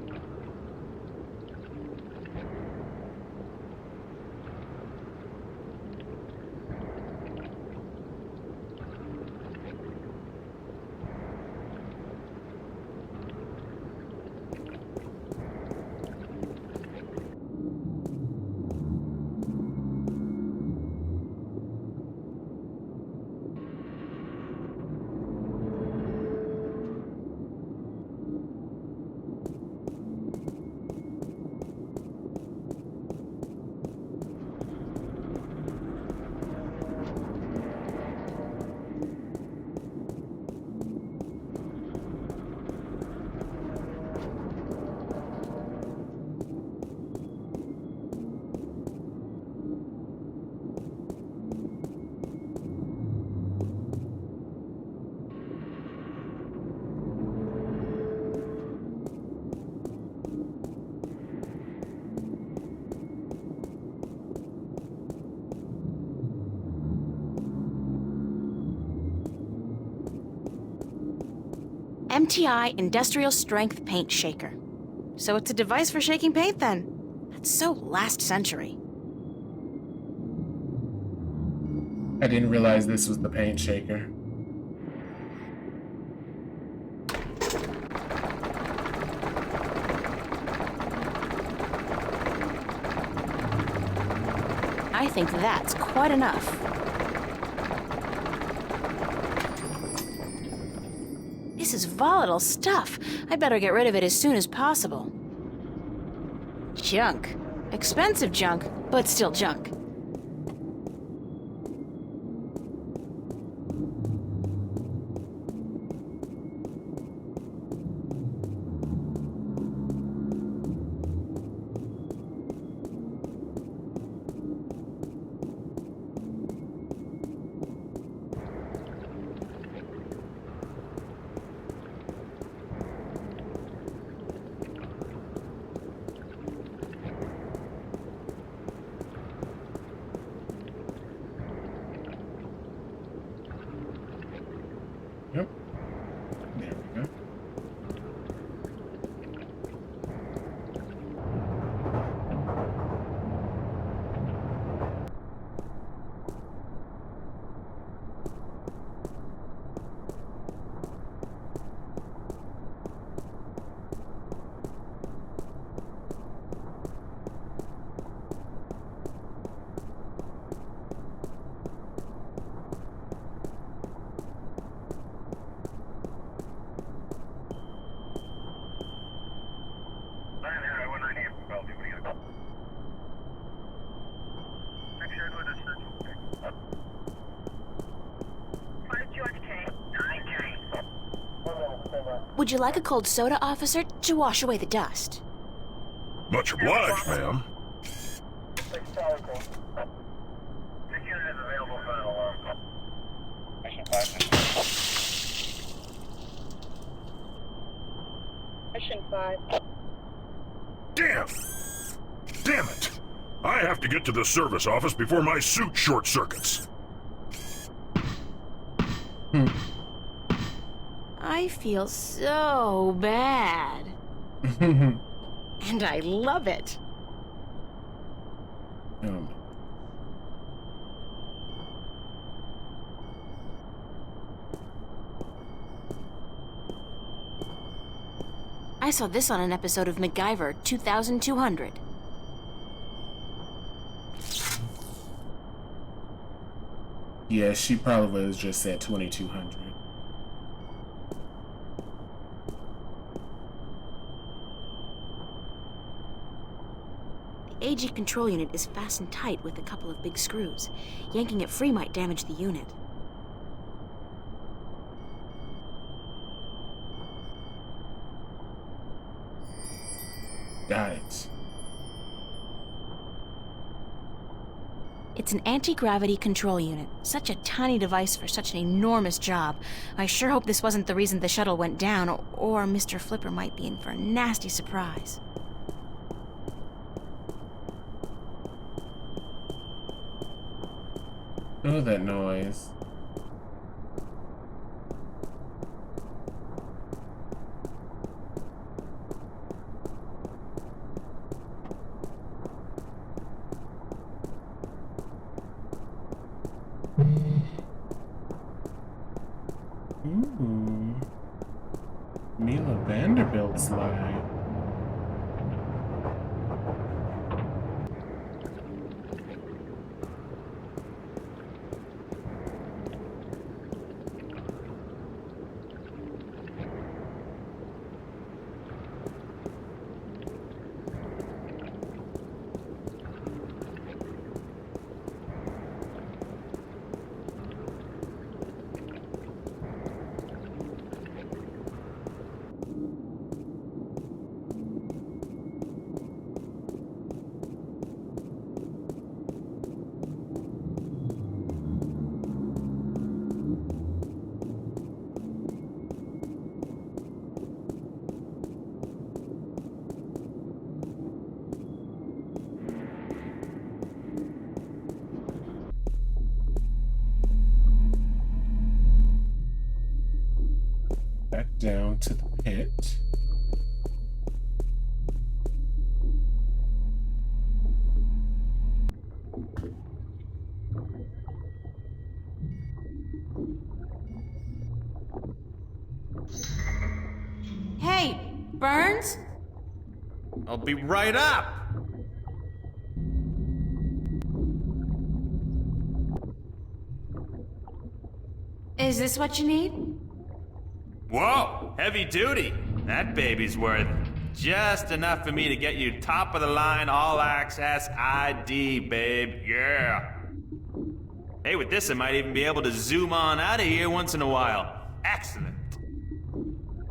B: MTI Industrial Strength Paint Shaker. So it's a device for shaking paint then? That's so last century.
A: I didn't realize this was the paint shaker.
B: I think that's quite enough. This is volatile stuff. I'd better get rid of it as soon as possible. Junk. Expensive junk, but still junk.
A: Yep. There we go.
B: Would you like a cold soda, officer, to wash away the dust?
D: Much obliged, ma'am.
H: Mission 5.
D: Damn! Damn it! I have to get to the service office before my suit short circuits.
B: I feel so bad. And I love it. I saw this on an episode of MacGyver 2200.
A: Yeah, she probably was just at 2200.
B: The AG control unit is fastened tight with a couple of big screws. Yanking it free might damage the unit.
A: Got it.
B: It's an anti-gravity control unit. Such a tiny device for such an enormous job. I sure hope this wasn't the reason the shuttle went down, or Mr. Flipper might be in for a nasty surprise.
A: Oh, that noise. Mila Vanderbilt's lie. Back down to the pit.
J: Hey, Burns?
N: I'll be right up.
B: Is this what you need?
N: Whoa, heavy duty. That baby's worth just enough for me to get you top of the line all access ID, babe. Yeah. Hey, with this, I might even be able to zoom on out of here once in a while. Excellent.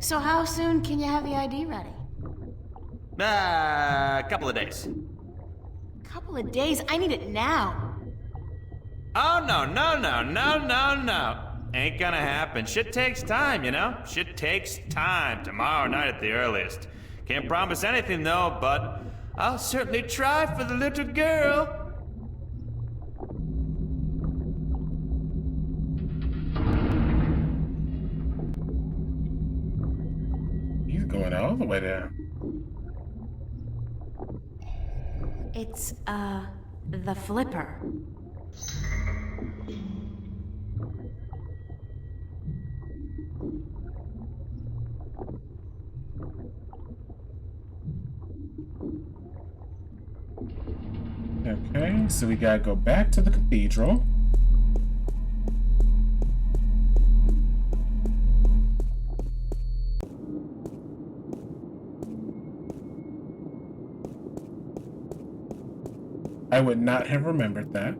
B: So how soon can you have the ID ready?
N: A couple of days.
B: Couple of days? I need it now.
N: Oh, no. Ain't gonna happen. Shit takes time, you know? Shit takes time. Tomorrow night at the earliest. Can't promise anything, though, but I'll certainly try for the little girl.
A: He's going all the way down.
B: It's, the flipper.
A: Okay, so we gotta go back to the cathedral. I would not have remembered that.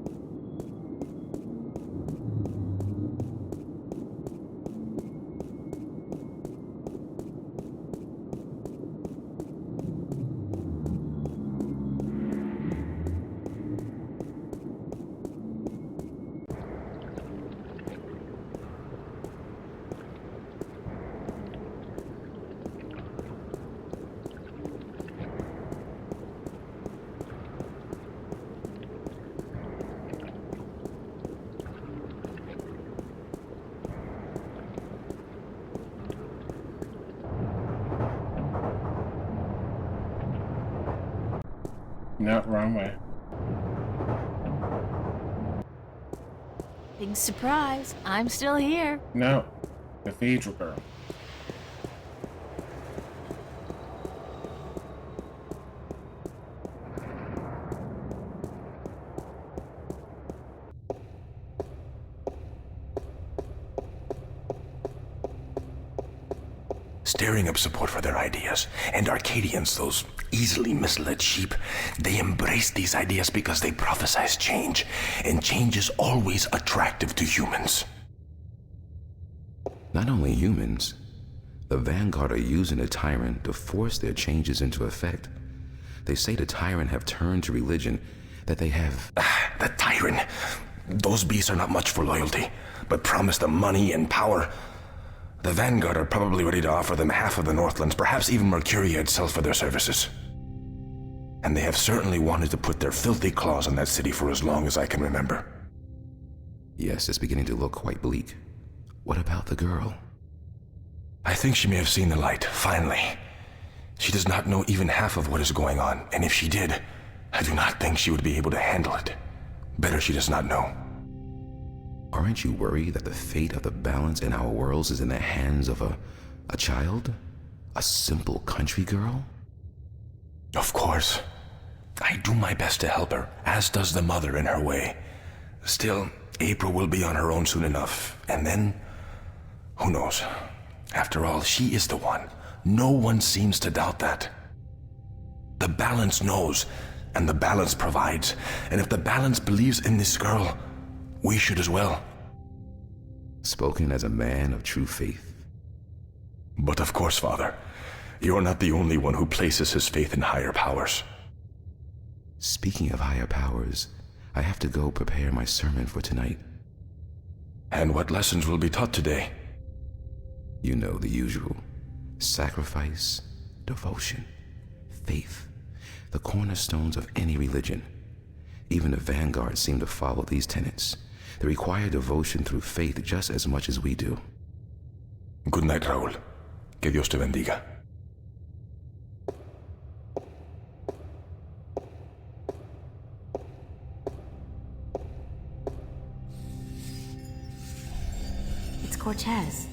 A: No, wrong way.
B: Big surprise. I'm still here.
A: No. Cathedral girl.
Q: Stirring up support for their ideas. And Arcadians, those easily misled sheep, they embrace these ideas because they prophesize change. And change is always attractive to humans.
E: Not only humans, the Vanguard are using the Tyrant to force their changes into effect. They say the Tyrant have turned to religion, that they have...
Q: The Tyrant. Those beasts are not much for loyalty, but promise them money and power. The Vanguard are probably ready to offer them half of the Northlands, perhaps even Mercuria itself for their services. And they have certainly wanted to put their filthy claws on that city for as long as I can remember.
E: Yes, it's beginning to look quite bleak. What about the girl?
Q: I think she may have seen the light, finally. She does not know even half of what is going on, and if she did, I do not think she would be able to handle it. Better she does not know.
E: Aren't you worried that the fate of the balance in our worlds is in the hands of a child? A simple country girl?
Q: Of course. I do my best to help her, as does the mother in her way. Still, April will be on her own soon enough, and then, who knows? After all, she is the one. No one seems to doubt that. The balance knows, and the balance provides, and if the balance believes in this girl, we should as well.
E: Spoken as a man of true faith.
Q: But of course, Father, you're not the only one who places his faith in higher powers.
E: Speaking of higher powers, I have to go prepare my sermon for tonight.
Q: And what lessons will be taught today?
E: You know the usual. Sacrifice, devotion, faith, the cornerstones of any religion. Even the Vanguard seem to follow these tenets. They require devotion through faith just as much as we do.
Q: Good night, Raúl. Que Dios te bendiga.
B: It's Cortez.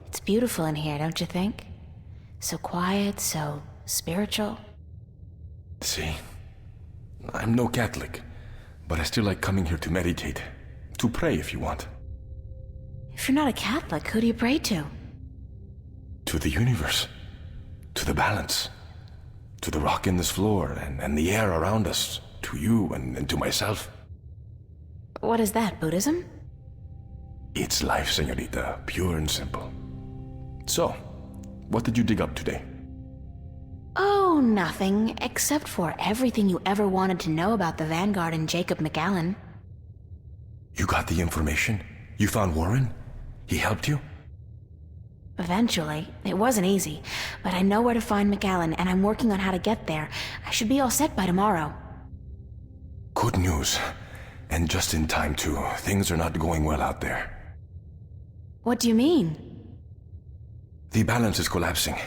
B: It's beautiful in here, don't you think? So quiet, so spiritual.
Q: See, I'm no Catholic, but I still like coming here to meditate. To pray if you want.
B: If you're not a Catholic, who do you pray to?
Q: To the universe. To the balance. To the rock in this floor and the air around us. To you and to myself.
B: What is that, Buddhism?
Q: It's life, señorita. Pure and simple. So, what did you dig up today?
B: Oh, nothing, except for everything you ever wanted to know about the Vanguard and Jacob McAllen.
Q: You got the information? You found Warren? He helped you?
B: Eventually. It wasn't easy, but I know where to find McAllen, and I'm working on how to get there. I should be all set by tomorrow.
Q: Good news. And just in time, too. Things are not going well out there.
B: What do you mean?
Q: The balance is collapsing,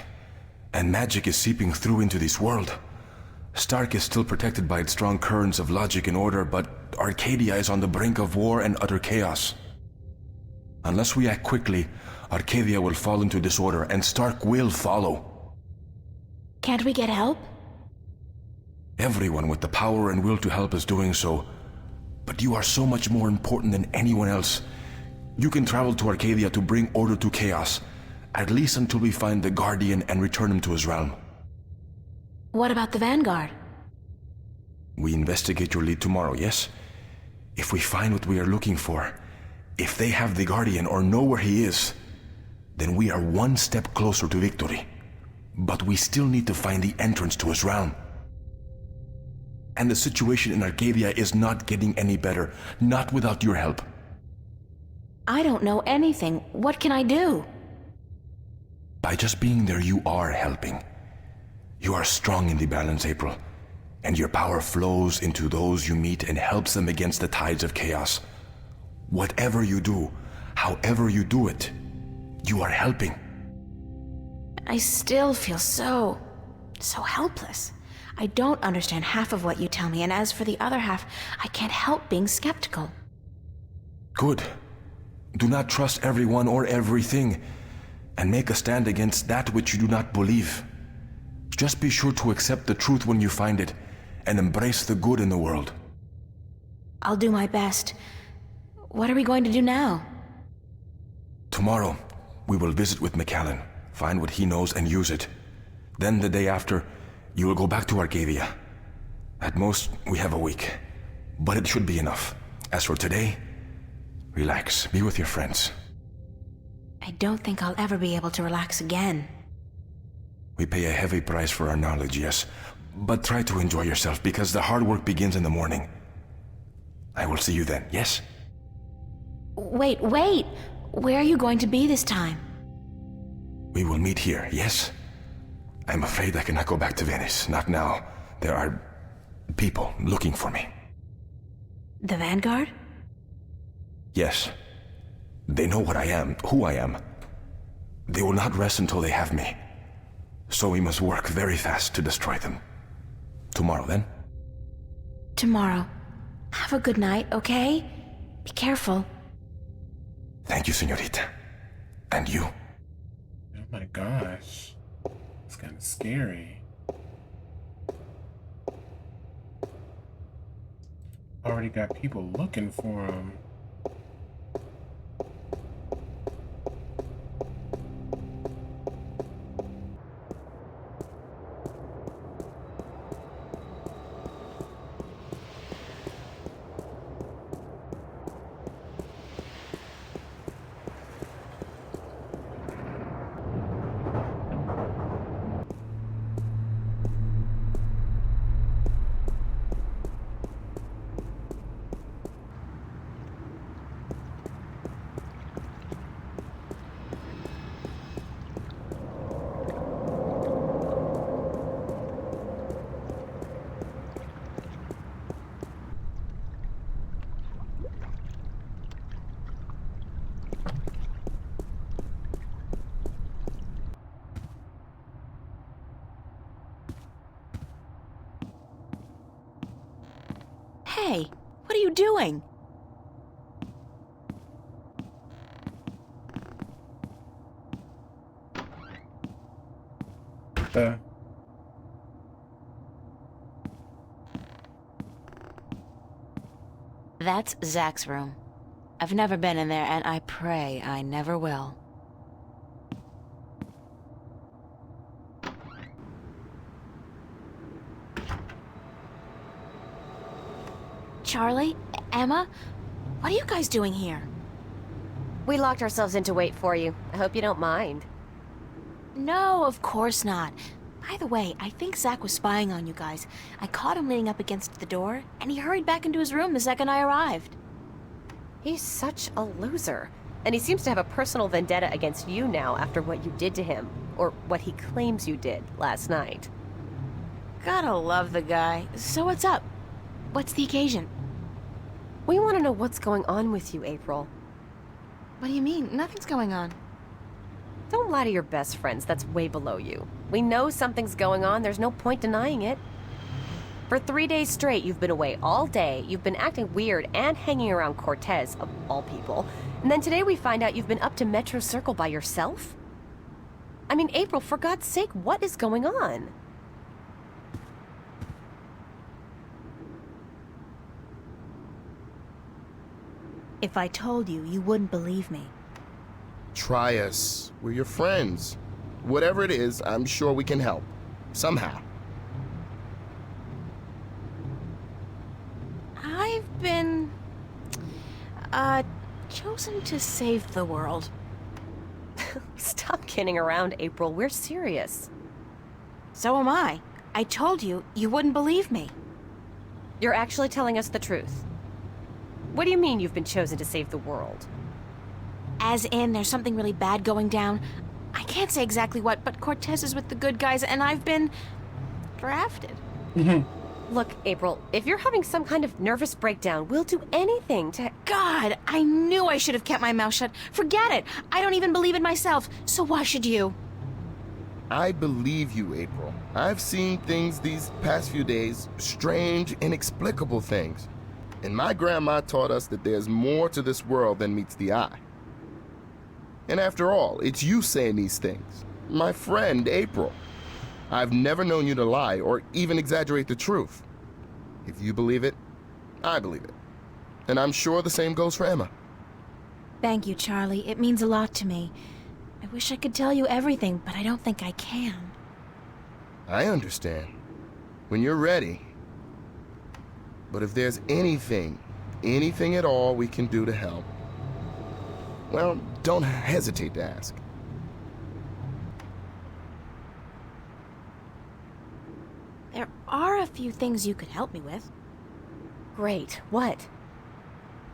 Q: and magic is seeping through into this world. Stark is still protected by its strong currents of logic and order, but Arcadia is on the brink of war and utter chaos. Unless we act quickly, Arcadia will fall into disorder, and Stark will follow.
B: Can't we get help?
Q: Everyone with the power and will to help is doing so, but you are so much more important than anyone else. You can travel to Arcadia to bring order to chaos, at least until we find the Guardian and return him to his realm.
B: What about the Vanguard?
Q: We investigate your lead tomorrow, yes? If we find what we are looking for, if they have the Guardian or know where he is, then we are one step closer to victory. But we still need to find the entrance to his realm. And the situation in Arcadia is not getting any better, not without your help.
B: I don't know anything. What can I do?
Q: By just being there, you are helping. You are strong in the balance, April, and your power flows into those you meet and helps them against the tides of chaos. Whatever you do, however you do it, you are helping.
B: I still feel so helpless. I don't understand half of what you tell me, and as for the other half, I can't help being skeptical.
Q: Good. Do not trust everyone or everything, and make a stand against that which you do not believe. Just be sure to accept the truth when you find it, and embrace the good in the world.
B: I'll do my best. What are we going to do now?
Q: Tomorrow, we will visit with McAllen, find what he knows and use it. Then the day after, you will go back to Arcadia. At most, we have a week, but it should be enough. As for today, relax, be with your friends.
B: I don't think I'll ever be able to relax again.
Q: We pay a heavy price for our knowledge, yes, but try to enjoy yourself because the hard work begins in the morning. I will see you then, yes?
B: Wait! Where are you going to be this time?
Q: We will meet here, yes? I'm afraid I cannot go back to Venice, not now. There are people looking for me.
B: The Vanguard?
Q: Yes. They know what I am, who I am. They will not rest until they have me. So we must work very fast to destroy them. Tomorrow, then?
B: Tomorrow. Have a good night, okay? Be careful.
Q: Thank you, señorita. And you.
A: Oh my gosh. It's kind of scary. Already got people looking for him.
B: Hey, what are you doing? That's Zach's room. I've never been in there, and I pray I never will. Charlie? Emma? What are you guys doing here?
R: We locked ourselves in to wait for you. I hope you don't mind.
B: No, of course not. By the way, I think Zach was spying on you guys. I caught him leaning up against the door, and he hurried back into his room the second I arrived.
R: He's such a loser. And he seems to have a personal vendetta against you now after what you did to him. Or what he claims you did last night.
B: Gotta love the guy. So what's up? What's the occasion?
R: We want to know what's going on with you, April.
B: What do you mean? Nothing's going on.
R: Don't lie to your best friends. That's way below you. We know something's going on. There's no point denying it. For 3 days straight, you've been away all day. You've been acting weird and hanging around Cortez, of all people. And then today we find out you've been up to Metro Circle by yourself? I mean, April, for God's sake, what is going on?
B: If I told you, you wouldn't believe me.
S: Try us. We're your friends. Whatever it is, I'm sure we can help. Somehow.
B: I've been... chosen to save the world.
R: Stop kidding around, April. We're serious.
B: So am I. I told you, you wouldn't believe me.
R: You're actually telling us the truth. What do you mean you've been chosen to save the world?
B: As in, there's something really bad going down. I can't say exactly what, but Cortez is with the good guys, and I've been... drafted.
R: Look, April, if you're having some kind of nervous breakdown, we'll do anything to...
B: God, I knew I should have kept my mouth shut. Forget it. I don't even believe it myself, so why should you?
S: I believe you, April. I've seen things these past few days, strange, inexplicable things. And my grandma taught us that there's more to this world than meets the eye. And after all, it's you saying these things. My friend, April. I've never known you to lie or even exaggerate the truth. If you believe it, I believe it. And I'm sure the same goes for Emma.
B: Thank you, Charlie. It means a lot to me. I wish I could tell you everything, but I don't think I can.
S: I understand. When you're ready. But if there's anything at all we can do to help, well, don't hesitate to ask.
B: There are a few things you could help me with.
R: Great. What?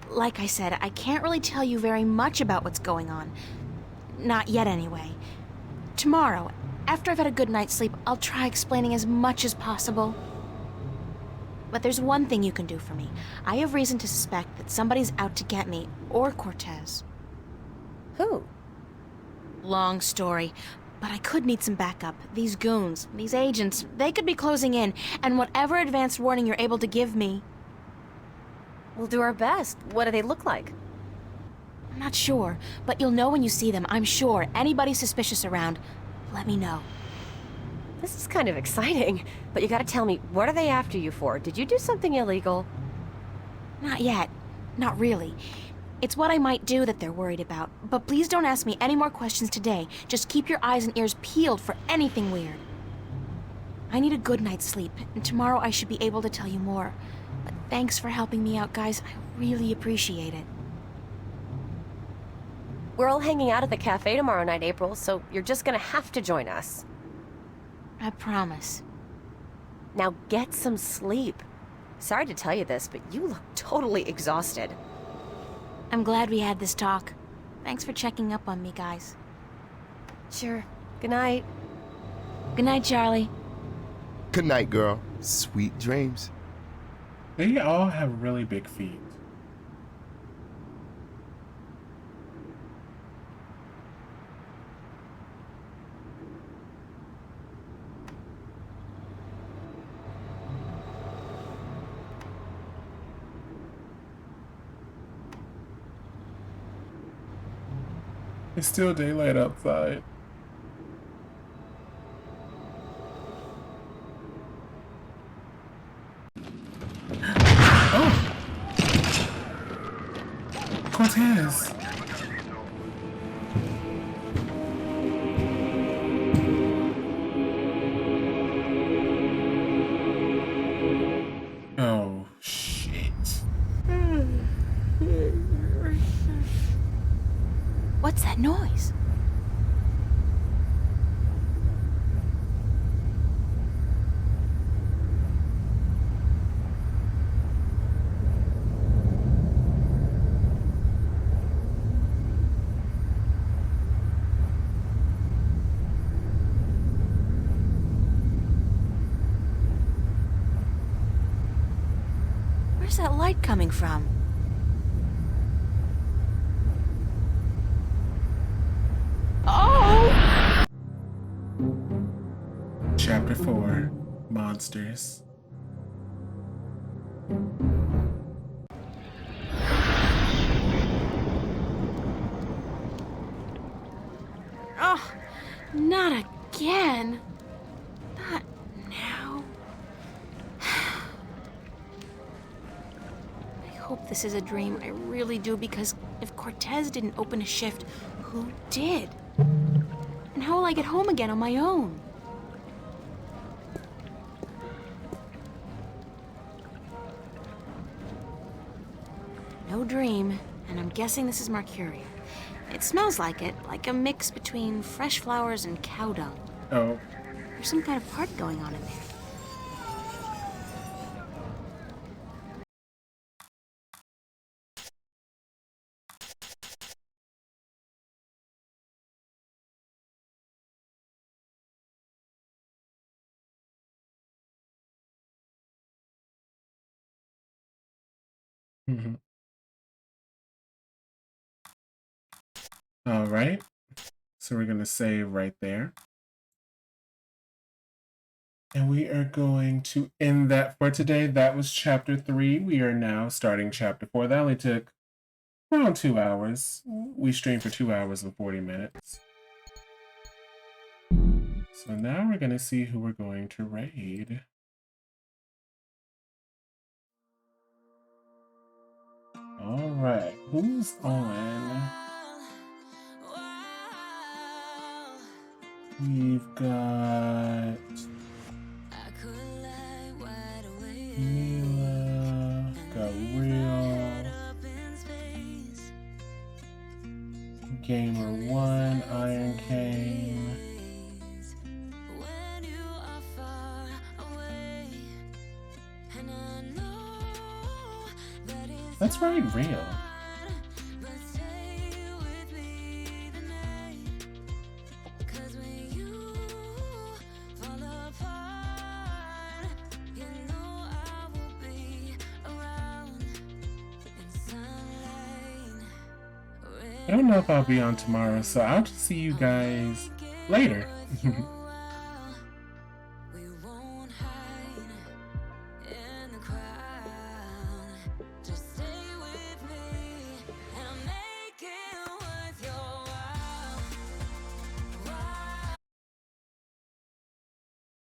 B: Like I said, I can't really tell you very much about what's going on. Not yet, anyway. Tomorrow, after I've had a good night's sleep, I'll try explaining as much as possible. But there's one thing you can do for me. I have reason to suspect that somebody's out to get me, or Cortez.
R: Who?
B: Long story, but I could need some backup. These goons, these agents, they could be closing in, and whatever advance warning you're able to give me...
R: We'll do our best. What do they look like?
B: not sure, but you'll know when you see them, I'm sure. Anybody suspicious around, let me know.
R: This is kind of exciting, but you gotta tell me, what are they after you for? Did you do something illegal?
B: Not yet. Not really. It's what I might do that they're worried about. But please don't ask me any more questions today. Just keep your eyes and ears peeled for anything weird. I need a good night's sleep, and tomorrow I should be able to tell you more. But thanks for helping me out, guys. I really appreciate it.
R: We're all hanging out at the cafe tomorrow night, April, so you're just gonna have to join us.
B: I promise.
R: Now get some sleep. Sorry to tell you this, but you look totally exhausted.
B: I'm glad we had this talk. Thanks for checking up on me, guys.
R: Sure. Good night.
B: Good night, Charlie.
S: Good night, girl. Sweet dreams.
A: They all have really big feet. It's still daylight outside. Oh! Cortez! Oh, shit.
B: What's that noise? Where's that light coming from? Oh!
A: Chapter 4, Monsters.
B: Oh, not again. Not now. I hope this is a dream. I really do, because if Cortez didn't open a shift, who did? And how will I get home again on my own? No dream, and I'm guessing this is Mercuria. It smells like it, like a mix between fresh flowers and cow dung.
A: Oh.
B: There's some kind of party going on in there.
A: Mm-hmm. All right. So we're going to save right there. And we are going to end that for today. That was chapter 3. We are now starting chapter 4. That only took around 2 hours. We streamed for 2 hours and 40 minutes. So now we're going to see who we're going to raid. All right, who's on? We've got Mila, got Real, Gamer 1, Iron Cane. That's right, Real. I don't know if I'll be on tomorrow, so I'll just see you guys later.